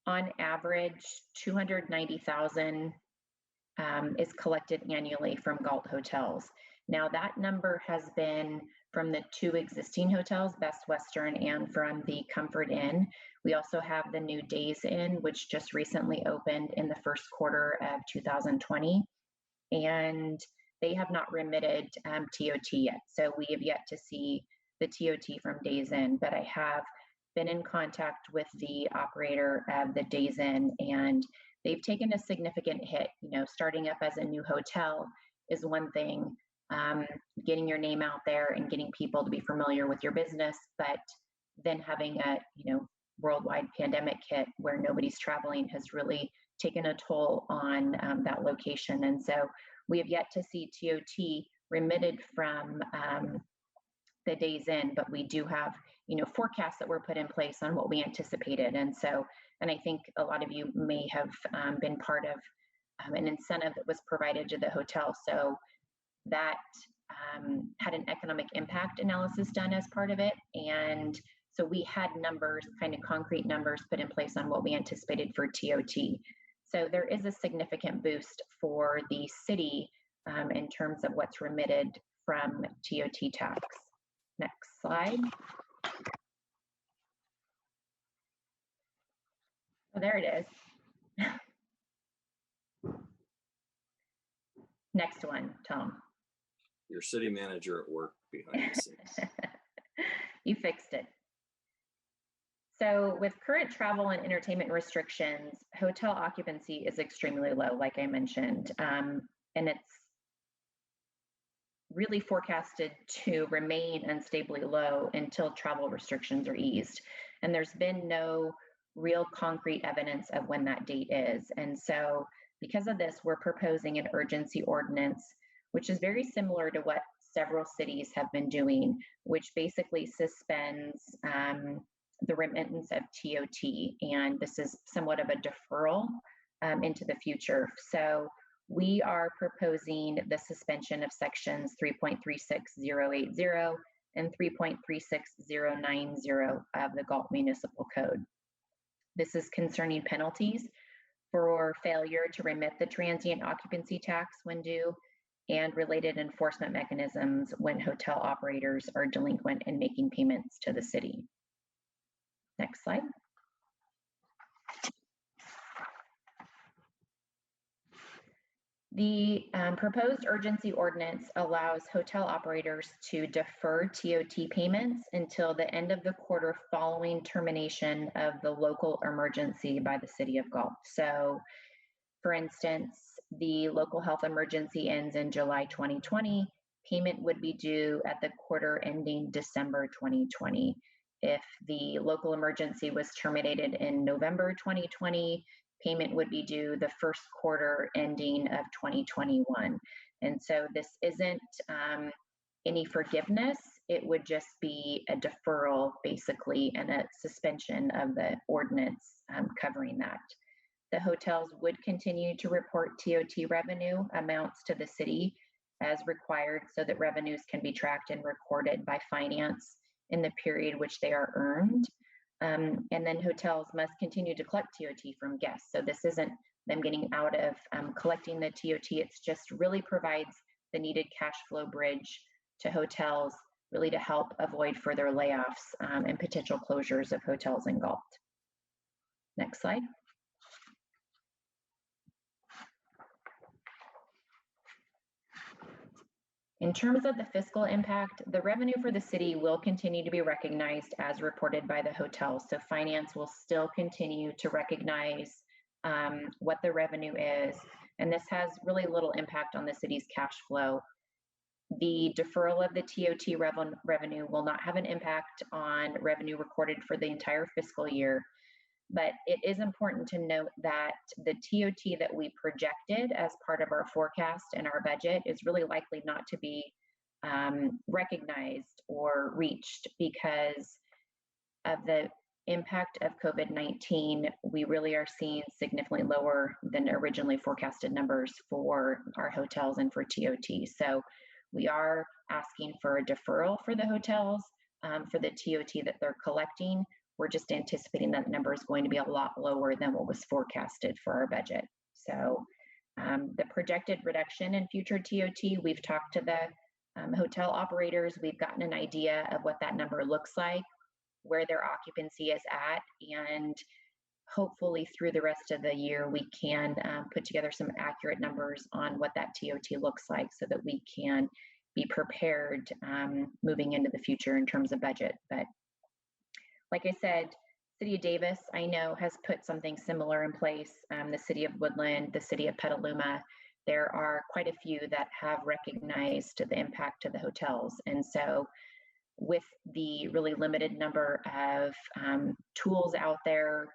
On average, $290,000 is collected annually from Galt hotels. Now that number has been from the 2 existing hotels, Best Western and from the Comfort Inn. We also have the new Days Inn, which just recently opened in the first quarter of 2020. And they have not remitted TOT yet. So we have yet to see the TOT from Days Inn, but I have been in contact with the operator of the Days Inn, and they've taken a significant hit. You know, starting up as a new hotel is one thing, getting your name out there and getting people to be familiar with your business, but then having a worldwide pandemic hit where nobody's traveling has really taken a toll on that location. And so we have yet to see TOT remitted from the Days Inn, but we do have forecasts that were put in place on what we anticipated. And I think a lot of you may have been part of an incentive that was provided to the hotel. So that had an economic impact analysis done as part of it. And so we had numbers, kind of concrete numbers put in place on what we anticipated for TOT. So there is a significant boost for the city in terms of what's remitted from TOT tax. Next slide. Oh, there it is. Next one, Tom. Your city manager at work behind the scenes. You fixed it. So with current travel and entertainment restrictions, hotel occupancy is extremely low, like I mentioned, and it's really forecasted to remain unstably low until travel restrictions are eased. And there's been no real concrete evidence of when that date is. And so because of this, we're proposing an urgency ordinance, which is very similar to what several cities have been doing, which basically suspends the remittance of TOT. And this is somewhat of a deferral into the future. So we are proposing the suspension of sections 3.36080 and 3.36090 of the Galt Municipal Code. This is concerning penalties for failure to remit the transient occupancy tax when due, and related enforcement mechanisms when hotel operators are delinquent in making payments to the city. Next slide. The proposed urgency ordinance allows hotel operators to defer TOT payments until the end of the quarter following termination of the local emergency by the city of Galt. So, for instance, the local health emergency ends in July 2020. Payment would be due at the quarter ending December 2020. If the local emergency was terminated in November 2020, payment would be due the first quarter ending of 2021. And so this isn't any forgiveness. It would just be a deferral, basically, and a suspension of the ordinance covering that. The hotels would continue to report TOT revenue amounts to the city as required so that revenues can be tracked and recorded by finance in the period which they are earned. And then hotels must continue to collect TOT from guests. So this isn't them getting out of collecting the TOT. It's just really provides the needed cash flow bridge to hotels, really to help avoid further layoffs and potential closures of hotels in Galt. Next slide. In terms of the fiscal impact, the revenue for the city will continue to be recognized as reported by the hotel. So finance will still continue to recognize what the revenue is. And this has really little impact on the city's cash flow. The deferral of the TOT revenue will not have an impact on revenue recorded for the entire fiscal year. But it is important to note that the TOT that we projected as part of our forecast and our budget is really likely not to be recognized or reached because of the impact of COVID-19. We really are seeing significantly lower than originally forecasted numbers for our hotels and for TOT. So we are asking for a deferral for the hotels for the TOT that they're collecting. We're just anticipating that the number is going to be a lot lower than what was forecasted for our budget. So the projected reduction in future TOT, we've talked to the hotel operators, we've gotten an idea of what that number looks like, where their occupancy is at, and hopefully through the rest of the year, we can put together some accurate numbers on what that TOT looks like so that we can be prepared moving into the future in terms of budget. But like I said, City of Davis, I know, has put something similar in place. The City of Woodland, the City of Petaluma, there are quite a few that have recognized the impact to the hotels. And so with the really limited number of tools out there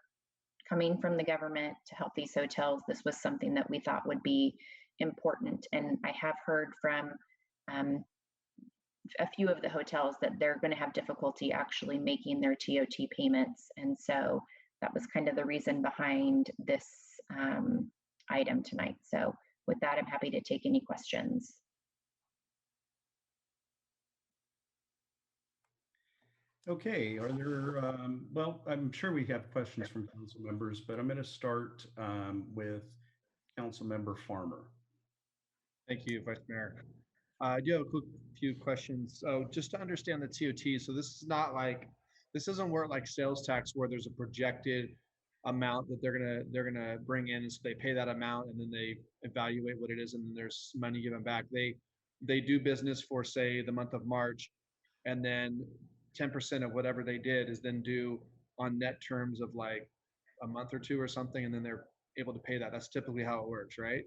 coming from the government to help these hotels, this was something that we thought would be important. And I have heard from a few of the hotels that they're going to have difficulty actually making their TOT payments. And so that was kind of the reason behind this item tonight. So with that, I'm happy to take any questions. Okay, are there, well, I'm sure we have questions from council members, but I'm going to start with Council Member Farmer. Thank you, Vice Mayor. I do have a quick few questions. So just to understand the TOT, so this is not like, this doesn't work like sales tax where there's a projected amount that they're gonna bring in, and so they pay that amount and then they evaluate what it is and then there's money given back. They do business for, say, the month of March, and then 10% of whatever they did is then due on net terms of like a month or two or something, and then they're able to pay that. That's typically how it works, right?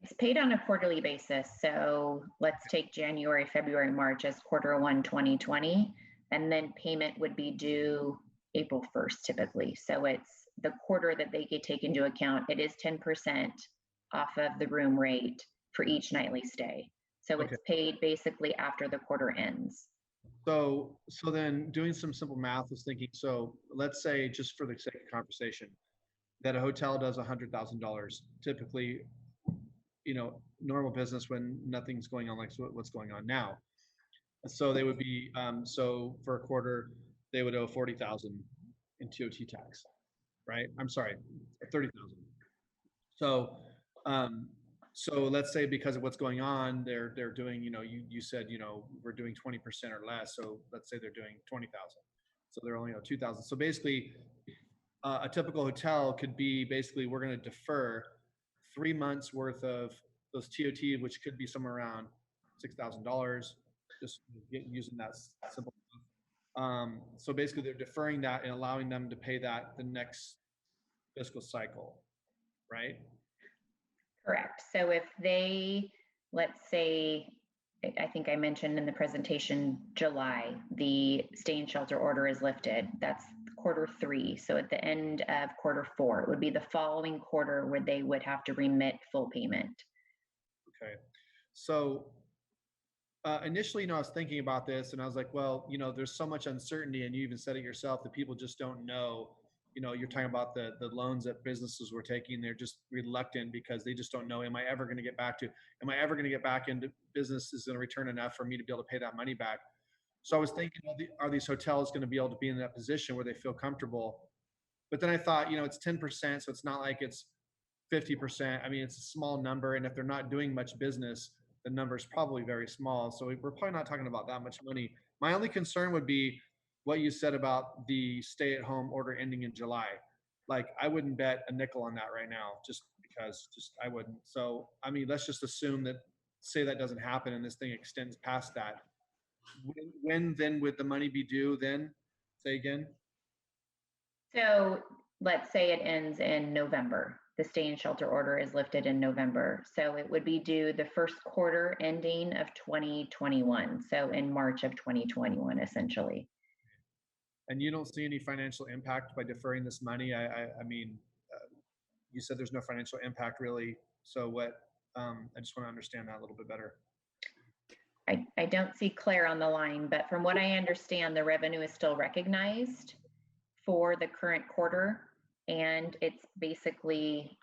It's paid on a quarterly basis. So let's take January, February, March as quarter one, 2020, and then payment would be due April 1st typically. So it's the quarter that they get take into account. It is 10% off of the room rate for each nightly stay. So Okay. it's paid basically after the quarter ends. So then doing some simple math was thinking, so let's say, just for the sake of conversation, that a hotel does $100,000, typically, you know, normal business when nothing's going on like what's going on now. So they would be, so for a quarter, they would owe 40,000 in TOT tax, right? I'm sorry, 30,000. So, so let's say because of what's going on, they're doing, you know, you said, you know, we're doing 20% or less. So let's say they're doing 20,000. So they're only 2,000. So basically, a typical hotel could be basically, we're going to defer 3 months worth of those TOT, which could be somewhere around $6,000. Just using that simple. So basically, they're deferring that and allowing them to pay that the next fiscal cycle, right? Correct. So if they, let's say, I think I mentioned in the presentation, July, the stay in shelter order is lifted. That's quarter 3. So at the end of quarter 4, it would be the following quarter where they would have to remit full payment. Okay. So initially, you know, I was thinking about this and I was like, well, you know, there's so much uncertainty, and you even said it yourself, that people just don't know. You know, you're talking about the loans that businesses were taking. They're just reluctant because they just don't know, am I ever going to get back into business? Is going to return enough for me to be able to pay that money back? So I was thinking, are these hotels going to be able to be in that position where they feel comfortable? But then I thought, you know, it's 10%, so it's not like it's 50%. I mean, it's a small number. And if they're not doing much business, the number is probably very small. So we're probably not talking about that much money. My only concern would be what you said about the stay-at-home order ending in July. Like, I wouldn't bet a nickel on that right now, just because I wouldn't. So, I mean, let's just assume that, say that doesn't happen and this thing extends past that. When then would the money be due then? Say again? So let's say it ends in November. the stay in shelter order is lifted in November. So it would be due the first quarter ending of 2021. So in March of 2021, essentially. And you don't see any financial impact by deferring this money? I mean, you said there's no financial impact really. So what, I just want to understand that a little bit better. I don't see Claire on the line, but from what I understand, the revenue is still recognized for the current quarter. And it's basically,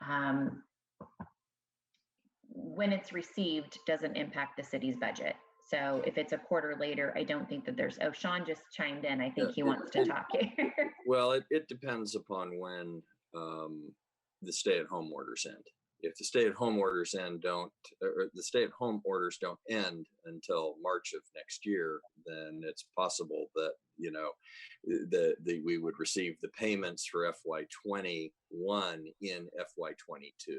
when it's received, doesn't impact the city's budget. So if it's a quarter later, I don't think that there's, oh, Sean just chimed in. I think he wants to talk here. Well, it depends upon when the stay-at-home orders end. If the stay-at-home orders the stay-at-home orders don't end until March of next year, then it's possible that, you know, we would receive the payments for FY21 in FY22.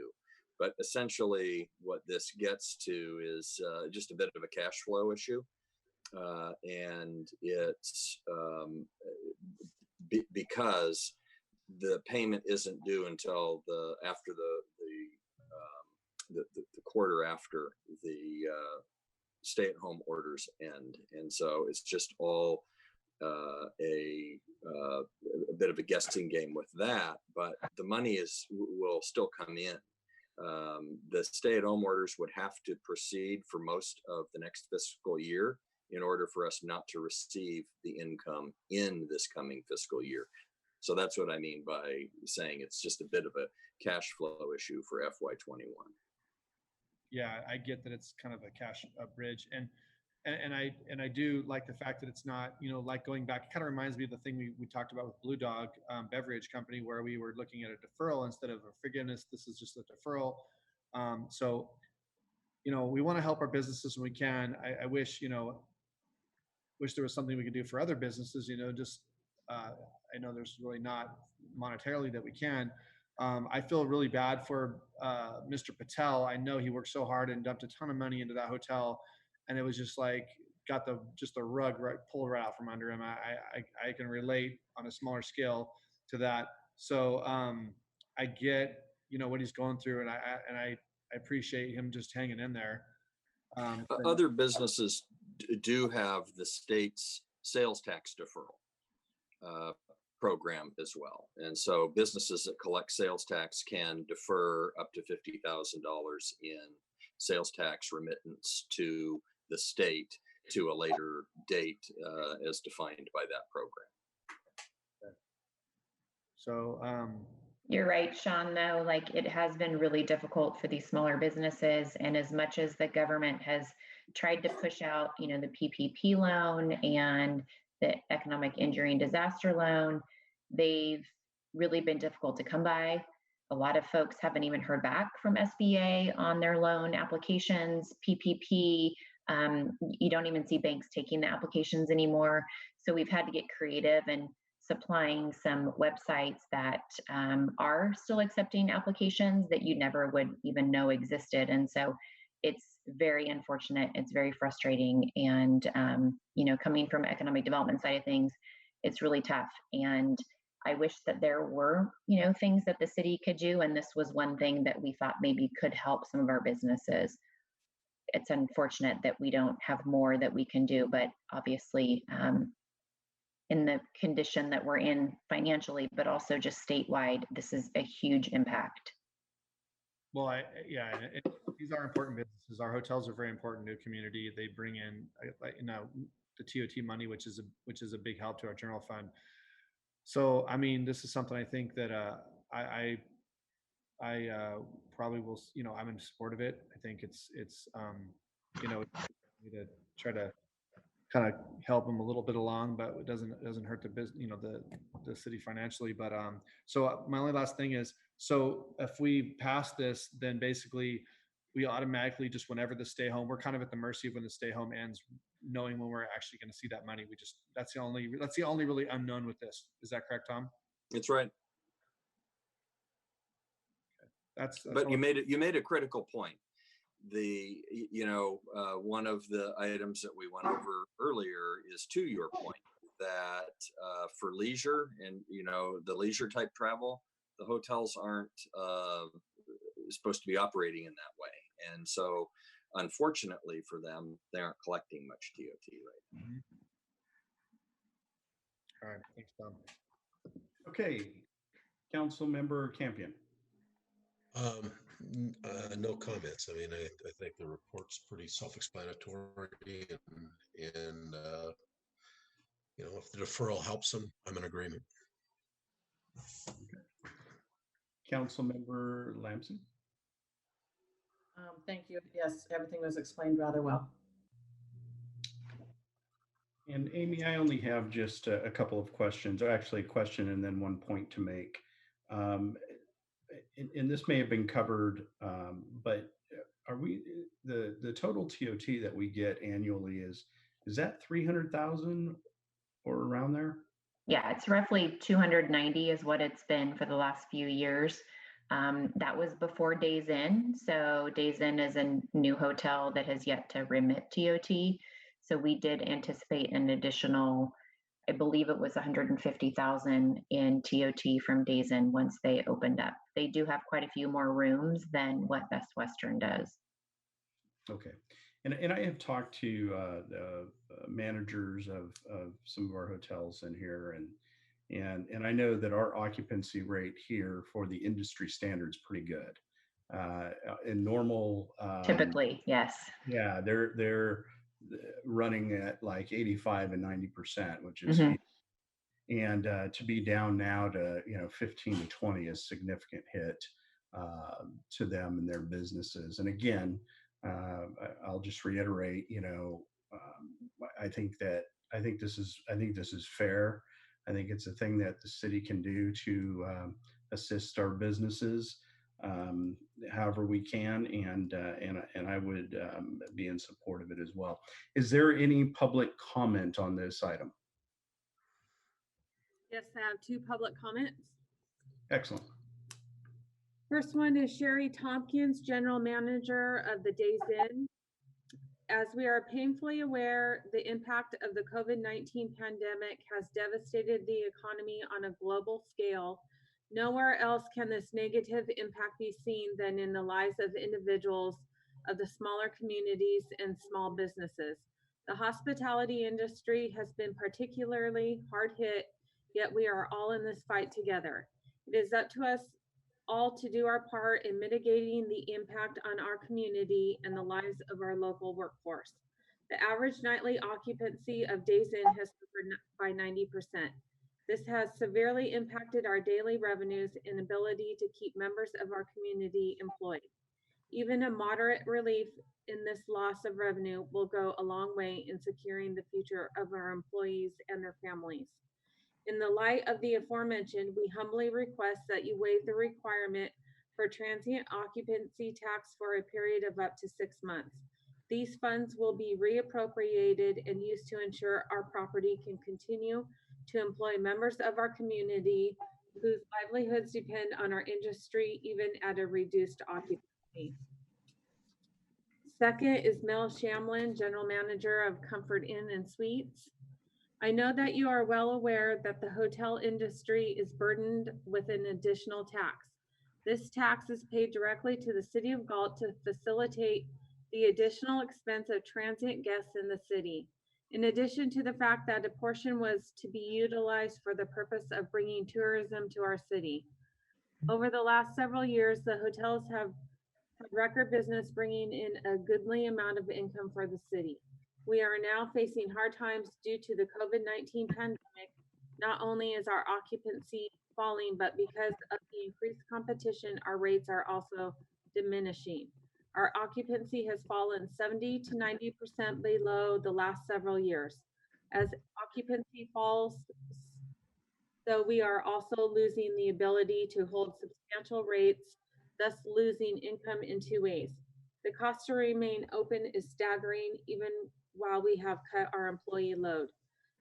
But essentially, what this gets to is just a bit of a cash flow issue, and it's because the payment isn't due until after the quarter after the stay-at-home orders end, and so it's just all a bit of a guessing game with that. But the money will still come in. The stay-at-home orders would have to proceed for most of the next fiscal year in order for us not to receive the income in this coming fiscal year. So that's what I mean by saying it's just a bit of a cash flow issue for FY21. Yeah, I get that it's kind of a cash bridge, and I do like the fact that it's not, you know, like going back. It kind of reminds me of the thing we talked about with Blue Dog Beverage Company, where we were looking at a deferral instead of a forgiveness. This is just a deferral. So, you know, we want to help our businesses when we can. I wish, you know, there was something we could do for other businesses. You know, just I know there's really not monetarily that we can. I feel really bad for Mr. Patel. I know he worked so hard and dumped a ton of money into that hotel, and it was just like got the rug pulled right out from under him. I can relate on a smaller scale to that. So I get, you know, what he's going through, and I appreciate him just hanging in there. Other businesses do have the state's sales tax deferral program as well. And so businesses that collect sales tax can defer up to $50,000 in sales tax remittance to the state to a later date as defined by that program. So you're right, Sean, though, like it has been really difficult for these smaller businesses. And as much as the government has tried to push out, you know, the PPP loan and the economic injury and disaster loan, they've really been difficult to come by. A lot of folks haven't even heard back from SBA on their loan applications, PPP. You don't even see banks taking the applications anymore. So we've had to get creative and supplying some websites that are still accepting applications that you never would even know existed. And so it's very unfortunate. It's very frustrating. And, you know, coming from economic development side of things, it's really tough. And I wish that there were, you know, things that the city could do. And this was one thing that we thought maybe could help some of our businesses. It's unfortunate that we don't have more that we can do, but obviously in the condition that we're in financially, but also just statewide, this is a huge impact. Well, these are important businesses. Our hotels are very important to the community. They bring in, you know, the TOT money, which is a big help to our general fund. So, I mean, this is something I think that I probably will, you know, I'm in support of it. I think it's you know, to try to kind of help them a little bit along, but it doesn't hurt the business, you know, the city financially. But so my only last thing is, so if we pass this, then basically we automatically just, whenever the stay home, we're kind of at the mercy of when the stay home ends, knowing when we're actually going to see that money. That's the only really unknown with this. Is that correct, Tom? That's right. That's but you made a critical point. You know, one of the items that we went over earlier is, to your point, that for leisure and, you know, the leisure type travel, the hotels aren't supposed to be operating in that way. And so unfortunately for them, they aren't collecting much TOT right now. All right, thanks, Tom. Okay, Council Member Campion. No comments. I mean, I think the report's pretty self-explanatory, and if the deferral helps them, I'm in agreement. Council Member Lamson. Thank you. Yes, everything was explained rather well. And Amy, I only have just a couple of questions, or actually a question and then one point to make. And this may have been covered, but are we the total TOT that we get annually is that 300,000 or around there? Yeah, it's roughly 290 is what it's been for the last few years. That was before Days Inn. So Days Inn is a new hotel that has yet to remit TOT. So we did anticipate an additional, I believe it was 150,000 in TOT from Days Inn once they opened up. They do have quite a few more rooms than what Best Western does. Okay. And I have talked to the managers of some of our hotels in here, and I know that our occupancy rate here for the industry standards pretty good. In normal, Typically, yes. Yeah, they're running at like 85 and 90%, which is Mhm. and to be down now to 15 to 20 is a significant hit to them and their businesses. And again, I'll just reiterate, I think this is fair. I think it's a thing that the city can do to assist our businesses however we can, and I would be in support of it as well. Is there any public comment on this item? Yes, I have two public comments. Excellent. First one is Sherry Tompkins, General Manager of the Days Inn. As we are painfully aware, the impact of the COVID-19 pandemic has devastated the economy on a global scale. Nowhere else can this negative impact be seen than in the lives of individuals of the smaller communities and small businesses. The hospitality industry has been particularly hard hit, yet we are all in this fight together. It is up to us all to do our part in mitigating the impact on our community and the lives of our local workforce. The average nightly occupancy of Days Inn has suffered by 90%. This has severely impacted our daily revenues and ability to keep members of our community employed. Even a moderate relief in this loss of revenue will go a long way in securing the future of our employees and their families. In the light of the aforementioned, we humbly request that you waive the requirement for transient occupancy tax for a period of up to 6 months. These funds will be reappropriated and used to ensure our property can continue to employ members of our community whose livelihoods depend on our industry, even at a reduced occupancy. Second is Mel Shamlin, General Manager of Comfort Inn and Suites. I know that you are well aware that the hotel industry is burdened with an additional tax. This tax is paid directly to the city of Galt to facilitate the additional expense of transient guests in the city. In addition to the fact that a portion was to be utilized for the purpose of bringing tourism to our city. Over the last several years, the hotels have had record business, bringing in a goodly amount of income for the city. We are now facing hard times due to the COVID-19 pandemic. Not only is our occupancy falling, but because of the increased competition, our rates are also diminishing. Our occupancy has fallen 70 to 90% below the last several years. As occupancy falls, so we are also losing the ability to hold substantial rates, thus losing income in two ways. The cost to remain open is staggering, even while we have cut our employee load.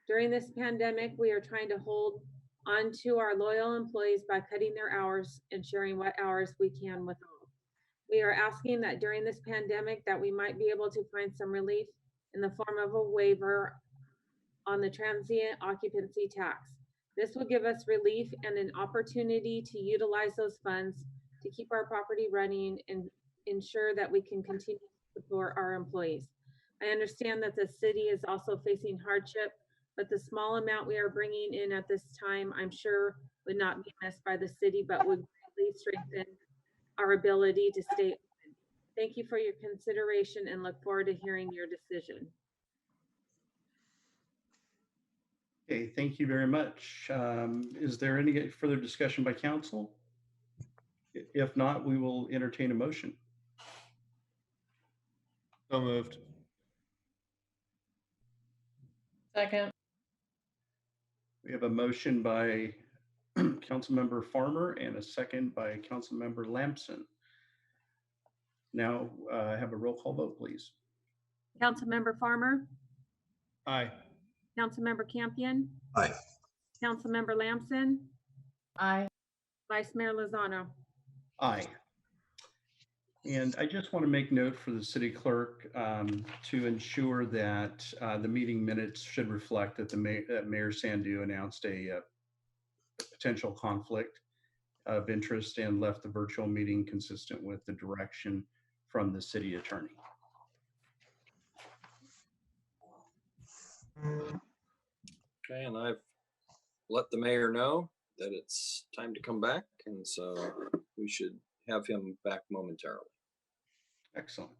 During this pandemic, we are trying to hold on to our loyal employees by cutting their hours and sharing what hours we can with all. We are asking that during this pandemic that we might be able to find some relief in the form of a waiver on the transient occupancy tax. This will give us relief and an opportunity to utilize those funds to keep our property running and ensure that we can continue to support our employees. I understand that the city is also facing hardship, but the small amount we are bringing in at this time, I'm sure would not be missed by the city, but would greatly strengthen our ability to stay open. Thank you for your consideration and look forward to hearing your decision. Okay, thank you very much. Is there any further discussion by council? If not, we will entertain a motion. So moved. Second. We have a motion by Councilmember Farmer and a second by Councilmember Lamson. Now have a roll call vote, please. Councilmember Farmer, Aye. Councilmember Campion, Aye. Councilmember Lamson, Aye. Vice Mayor Lozano. Aye. And I just want to make note for the city clerk to ensure that the meeting minutes should reflect that Mayor Sandu announced a potential conflict of interest and left the virtual meeting consistent with the direction from the city attorney. Okay, and I've let the mayor know that it's time to come back, and so we should have him back momentarily. Excellent.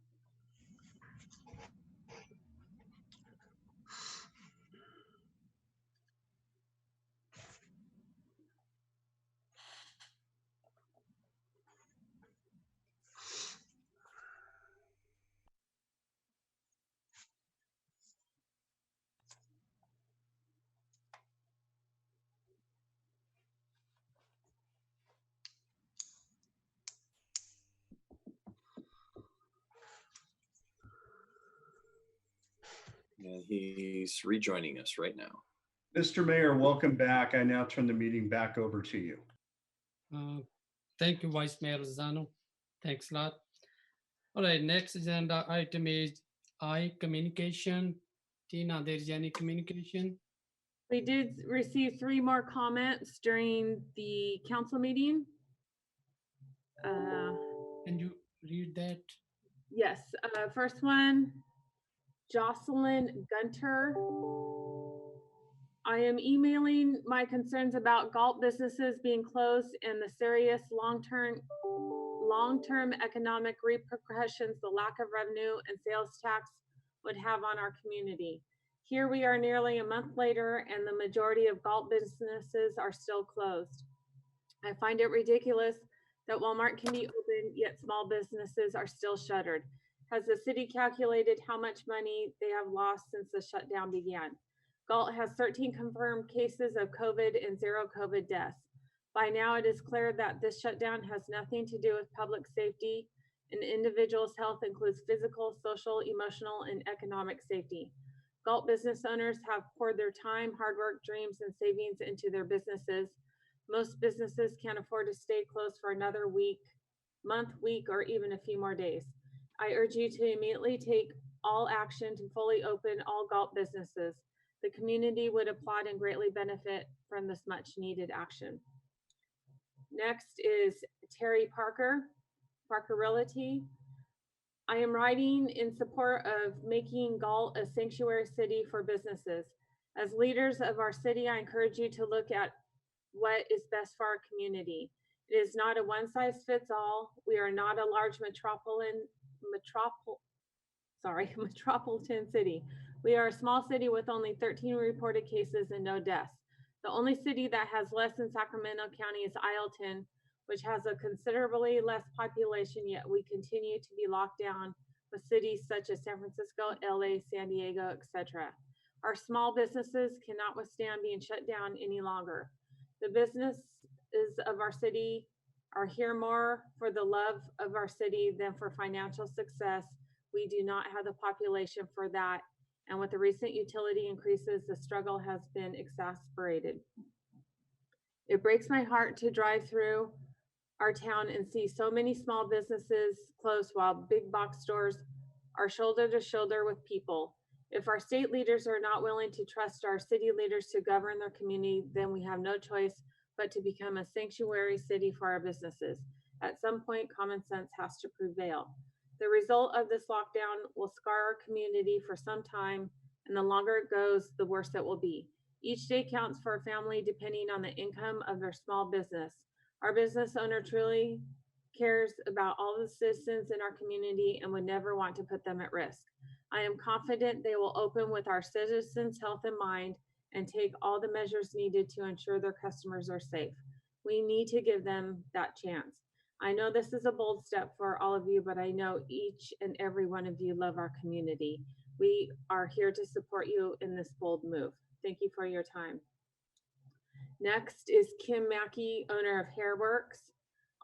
And he's rejoining us right now. Mr. Mayor, welcome back. I now turn the meeting back over to you. Thank you, Vice Mayor Lozano. Thanks a lot. All right, next agenda item is communication. Tina, there's any communication? We did receive 3 more comments during the council meeting. Can you read that? Yes, first one, Jocelyn Gunter. I am emailing my concerns about Galt businesses being closed and the serious long-term economic repercussions the lack of revenue and sales tax would have on our community. Here we are nearly a month later and the majority of Galt businesses are still closed. I find it ridiculous that Walmart can be open, yet small businesses are still shuttered. Has the city calculated how much money they have lost since the shutdown began? Galt has 13 confirmed cases of COVID and 0 COVID deaths. By now, it is clear that this shutdown has nothing to do with public safety. An individual's health includes physical, social, emotional, and economic safety. Galt business owners have poured their time, hard work, dreams, and savings into their businesses. Most businesses can't afford to stay closed for another month, week, or even a few more days. I urge you to immediately take all action to fully open all Galt businesses. The community would applaud and greatly benefit from this much needed action. Next is Terry Parker, Parker Realty. I am writing in support of making Galt a sanctuary city for businesses. As leaders of our city, I encourage you to look at what is best for our community. It is not a one-size-fits-all. We are not a large metropolitan city. We are a small city with only 13 reported cases and no deaths. The only city that has less than Sacramento County is Ileton, which has a considerably less population, yet we continue to be locked down with cities such as San Francisco, LA, San Diego, etc. Our small businesses cannot withstand being shut down any longer. The businesses of our city are here more for the love of our city than for financial success. We do not have the population for that. And with the recent utility increases, the struggle has been exacerbated. It breaks my heart to drive through our town and see so many small businesses closed while big box stores are shoulder to shoulder with people. If our state leaders are not willing to trust our city leaders to govern their community, then we have no choice but to become a sanctuary city for our businesses. At some point, common sense has to prevail. The result of this lockdown will scar our community for some time, and the longer it goes, the worse it will be. Each day counts for a family depending on the income of their small business. Our business owner truly cares about all the citizens in our community and would never want to put them at risk. I am confident they will open with our citizens' health in mind and take all the measures needed to ensure their customers are safe. We need to give them that chance. I know this is a bold step for all of you, but I know each and every one of you love our community. We are here to support you in this bold move. Thank you for your time. Next is Kim Mackey, owner of Hairworks.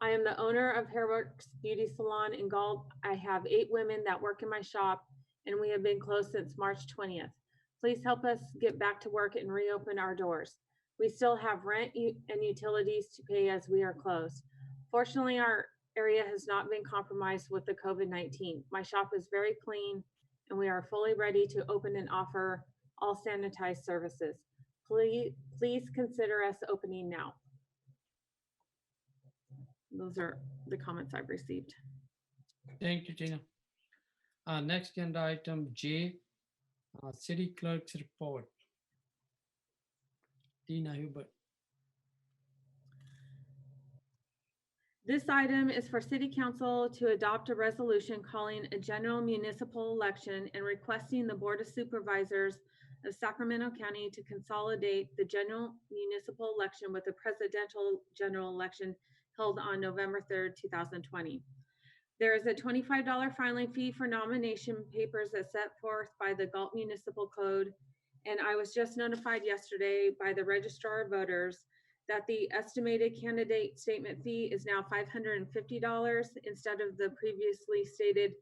I am the owner of Hairworks Beauty Salon in Galt. I have 8 women that work in my shop, and we have been closed since March 20th. Please help us get back to work and reopen our doors. We still have rent and utilities to pay as we are closed. Fortunately, our area has not been compromised with the COVID-19. My shop is very clean, and we are fully ready to open and offer all sanitized services. Please consider us opening now. Those are the comments I've received. Thank you, Tina. Next agenda item J, city clerk's report. Tina Hubert. This item is for City Council to adopt a resolution calling a general municipal election and requesting the Board of Supervisors of Sacramento County to consolidate the general municipal election with the presidential general election held on November 3rd, 2020. There is a $25 filing fee for nomination papers as set forth by the Galt Municipal Code, and I was just notified yesterday by the Registrar of Voters that the estimated candidate statement fee is now $550 instead of the previously stated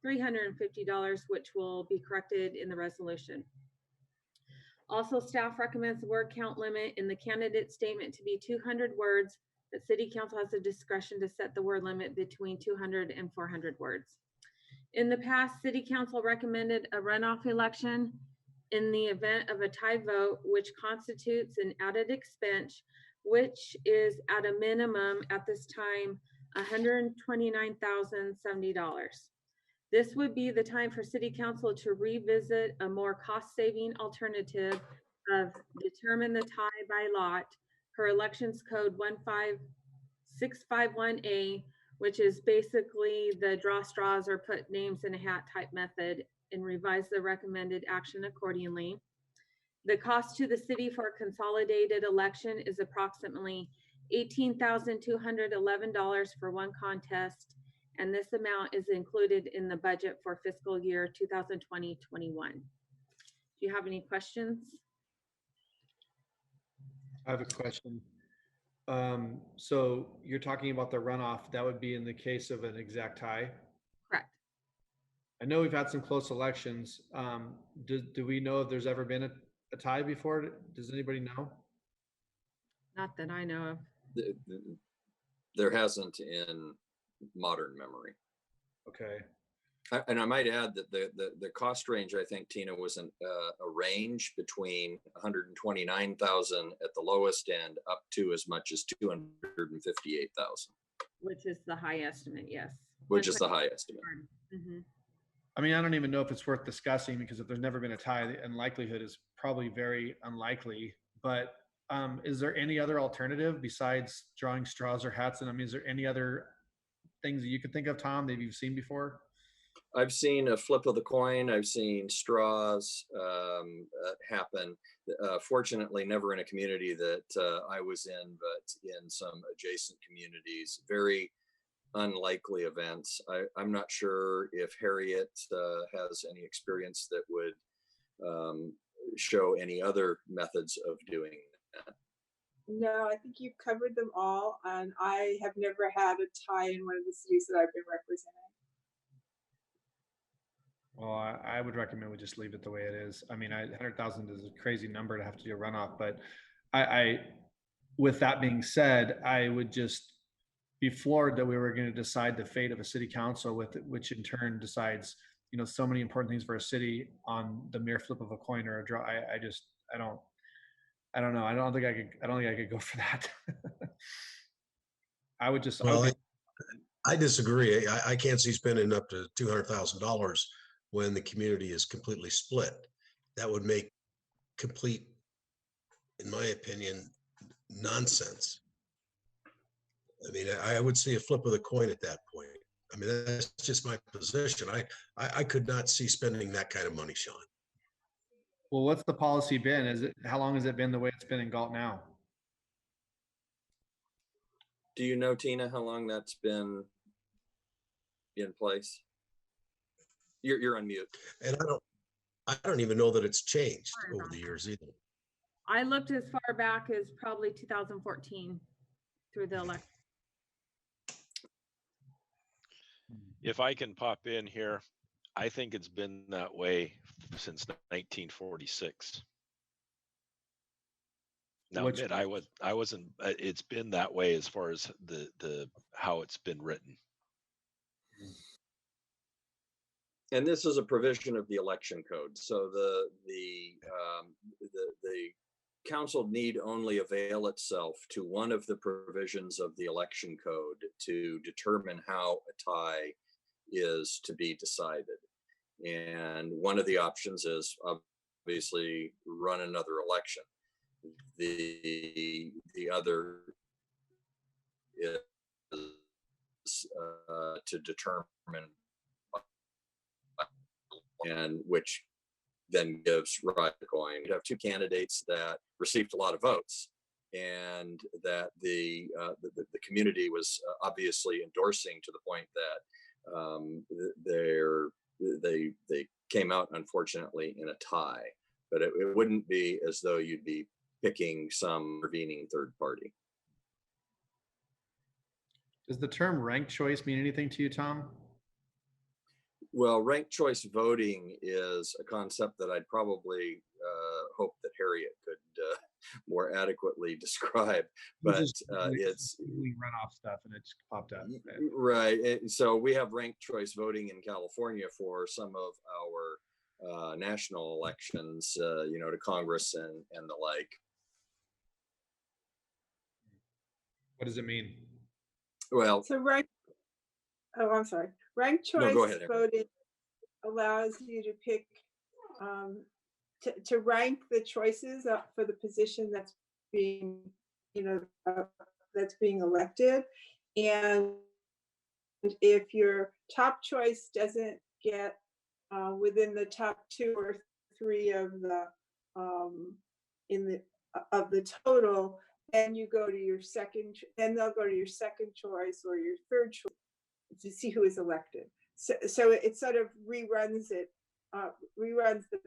$350, which will be corrected in the resolution. Also, staff recommends the word count limit in the candidate statement to be 200 words, but City Council has the discretion to set the word limit between 200 and 400 words. In the past, City Council recommended a runoff election in the event of a tie vote, which constitutes an added expense, which is at a minimum at this time $129,070. This would be the time for City Council to revisit a more cost-saving alternative of determine the tie by lot per Elections Code 15651A, which is basically the draw straws or put names in a hat type method, and revise the recommended action accordingly. The cost to the city for a consolidated election is approximately $18,211 for one contest, and this amount is included in the budget for fiscal year 2020-21. Do you have any questions? I have a question. So you're talking about the runoff, that would be in the case of an exact tie? Correct. I know we've had some close elections. Do we know if there's ever been a tie before? Does anybody know? Not that I know of. There hasn't in modern memory. Okay. And I might add that the cost range, I think, Tina, was a range between 129,000 at the lowest end up to as much as 258,000. Which is the high estimate, yes. Which is the high estimate. Mm-hmm. I mean, I don't even know if it's worth discussing, because if there's never been a tie, the unlikelihood is probably very unlikely. But is there any other alternative besides drawing straws or hats? And I mean, is there any other things that you could think of, Tom, that you've seen before? I've seen a flip of the coin. I've seen straws happen. Fortunately, never in a community that I was in, but in some adjacent communities. Very unlikely events. I'm not sure if Harriet has any experience that would show any other methods of doing that. No, I think you've covered them all, and I have never had a tie in one of the cities that I've been representing. Well, I would recommend we just leave it the way it is. I mean, 100,000 is a crazy number to have to do a runoff, but I with that being said, I would just be floored that we were going to decide the fate of a city council with it, which in turn decides, so many important things for a city on the mere flip of a coin or a draw. I don't know. I don't think I could go for that. I would just, Well, I disagree. I can't see spending up to $200,000 when the community is completely split. That would make complete, in my opinion, nonsense. I mean, I would see a flip of the coin at that point. I mean, that's just my position. I could not see spending that kind of money, Sean. well, what's the policy been? How long has it been the way it's been in Galt now? Do you know, Tina, how long that's been in place? You're on mute. And I don't even know that it's changed over the years either. I looked as far back as probably 2014 through the election. If I can pop in here, I think it's been that way since 1946. Now, admit I wasn't. It's been that way as far as the how it's been written. And this is a provision of the election code. So the council need only avail itself to one of the provisions of the election code to determine how a tie is to be decided. And one of the options is obviously run another election. The other is to determine, and which then gives right to coin. You have two candidates that received a lot of votes, and that the community was obviously endorsing to the point that they came out unfortunately in a tie. But it wouldn't be as though you'd be picking some intervening third party. Does the term ranked choice mean anything to you, Tom? Well, ranked choice voting is a concept that I'd probably hope that Harriet could more adequately describe. But it's runoff stuff, and it's popped up. Right. So we have ranked choice voting in California for some of our national elections, to Congress and the like. What does it mean? Well, so ranked choice go ahead, voting allows you to pick to rank the choices for the position that's being elected, and if your top choice doesn't get within the top 2 or 3 of the total, then you go to your second. Then they'll go to your second choice or your third choice to see who is elected. So it sort of reruns the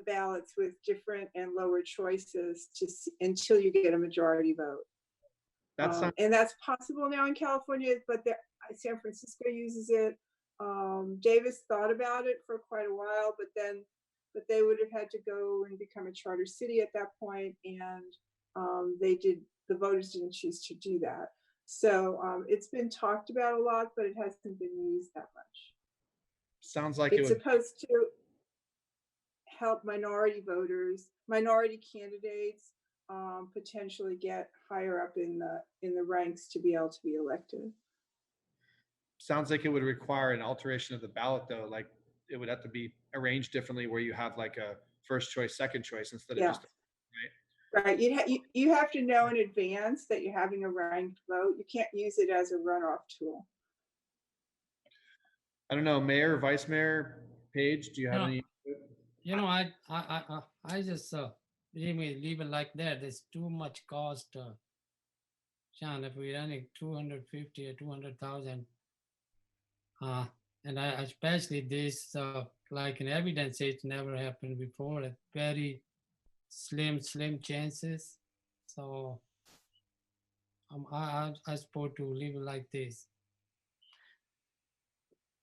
ballots with different and lower choices until you get a majority vote. And that's possible now in California, but San Francisco uses it. Davis thought about it for quite a while, but they would have had to go and become a charter city at that point, and the voters didn't choose to do that. So it's been talked about a lot, but it hasn't been used that much. Sounds like it's supposed to help minority voters, minority candidates potentially get higher up in the ranks to be able to be elected. Sounds like it would require an alteration of the ballot, though. Like it would have to be arranged differently, where you have like a first choice, second choice instead of just right. You have to know in advance that you're having a ranked vote. You can't use it as a runoff tool. I don't know, Mayor, Vice Mayor Page, do you have any? I just leave it like that. There's too much cost. Sean, if we're running 250 or 200,000, and especially this, like in evidence, it's never happened before. It's very slim chances. So I suppose to leave it like this.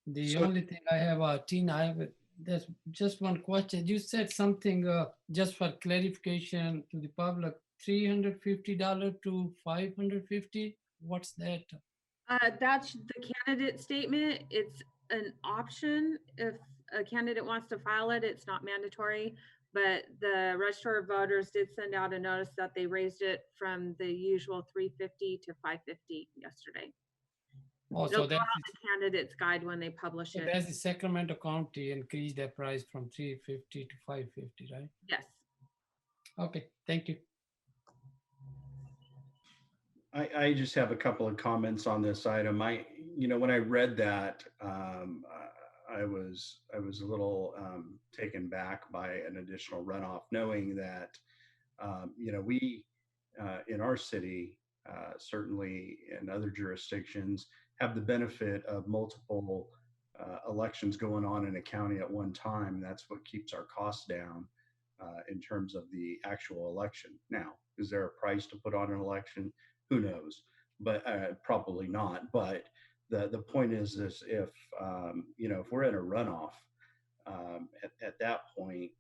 The only thing I have, Tina, there's just one question. You said something just for clarification to the public, $350 to $550. What's that? That's the candidate statement. It's an option. If a candidate wants to file it, it's not mandatory. But the Register of Voters did send out a notice that they raised it from the usual 350 to 550 yesterday. Oh, It'll so go out in the candidate's guide when they publish so it. that's the Sacramento County increased their price from 350 to 550, right? Yes. Okay, thank you. I just have a couple of comments on this item. When I read that, I was a little taken back by an additional runoff, knowing that we in our city, certainly in other jurisdictions, have the benefit of multiple elections going on in a county at one time. That's what keeps our costs down in terms of the actual election. Now, is there a price to put on an election? Who knows? But probably not. But the point is if if we're in a runoff, at that point,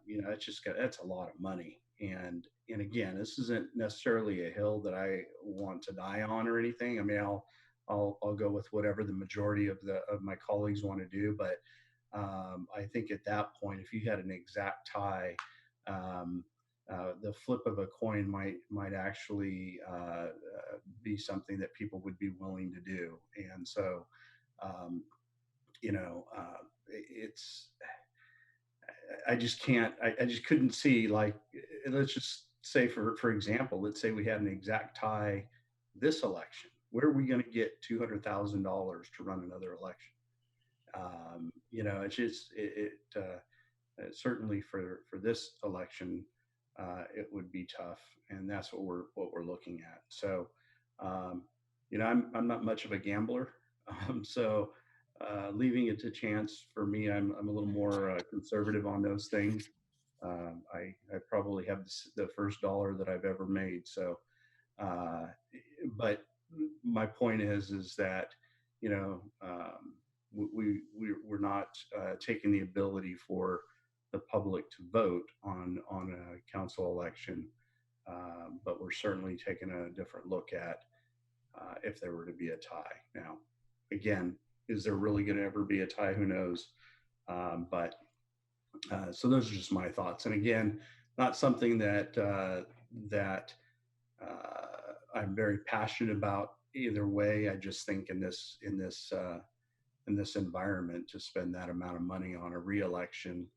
that's a lot of money. And again, this isn't necessarily a hill that I want to die on or anything. I mean, I'll go with whatever the majority of my colleagues want to do. But I think at that point, if you had an exact tie, the flip of a coin might actually be something that people would be willing to do. And so, it's I just can't. I just couldn't see, like, let's just say for example, let's say we had an exact tie this election. Where are we going to get $200,000 to run another election? It's just certainly for this election, it would be tough, and that's what we're looking at. So, I'm not much of a gambler, so leaving it to chance for me, I'm a little more conservative on those things. I probably have the first dollar that I've ever made. So, but my point is that we're not taking the ability for the public to vote on a council election, but we're certainly taking a different look at if there were to be a tie. Now, again, is there really going to ever be a tie? Who knows? So those are just my thoughts. And again, not something that I'm very passionate about either way. I just think in this environment, to spend that amount of money on a reelection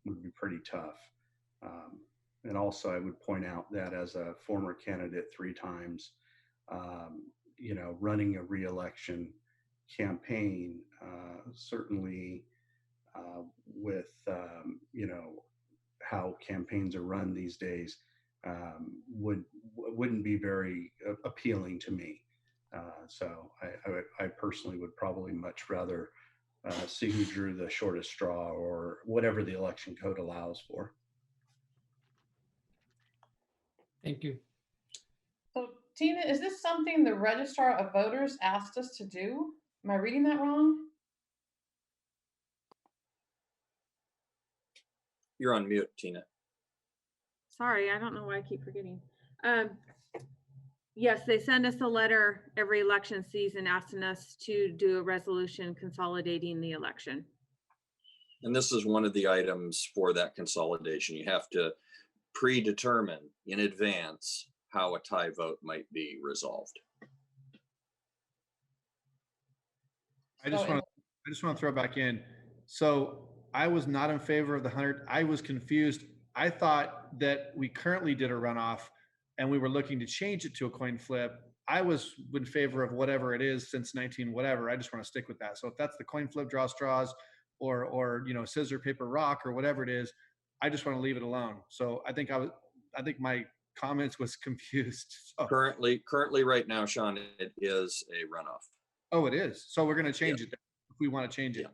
would be pretty tough. And also, I would point out that as a former candidate 3 times, running a reelection campaign, certainly with how campaigns are run these days, wouldn't be very appealing to me. So I personally would probably much rather see who drew the shortest straw, or whatever the election code allows for. Thank you. So Tina, is this something the Registrar of Voters asked us to do? Am I reading that wrong? You're on mute, Tina. Sorry, I don't know why I keep forgetting. Yes, they send us a letter every election season asking us to do a resolution consolidating the election. And this is one of the items for that consolidation. You have to predetermine in advance how a tie vote might be resolved. I just want to throw back in. So I was not in favor of the 100. I was confused. I thought that we currently did a runoff and we were looking to change it to a coin flip. I was in favor of whatever it is since 19 whatever. I just want to stick with that. So if that's the coin flip, draw straws, or scissor paper rock, or whatever it is, I just want to leave it alone. So I think my comments was confused. So. Currently right now, Sean, it is a runoff. Oh, it is. So we're going to change it if we want to change it. Yeah.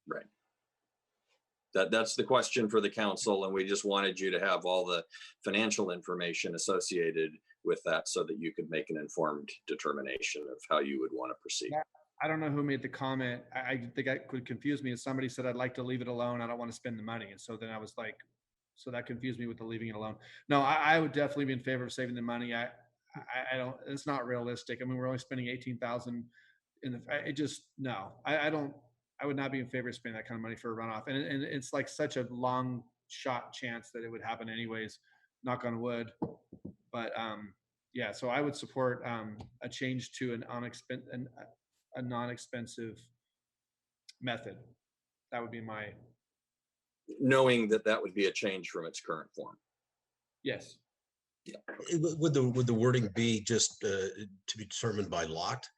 Right. That's the question for the council, and we just wanted you to have all the financial information associated with that so that you could make an informed determination of how you would want to proceed. I don't know who made the comment. I think it could confuse me. As somebody said, I'd like to leave it alone. I don't want to spend the money. And so then I was like, so that confused me with the leaving it alone. No, I would definitely be in favor of saving the money. I don't, it's not realistic. I mean, we're only spending 18,000 in the, it just, no, I don't I would not be in favor of spending that kind of money for a runoff. And it's like such a long shot chance that it would happen anyways, knock on wood. But yeah, so I would support a change to a non-expensive method. That would be my, Knowing that that would be a change from its current form. yes. Would the wording be just to be determined by lot?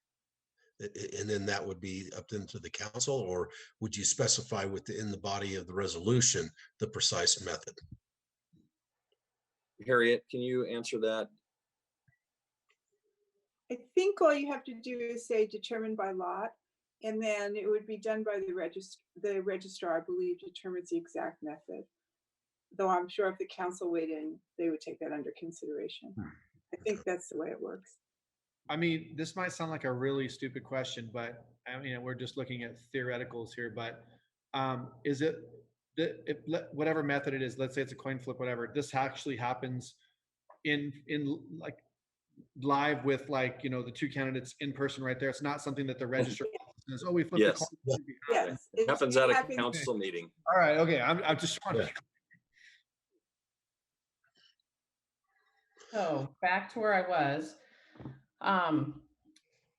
And then that would be up into the council, or would you specify within the body of the resolution the precise method? Harriet, can you answer that? I think all you have to do is say determined by lot, and then it would be done by the registrar, I believe, determines the exact method. Though I'm sure if the council weighed in, they would take that under consideration. I think that's the way it works. I mean, this might sound like a really stupid question, but I mean, we're just looking at theoreticals here, but is it, whatever method it is, let's say it's a coin flip, whatever, this actually happens in like live with, like, you know, the two candidates in person right there. It's not something that the registrar says, oh, we flipped the Yes. coin. Yes. It happens at a council meeting. All right, okay, I'm just trying to. So back to where I was.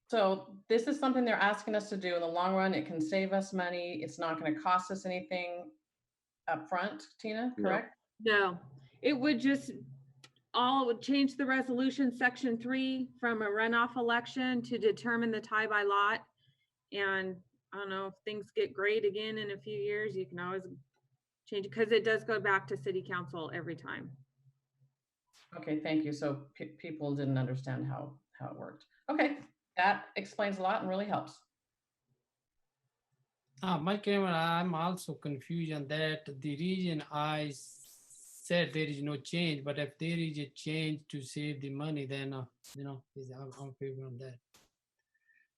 So this is something they're asking us to do in the long run. It can save us money. It's not going to cost us anything up front, Tina, No. correct? No, it would just, all would change the resolution section 3 from a runoff election to determine the tie by lot. And I don't know, if things get great again in a few years, you can always change it, because it does go back to city council every time. Okay, thank you. So people didn't understand how it worked. Okay, that explains a lot and really helps. Mike, I'm also confused on that. The reason I said there is no change, but if there is a change to save the money, then I'm favor on that.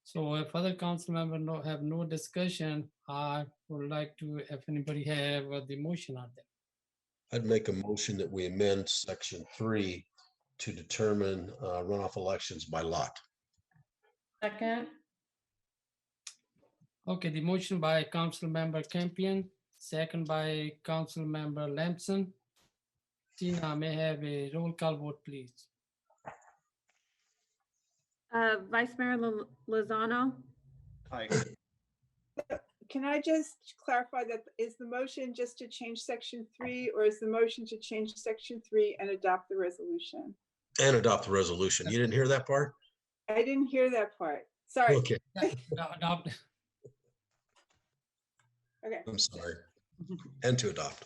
So if other council members have no discussion, I would like to, if anybody have the motion on that. I'd make a motion that we amend section 3 to determine runoff elections by lot. Second, Okay, the motion by Council Member Campion, second by Council Member Lamson. Tina, may I have a roll call vote, please? Vice Mayor Lozano, Hi. Can I just clarify that, is the motion just to change section 3, or is the motion to change section 3 and adopt the resolution? And adopt the resolution. You didn't hear that part? I didn't hear that part. Sorry. Okay, Adopt. Okay, I'm sorry. And to adopt.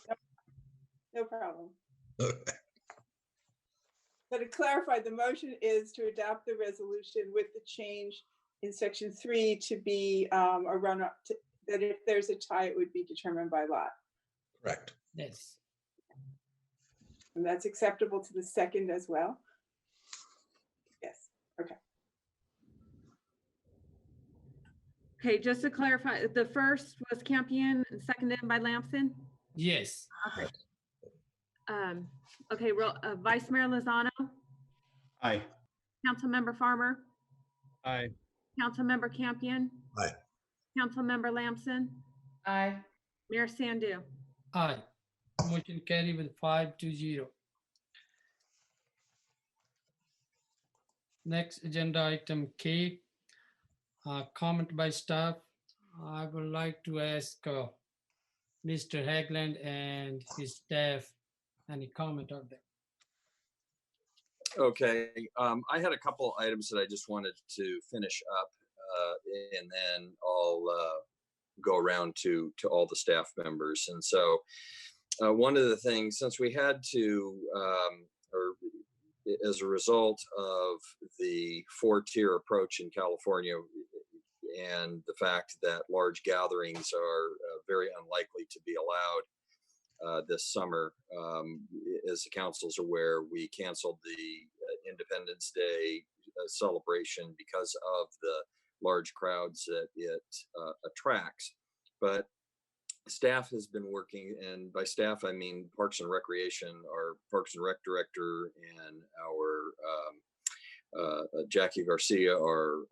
no problem. Okay. So to clarify, the motion is to adopt the resolution with the change in section 3 to be a runoff, that if there's a tie, it would be determined by lot. Correct. Yes. And that's acceptable to the second as well? Yes, okay. okay, just to clarify, the first was Campion, seconded by Lamson? Yes. Okay. Okay, Vice Mayor Lozano, Aye. Councilmember Farmer, Aye. Councilmember Campion. Aye. Councilmember Lamson, aye. Mayor Sandu. Aye. Motion carry with 5-0. Next agenda item K, comment by staff. I would like to ask Mr. Hagland and his staff any comment on that. Okay, I had a couple items that I just wanted to finish up, and then I'll go around to all the staff members. And so one of the things, since we had to, or as a result of the 4-tier approach in California and the fact that large gatherings are very unlikely to be allowed this summer, as the council's aware, we canceled the Independence Day celebration because of the large crowds that it attracts. But staff has been working, and by staff I mean Parks and Recreation, our Parks and Rec director, and our Jackie Garcia, our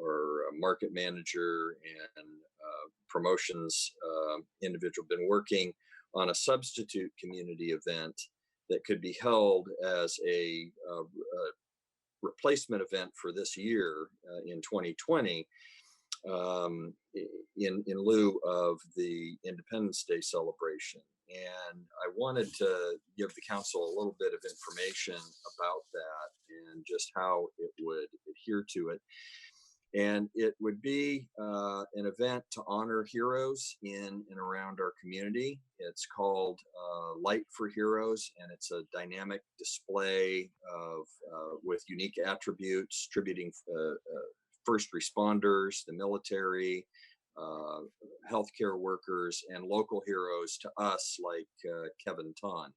market manager and promotions individual, been working on a substitute community event that could be held as a replacement event for this year in 2020, in lieu of the Independence Day celebration. And I wanted to give the council a little bit of information about that and just how it would adhere to it. And it would be an event to honor heroes in and around our community. It's called Light for Heroes, and it's a dynamic display of with unique attributes, tributing first responders, the military, healthcare workers, and local heroes to us like Kevin Ton.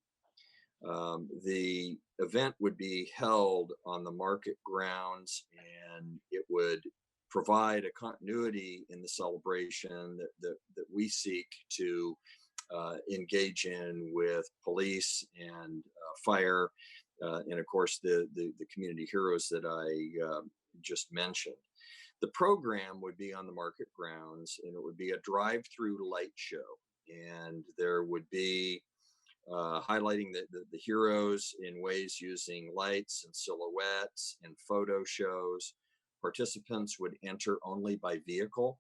The event would be held on the market grounds, and it would provide a continuity in the celebration that we seek to engage in with police and fire, and of course the community heroes that I just mentioned. The program would be on the market grounds, and it would be a drive-through light show, and there would be highlighting the heroes in ways using lights and silhouettes and photo shows. Participants would enter only by vehicle,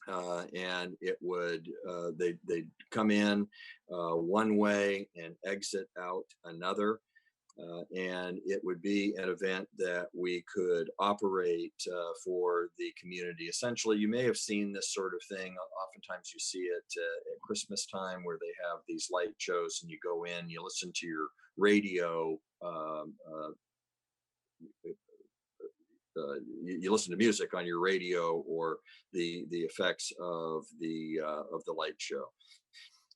and it would they'd come in one way and exit out another. And it would be an event that we could operate for the community. Essentially, you may have seen this sort of thing. Oftentimes you see it at Christmas time, where they have these light shows and you go in, you listen to your radio, you listen to music on your radio, or the effects of the light show.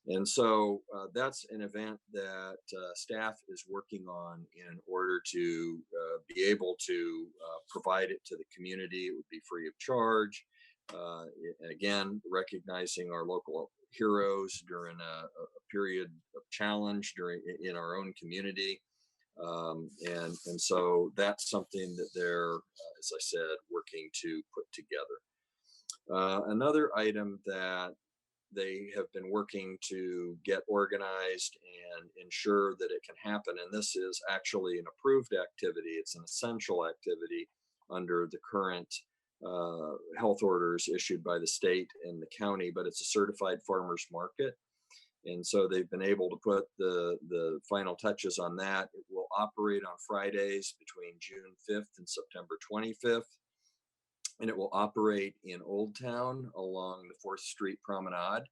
And so that's an event that staff is working on in order to be able to provide it to the community. It would be free of charge. Again, recognizing our local heroes during a period of challenge in our own community. And so that's something that they're, as I said, working to put together. Another item that they have been working to get organized and ensure that it can happen, and this is actually an approved activity. It's an essential activity under the current health orders issued by the state and the county, but it's a certified farmers market. And so they've been able to put the final touches on that. It will operate on Fridays between June 5th and September 25th. And it will operate in Old Town along the 4th Street Promenade.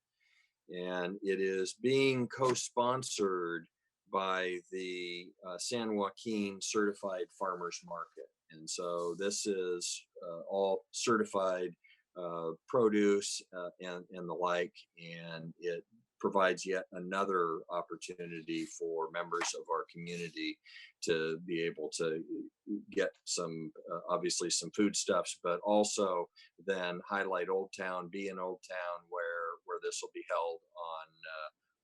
And it is being co-sponsored by the San Joaquin Certified Farmers Market. And so this is all certified produce and the like, and it provides yet another opportunity for members of our community to be able to get some, obviously some foodstuffs, but also then highlight Old Town, be in Old Town where this will be held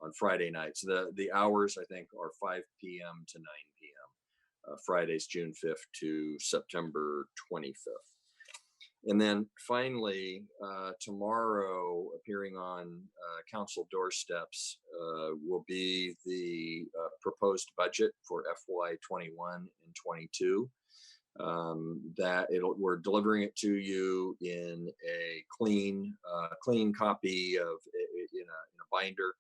on Friday nights. The hours, I think, are 5 p.m. to 9 p.m. Fridays, June 5th to September 25th. And then finally, tomorrow, appearing on council doorsteps, will be the proposed budget for FY 21 and 22. We're delivering it to you in a clean copy of in a binder.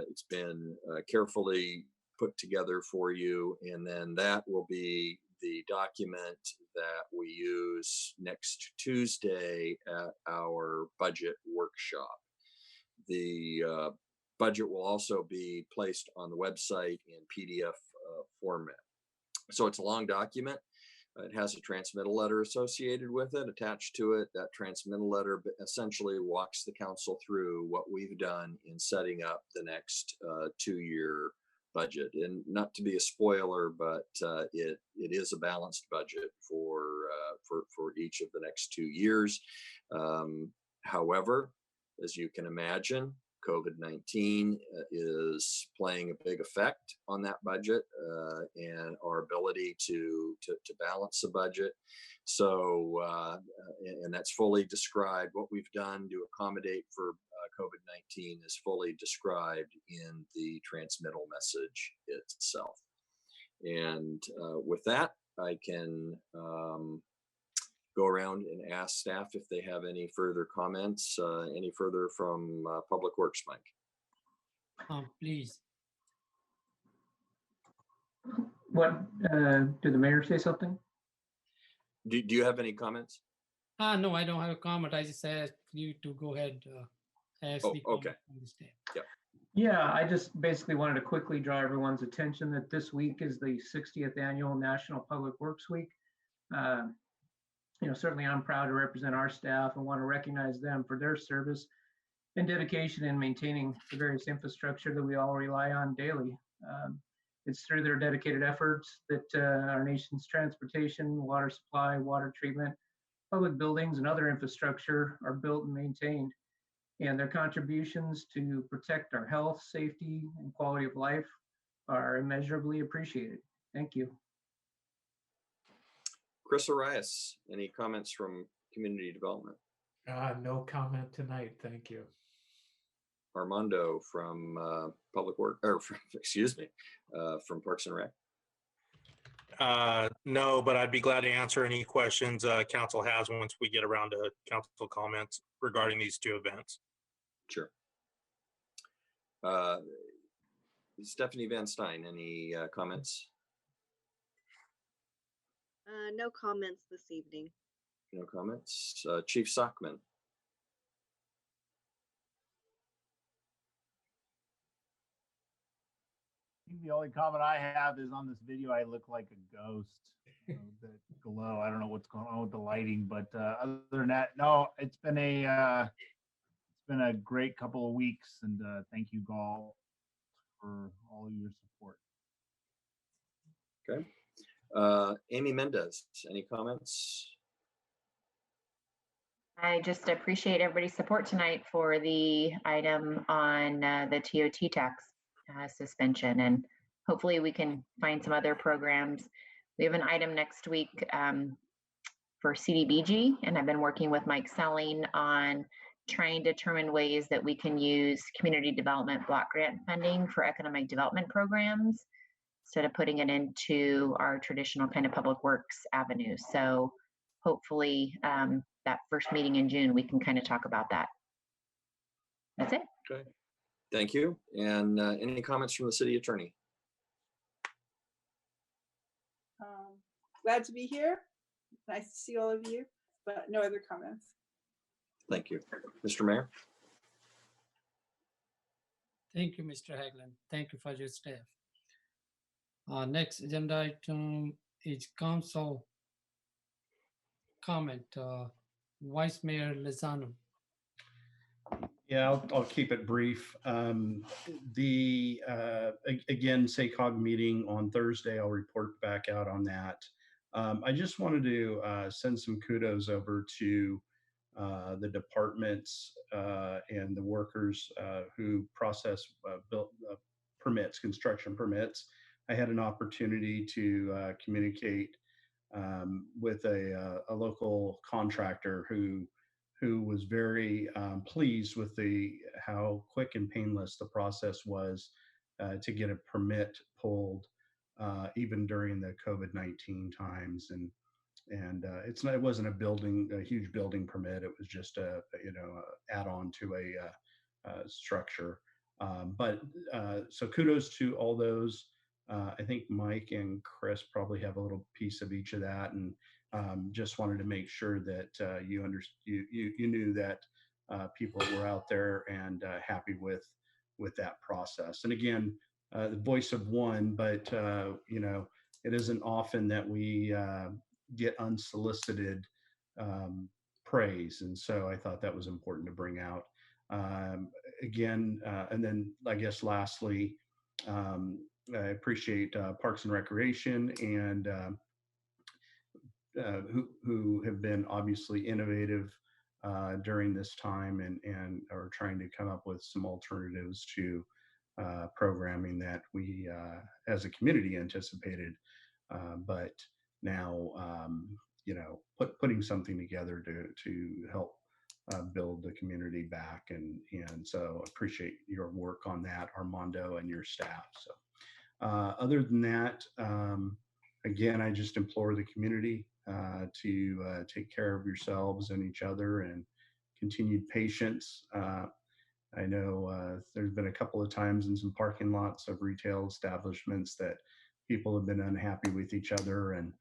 It's been carefully put together for you, and then that will be the document that we use next Tuesday at our budget workshop. The budget will also be placed on the website in PDF format. So it's a long document. It has a transmittal letter associated with it, attached to it. That transmittal letter essentially walks the council through what we've done in setting up the next 2-year budget. And not to be a spoiler, but it is a balanced budget for each of the next 2 years. However, as you can imagine, COVID-19 is playing a big effect on that budget and our ability to balance the budget. So, and that's fully described. What we've done to accommodate for COVID-19 is fully described in the transmittal message itself. And with that, I can go around and ask staff if they have any further comments, any further from Public Works, Mike. Please. What, did the mayor say something? Do you have any comments? No, I don't have a comment. I just asked you to go ahead. Ask the okay. from the staff. Yep. Yeah, I just basically wanted to quickly draw everyone's attention that this week is the 60th annual National Public Works Week. Certainly I'm proud to represent our staff and want to recognize them for their service and dedication in maintaining the various infrastructure that we all rely on daily. It's through their dedicated efforts that our nation's transportation, water supply, water treatment, public buildings, and other infrastructure are built and maintained. And their contributions to protect our health, safety, and quality of life are immeasurably appreciated. Thank you. Chris Arias, any comments from community development? No comment tonight. Thank you. Armando from Public Work, or from, excuse me, from Parks and Rec. No, but I'd be glad to answer any questions council has once we get around to council comments regarding these two events. Sure. Stephanie Van Stein, any comments? No comments this evening. No comments. Chief Sockman. The only comment I have is on this video, I look like a ghost. The glow. I don't know what's going on with the lighting, but other than that, no. It's been a great couple of weeks, and thank you, Galt, for all of your support. Okay. Amy Mendez, any comments? I just appreciate everybody's support tonight for the item on the TOT tax suspension, and hopefully we can find some other programs. We have an item next week for CDBG, and I've been working with Mike Selling on trying to determine ways that we can use community development block grant funding for economic development programs instead of putting it into our traditional kind of public works avenue. So hopefully that first meeting in June, we can kind of talk about that. That's it. Okay. Thank you. And any comments from the city attorney? Glad to be here. Nice to see all of you, but no other comments. Thank you. Mr. Mayor? Thank you, Mr. Haglund. Thank you for your staff. Next agenda item is council comment. Vice Mayor Lozano. Yeah, I'll keep it brief. The again, SACOG meeting on Thursday, I'll report back out on that. I just wanted to send some kudos over to the departments and the workers who process permits, construction permits. I had an opportunity to communicate with a local contractor who was very pleased with how quick and painless the process was to get a permit pulled even during the COVID-19 times. And it wasn't a huge building permit. It was just a add-on to a structure. So kudos to all those. I think Mike and Chris probably have a little piece of each of that, and just wanted to make sure that you knew that people were out there and happy with that process. And again, the voice of one, but it isn't often that we get unsolicited praise, and so I thought that was important to bring out. Again, and then I guess lastly, I appreciate Parks and Recreation and who have been obviously innovative during this time, and are trying to come up with some alternatives to programming that we as a community anticipated, but now putting something together to help build the community back, and so appreciate your work on that, Armando, and your staff. So other than that, again, I just implore the community to take care of yourselves and each other, and continued patience. I know there's been a couple of times in some parking lots of retail establishments that people have been unhappy with each other, and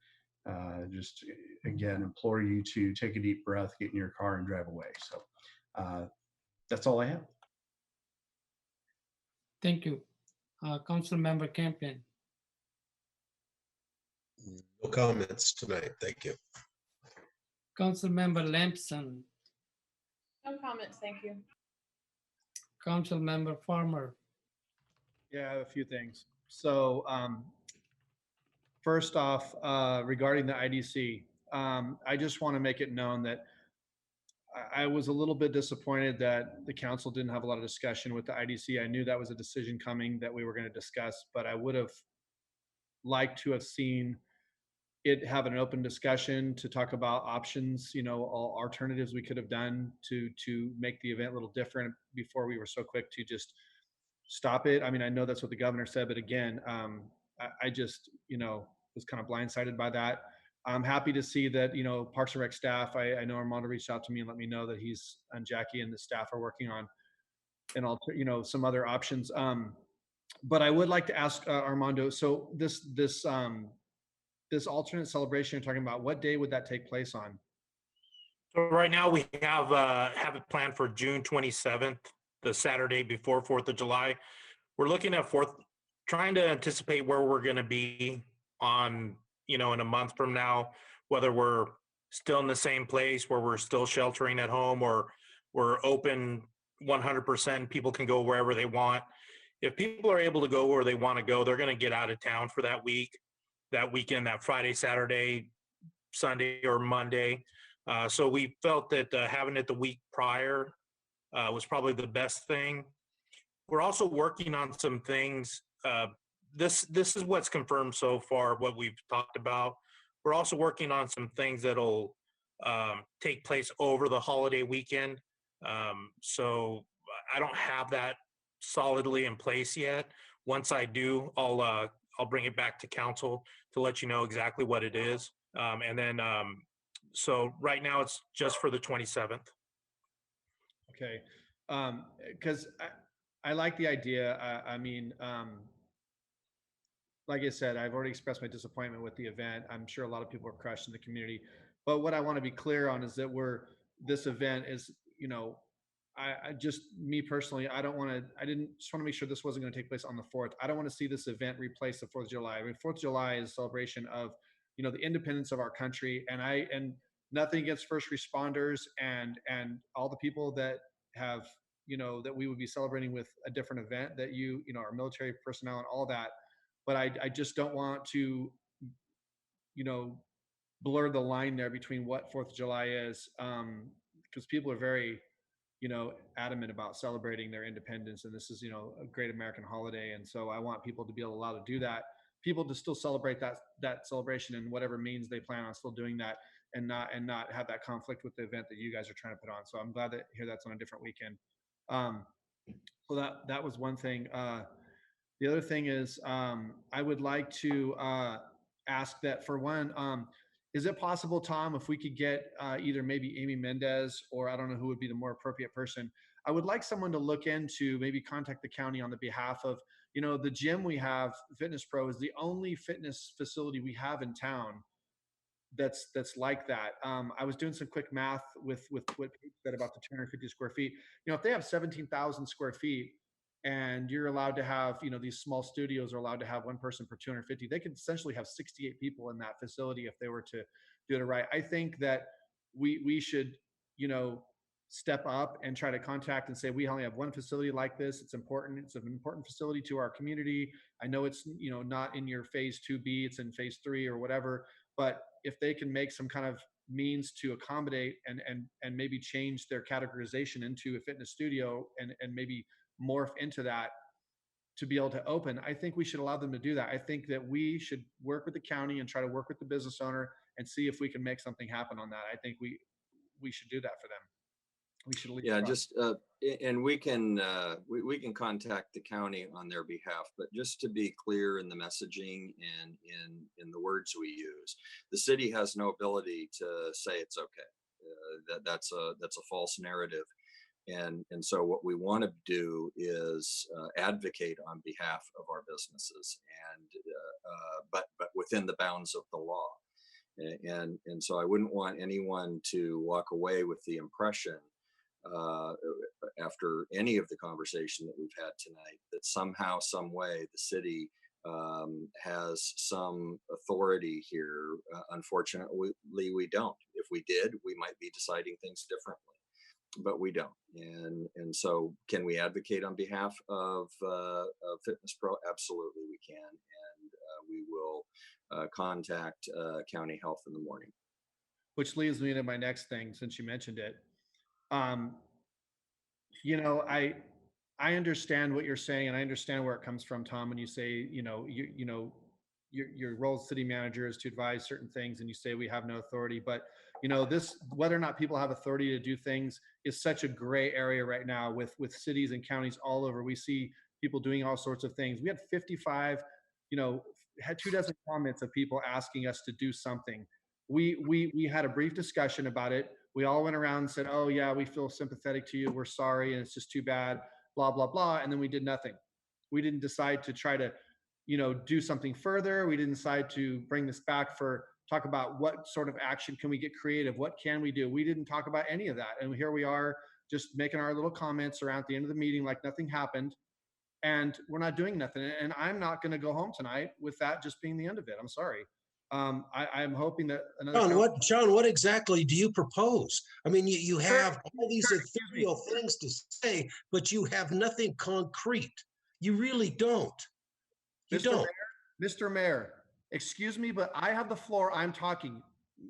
just again implore you to take a deep breath, get in your car, and drive away. So that's all I have. Thank you. Council Member Campion. No comments tonight. Thank you. Council Member Lampson. No comments, thank you. Council Member Farmer. Yeah, I have a few things. So first off, regarding the IDC, I just want to make it known that I was a little bit disappointed that the council didn't have a lot of discussion with the IDC. I knew that was a decision coming that we were going to discuss, but I would have liked to have seen it have an open discussion to talk about options, all alternatives we could have done to make the event a little different before we were so quick to just stop it. I mean, I know that's what the governor said, but again, I just, was kind of blindsided by that. I'm happy to see that, Parks and Rec staff, I know Armando reached out to me and let me know that he's and Jackie and the staff are working on and some other options. But I would like to ask Armando, so this alternate celebration you're talking about, what day would that take place on? So right now we have it planned for June 27th, the Saturday before 4th of July. We're looking at trying to anticipate where we're going to be on, in a month from now, whether we're still in the same place where we're still sheltering at home, or we're open 100%, people can go wherever they want. If people are able to go where they want to go, they're going to get out of town for that week, that weekend, that Friday, Saturday, Sunday, or Monday. So we felt that having it the week prior was probably the best thing. We're also working on some things. This is what's confirmed so far, what we've talked about. We're also working on some things that'll take place over the holiday weekend. So I don't have that solidly in place yet. Once I do, I'll bring it back to council to let you know exactly what it is. And then, so right now it's just for the 27th. Okay. Because I like the idea. I mean, like I said, I've already expressed my disappointment with the event. I'm sure a lot of people are crushed in the community. But what I want to be clear on is that this event is, I just, me personally, I just want to make sure this wasn't going to take place on the 4th. I don't want to see this event replace the 4th of July. I mean, 4th of July is a celebration of, the independence of our country. And nothing against first responders and all the people that have, that we would be celebrating with a different event that our military personnel and all that. But I just don't want to, blur the line there between what 4th of July is, because people are very, adamant about celebrating their independence. And this is, a great American holiday. And so I want people to be allowed to do that, people to still celebrate that celebration in whatever means they plan on still doing that, and not have that conflict with the event that you guys are trying to put on. So I'm glad to hear that's on a different weekend. So that was one thing. The other thing is, I would like to ask that for one, is it possible, Tom, if we could get either maybe Amy Mendez, or I don't know who would be the more appropriate person. I would like someone to look into, maybe contact the county on the behalf of, the gym we have, Fitness Pro, is the only fitness facility we have in town that's like that. I was doing some quick math with what Pete said about the 250 square feet. If they have 17,000 square feet, and you're allowed to have, these small studios are allowed to have one person per 250, they could essentially have 68 people in that facility if they were to do it right. I think that we should, step up and try to contact and say, we only have one facility like this. It's important. It's an important facility to our community. I know it's, not in your phase 2B, it's in phase 3 or whatever, but if they can make some kind of means to accommodate and maybe change their categorization into a fitness studio and maybe morph into that to be able to open, I think we should allow them to do that. I think that we should work with the county and try to work with the business owner and see if we can make something happen on that. I think we should do that for them. We should Yeah, just and we can contact the county on their behalf, but just to be clear in the messaging and in the words we use, the city has no ability to say it's okay. That's a false narrative. And so what we want to do is advocate on behalf of our businesses, and but within the bounds of the law. And so I wouldn't want anyone to walk away with the impression after any of the conversation that we've had tonight that somehow, some way, the city has some authority here. Unfortunately, we don't. If we did, we might be deciding things differently, but we don't. And so, can we advocate on behalf of Fitness Pro? Absolutely, we can, and we will contact County Health in the morning. Which leads me to my next thing, since you mentioned it. You know, I understand what you're saying, and I understand where it comes from, Tom. When you say, your role as city manager is to advise certain things, and you say we have no authority. But this, whether or not people have authority to do things, is such a gray area right now with cities and counties all over. We see people doing all sorts of things. We had 55, had 24 comments of people asking us to do something. We had a brief discussion about it. We all went around and said, oh yeah, we feel sympathetic to you. We're sorry. And it's just too bad, blah, blah, blah. And then we did nothing. We didn't decide to try to, do something further. We didn't decide to bring this back talk about what sort of action can we get creative? What can we do? We didn't talk about any of that. And here we are just making our little comments around the end of the meeting, like nothing happened. And we're not doing nothing. And I'm not going to go home tonight with that just being the end of it. I'm sorry. I'm hoping that John, what exactly do you propose? I mean, you have all these ethereal things to say, but you have nothing concrete. You really don't. You don't. Mr. Mayor, excuse me, but I have the floor. I'm talking.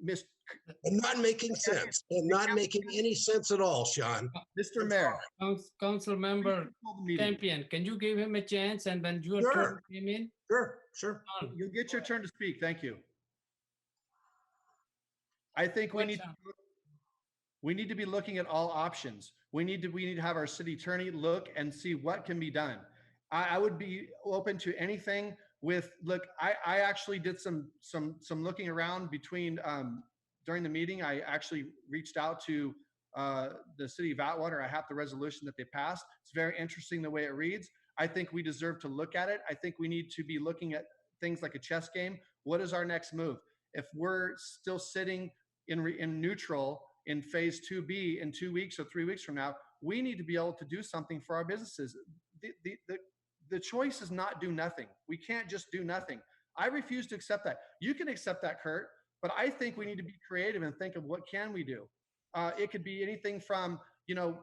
I'm not making sense. I'm not making any sense at all, Sean. Mr. Mayor. Council Member Campion, can you give him a chance, and when your turn came in? Sure. You'll get your turn to speak. Thank you. I think we need to be looking at all options. We need to have our city attorney look and see what can be done. I would be open to anything look, I actually did some looking around between during the meeting. I actually reached out to the city of Atwater. I have the resolution that they passed. It's very interesting the way it reads. I think we deserve to look at it. I think we need to be looking at things like a chess game. What is our next move? If we're still sitting in neutral in phase 2B in 2 weeks or 3 weeks from now, we need to be able to do something for our businesses. The choice is not do nothing. We can't just do nothing. I refuse to accept that. You can accept that, Kurt, but I think we need to be creative and think of what can we do. It could be anything from,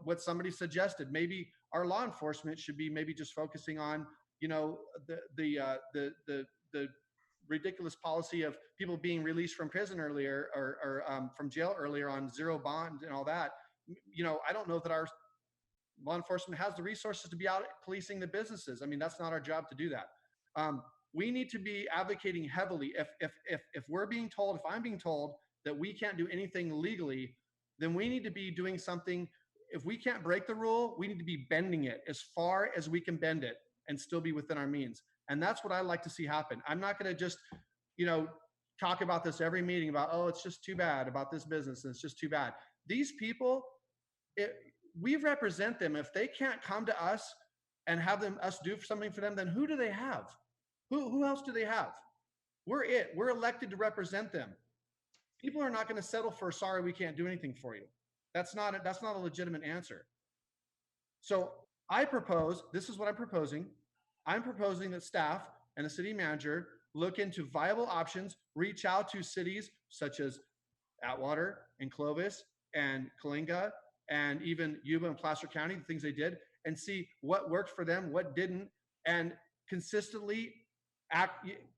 what somebody suggested. Maybe our law enforcement should be maybe just focusing on, the ridiculous policy of people being released from prison earlier or from jail earlier on zero bond and all that. I don't know that our law enforcement has the resources to be out policing the businesses. I mean, that's not our job to do that. We need to be advocating heavily. If we're being told, if I'm being told that we can't do anything legally, then we need to be doing something. If we can't break the rule, we need to be bending it as far as we can bend it and still be within our means. And that's what I like to see happen. I'm not going to just, talk about this every meeting about, oh, it's just too bad about this business. And it's just too bad. These people, we represent them. If they can't come to us and have us do something for them, then who do they have? Who else do they have? We're elected to represent them. People are not going to settle for, sorry, we can't do anything for you. That's not a legitimate answer. So this is what I'm proposing. I'm proposing that staff and the city manager look into viable options, reach out to cities such as Atwater and Clovis and Coalinga and even Yuba and Placer County, the things they did, and see what worked for them, what didn't, and consistently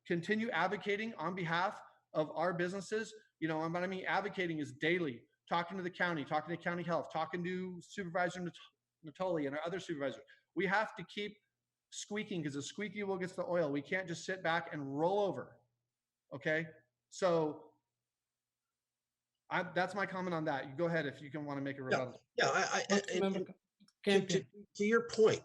continue advocating on behalf of our businesses What I mean, advocating is daily, talking to the county, talking to county health, talking to Supervisor Natoli and our other supervisors. We have to keep squeaking, because the squeaky wheel gets the oil. We can't just sit back and roll over. Okay, so that's my comment on that. You go ahead if you can want to make a rebuttal. To your point,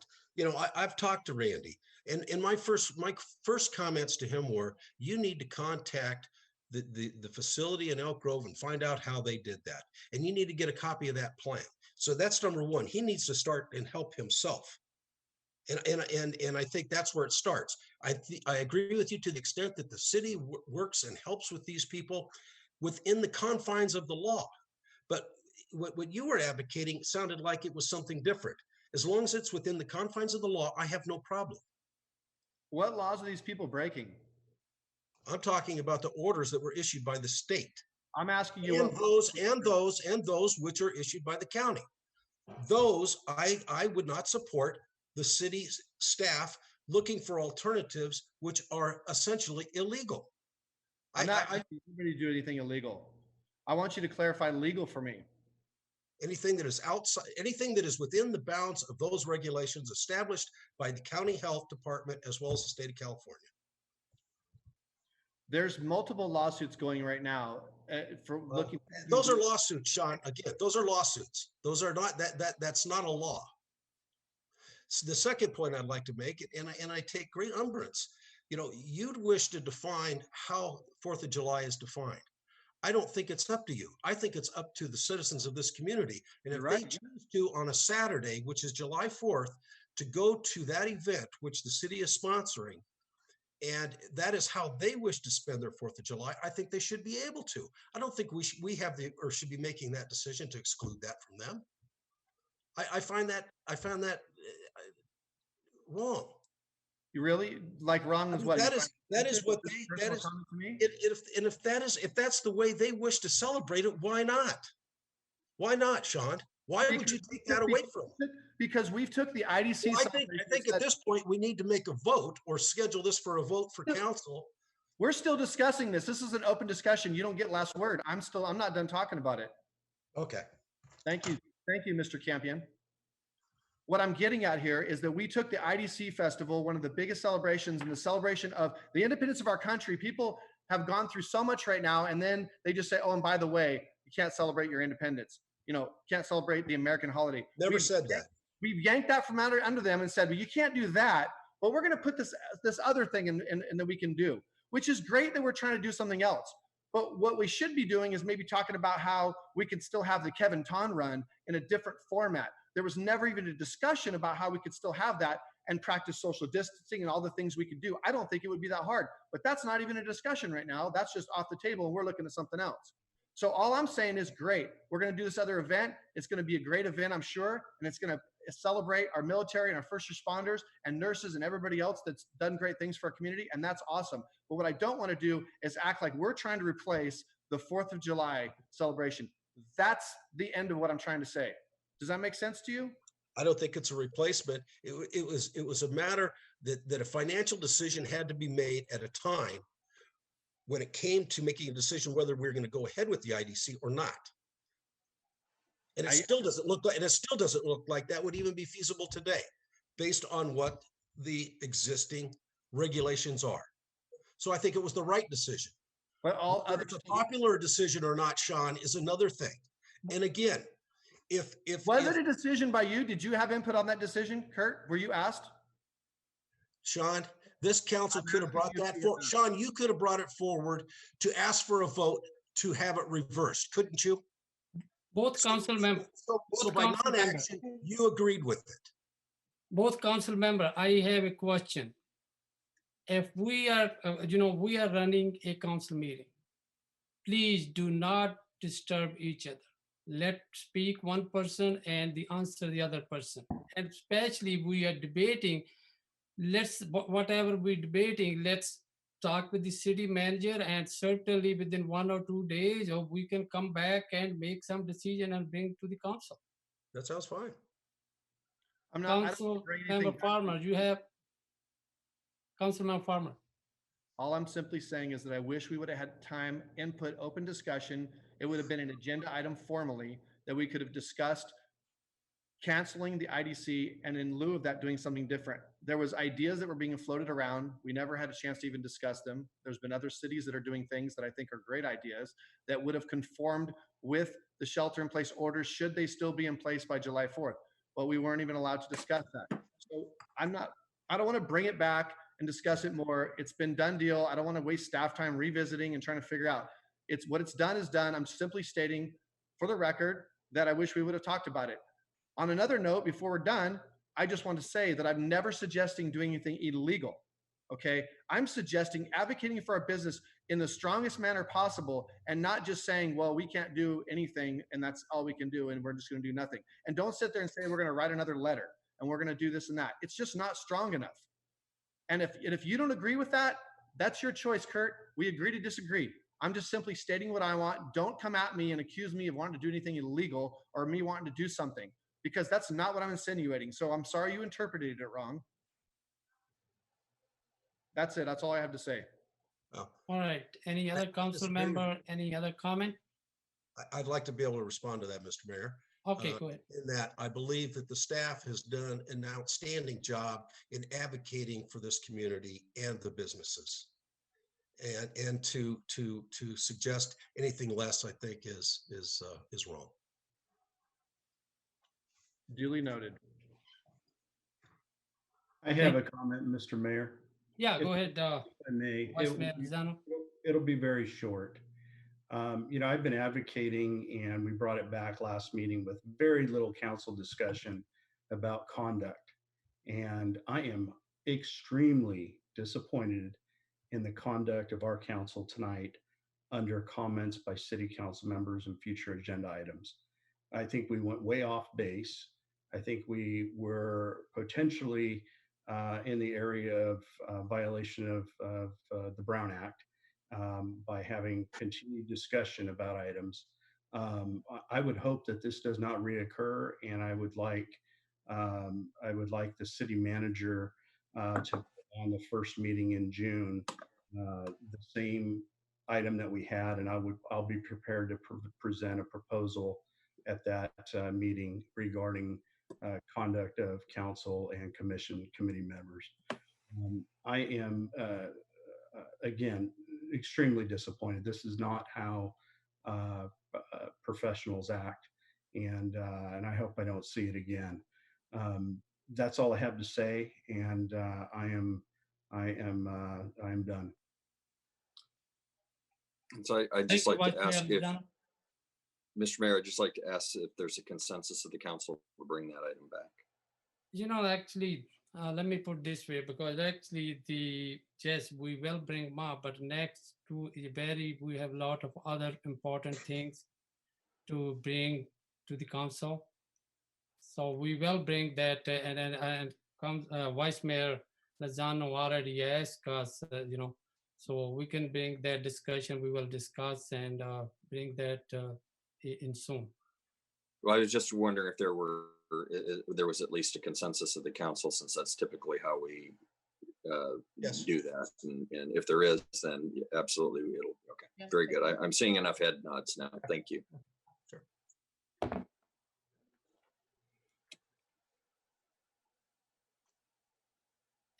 I've talked to Randy, and my first comments to him were, you need to contact the facility in Elk Grove and find out how they did that, and you need to get a copy of that plan. So that's number one. He needs to start and help himself, and I think that's where it starts. I agree with you to the extent that the city works and helps with these people within the confines of the law, but what you were advocating sounded like it was something different. As long as it's within the confines of the law, I have no problem. What laws are these people breaking? I'm talking about the orders that were issued by the state. I'm asking you, and those which are issued by the county. Those I would not support the city's staff looking for alternatives which are essentially illegal. I'm not asking anybody to do anything illegal. I want you to clarify legal for me. Anything that is outside, anything that is within the bounds of those regulations established by the county health department as well as the state of California. There's multiple lawsuits going right now for looking. Those are lawsuits, Sean. Again, those are lawsuits. Those are not that's not a law. So the second point I'd like to make, and I take great umbrance, you'd wish to define how 4th of July is defined. I don't think it's up to you. I think it's up to the citizens of this community. And if they choose to, on a Saturday, which is July 4th, to go to that event, which the city is sponsoring, and that is how they wish to spend their 4th of July, I think they should be able to. I don't think we have or should be making that decision to exclude that from them. I find that wrong. You really like wrong is what that is what that is. If that's the way they wish to celebrate it, why not? Why not, Sean? Why would you take that away from them? Because we've took the IDC. Well, I think at this point we need to make a vote or schedule this for a vote for council. We're still discussing this. This is an open discussion. You don't get last word. I'm not done talking about it. Okay. Thank you, Mr. Campion. What I'm getting at here is that we took the IDC festival, one of the biggest celebrations, and the celebration of the independence of our country. People have gone through so much right now, and then they just say, oh, and by the way, you can't celebrate your independence. Can't celebrate the American holiday. Never said that. We've yanked that from under them and said, well, you can't do that, but we're going to put this other thing in that we can do, which is great that we're trying to do something else. But what we should be doing is maybe talking about how we can still have the Kevin Ton run in a different format. There was never even a discussion about how we could still have that and practice social distancing and all the things we could do. I don't think it would be that hard, but that's not even a discussion right now. That's just off the table, and we're looking at something else. So all I'm saying is, great. We're going to do this other event. It's going to be a great event, I'm sure, and it's going to celebrate our military and our first responders and nurses and everybody else that's done great things for our community, and that's awesome. But what I don't want to do is act like we're trying to replace the 4th of July celebration. That's the end of what I'm trying to say. Does that make sense to you? I don't think it's a replacement. It was a matter that a financial decision had to be made at a time when it came to making a decision whether we're going to go ahead with the IDC or not. And it still doesn't look like that would even be feasible today, based on what the existing regulations are. So I think it was the right decision. But whether it's a popular decision or not, Sean, is another thing. And again, was it a decision by you? Did you have input on that decision, Kurt? Were you asked? Sean, this council could have brought that forward. Sean, you could have brought it forward to ask for a vote to have it reversed, couldn't you? Both council members. So by non-action, you agreed with it. Both council members, I have a question. If we are, we are running a council meeting, please do not disturb each other. Let speak one person and answer the other person. And especially we are debating, whatever we're debating, let's talk with the city manager, and certainly within 1 or 2 days, or we can come back and make some decision and bring to the council. That sounds fine. Council member Farmer, you have Councilman Farmer. All I'm simply saying is that I wish we would have had time, input, open discussion. It would have been an agenda item formally that we could have discussed canceling the IDC and in lieu of that doing something different. There was ideas that were being floated around. We never had a chance to even discuss them. There's been other cities that are doing things that I think are great ideas that would have conformed with the shelter in place orders should they still be in place by July 4th. But we weren't even allowed to discuss that. So I don't want to bring it back and discuss it more. It's been done deal. I don't want to waste staff time revisiting and trying to figure out. It's what it's done is done. I'm simply stating for the record that I wish we would have talked about it. On another note, before we're done, I just want to say that I'm never suggesting doing anything illegal. Okay. I'm suggesting advocating for our business in the strongest manner possible and not just saying, well, we can't do anything and that's all we can do and we're just going to do nothing. And don't sit there and say we're going to write another letter and we're going to do this and that. It's just not strong enough. And if you don't agree with that, that's your choice, Kurt. We agree to disagree. I'm just simply stating what I want. Don't come at me and accuse me of wanting to do anything illegal or me wanting to do something, because that's not what I'm insinuating. So I'm sorry you interpreted it wrong. That's it. That's all I have to say. Oh, All right. Any other council disagree with member, any other comment? I'd like to be able to respond to that, Mr. Mayor. Okay, go ahead. In that I believe that the staff has done an outstanding job in advocating for this community and the businesses. And to suggest anything less, I think is wrong. Duly noted. I have a comment, Mr. Mayor. Yeah, go ahead. If I may. Vice Mayor Lozano. It'll be very short. I've been advocating, and we brought it back last meeting with very little council discussion about conduct. And I am extremely disappointed in the conduct of our council tonight under comments by city council members and future agenda items. I think we went way off base. I think we were potentially in the area of violation of the Brown Act by having continued discussion about items. I would hope that this does not reoccur, and I would like the city manager to on the first meeting in June the same item that we had, and I'll be prepared to present a proposal at that meeting regarding conduct of council and committee members. I am again extremely disappointed. This is not how professionals act, and I hope I don't see it again. That's all I have to say, and I am done. And so I'd just like to ask if, Mr. Mayor, I'd just like to ask if there's a consensus of the council to bring that item back. Actually, let me put this way, because actually yes, we will bring more, but next to we have a lot of other important things to bring to the council. So we will bring that, and Vice Mayor Lozano already asked us, so we can bring that discussion. We will discuss and bring that in soon. Well, I was just wondering if there was at least a consensus of the council, since that's typically how we do that. And if there is, then absolutely it'll okay. Yes, very good. I'm seeing enough head nods now. Thank you. Sure.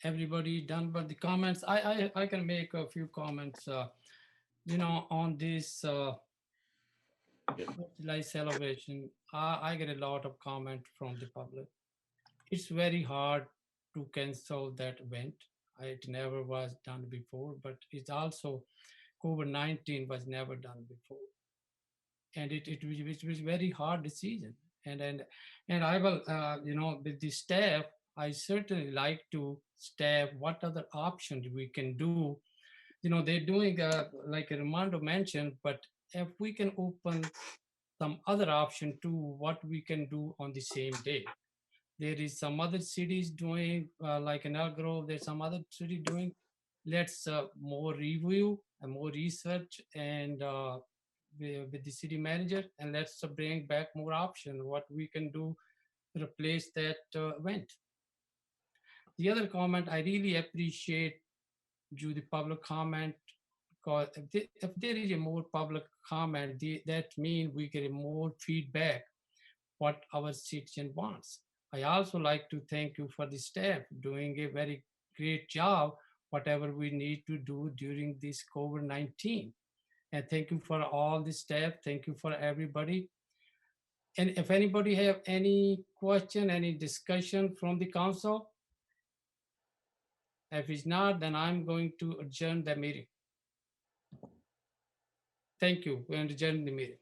Everybody done but the comments. I can make a few comments on this July celebration. I get a lot of comment from the public. It's very hard to cancel that event. It never was done before, but it's also COVID-19 was never done before, and it was very hard decision. And I will with the staff, I certainly like to staff what other options we can do. They're doing like Armando mentioned, but if we can open some other option to what we can do on the same day. There is some other cities doing like in Elk Grove, there's some other city doing. Let's more review and more research and with the city manager, and let's bring back more option what we can do to replace that event. The other comment, I really appreciate do the public comment, because if there is a more public comment, that means we get more feedback what our citizen wants. I also like to thank you for the staff doing a very great job, whatever we need to do during this COVID-19. And thank you for all the staff. Thank you for everybody. And if anybody have any question, any discussion from the council, if it's not, then I'm going to adjourn the meeting. Thank you. We adjourn the meeting.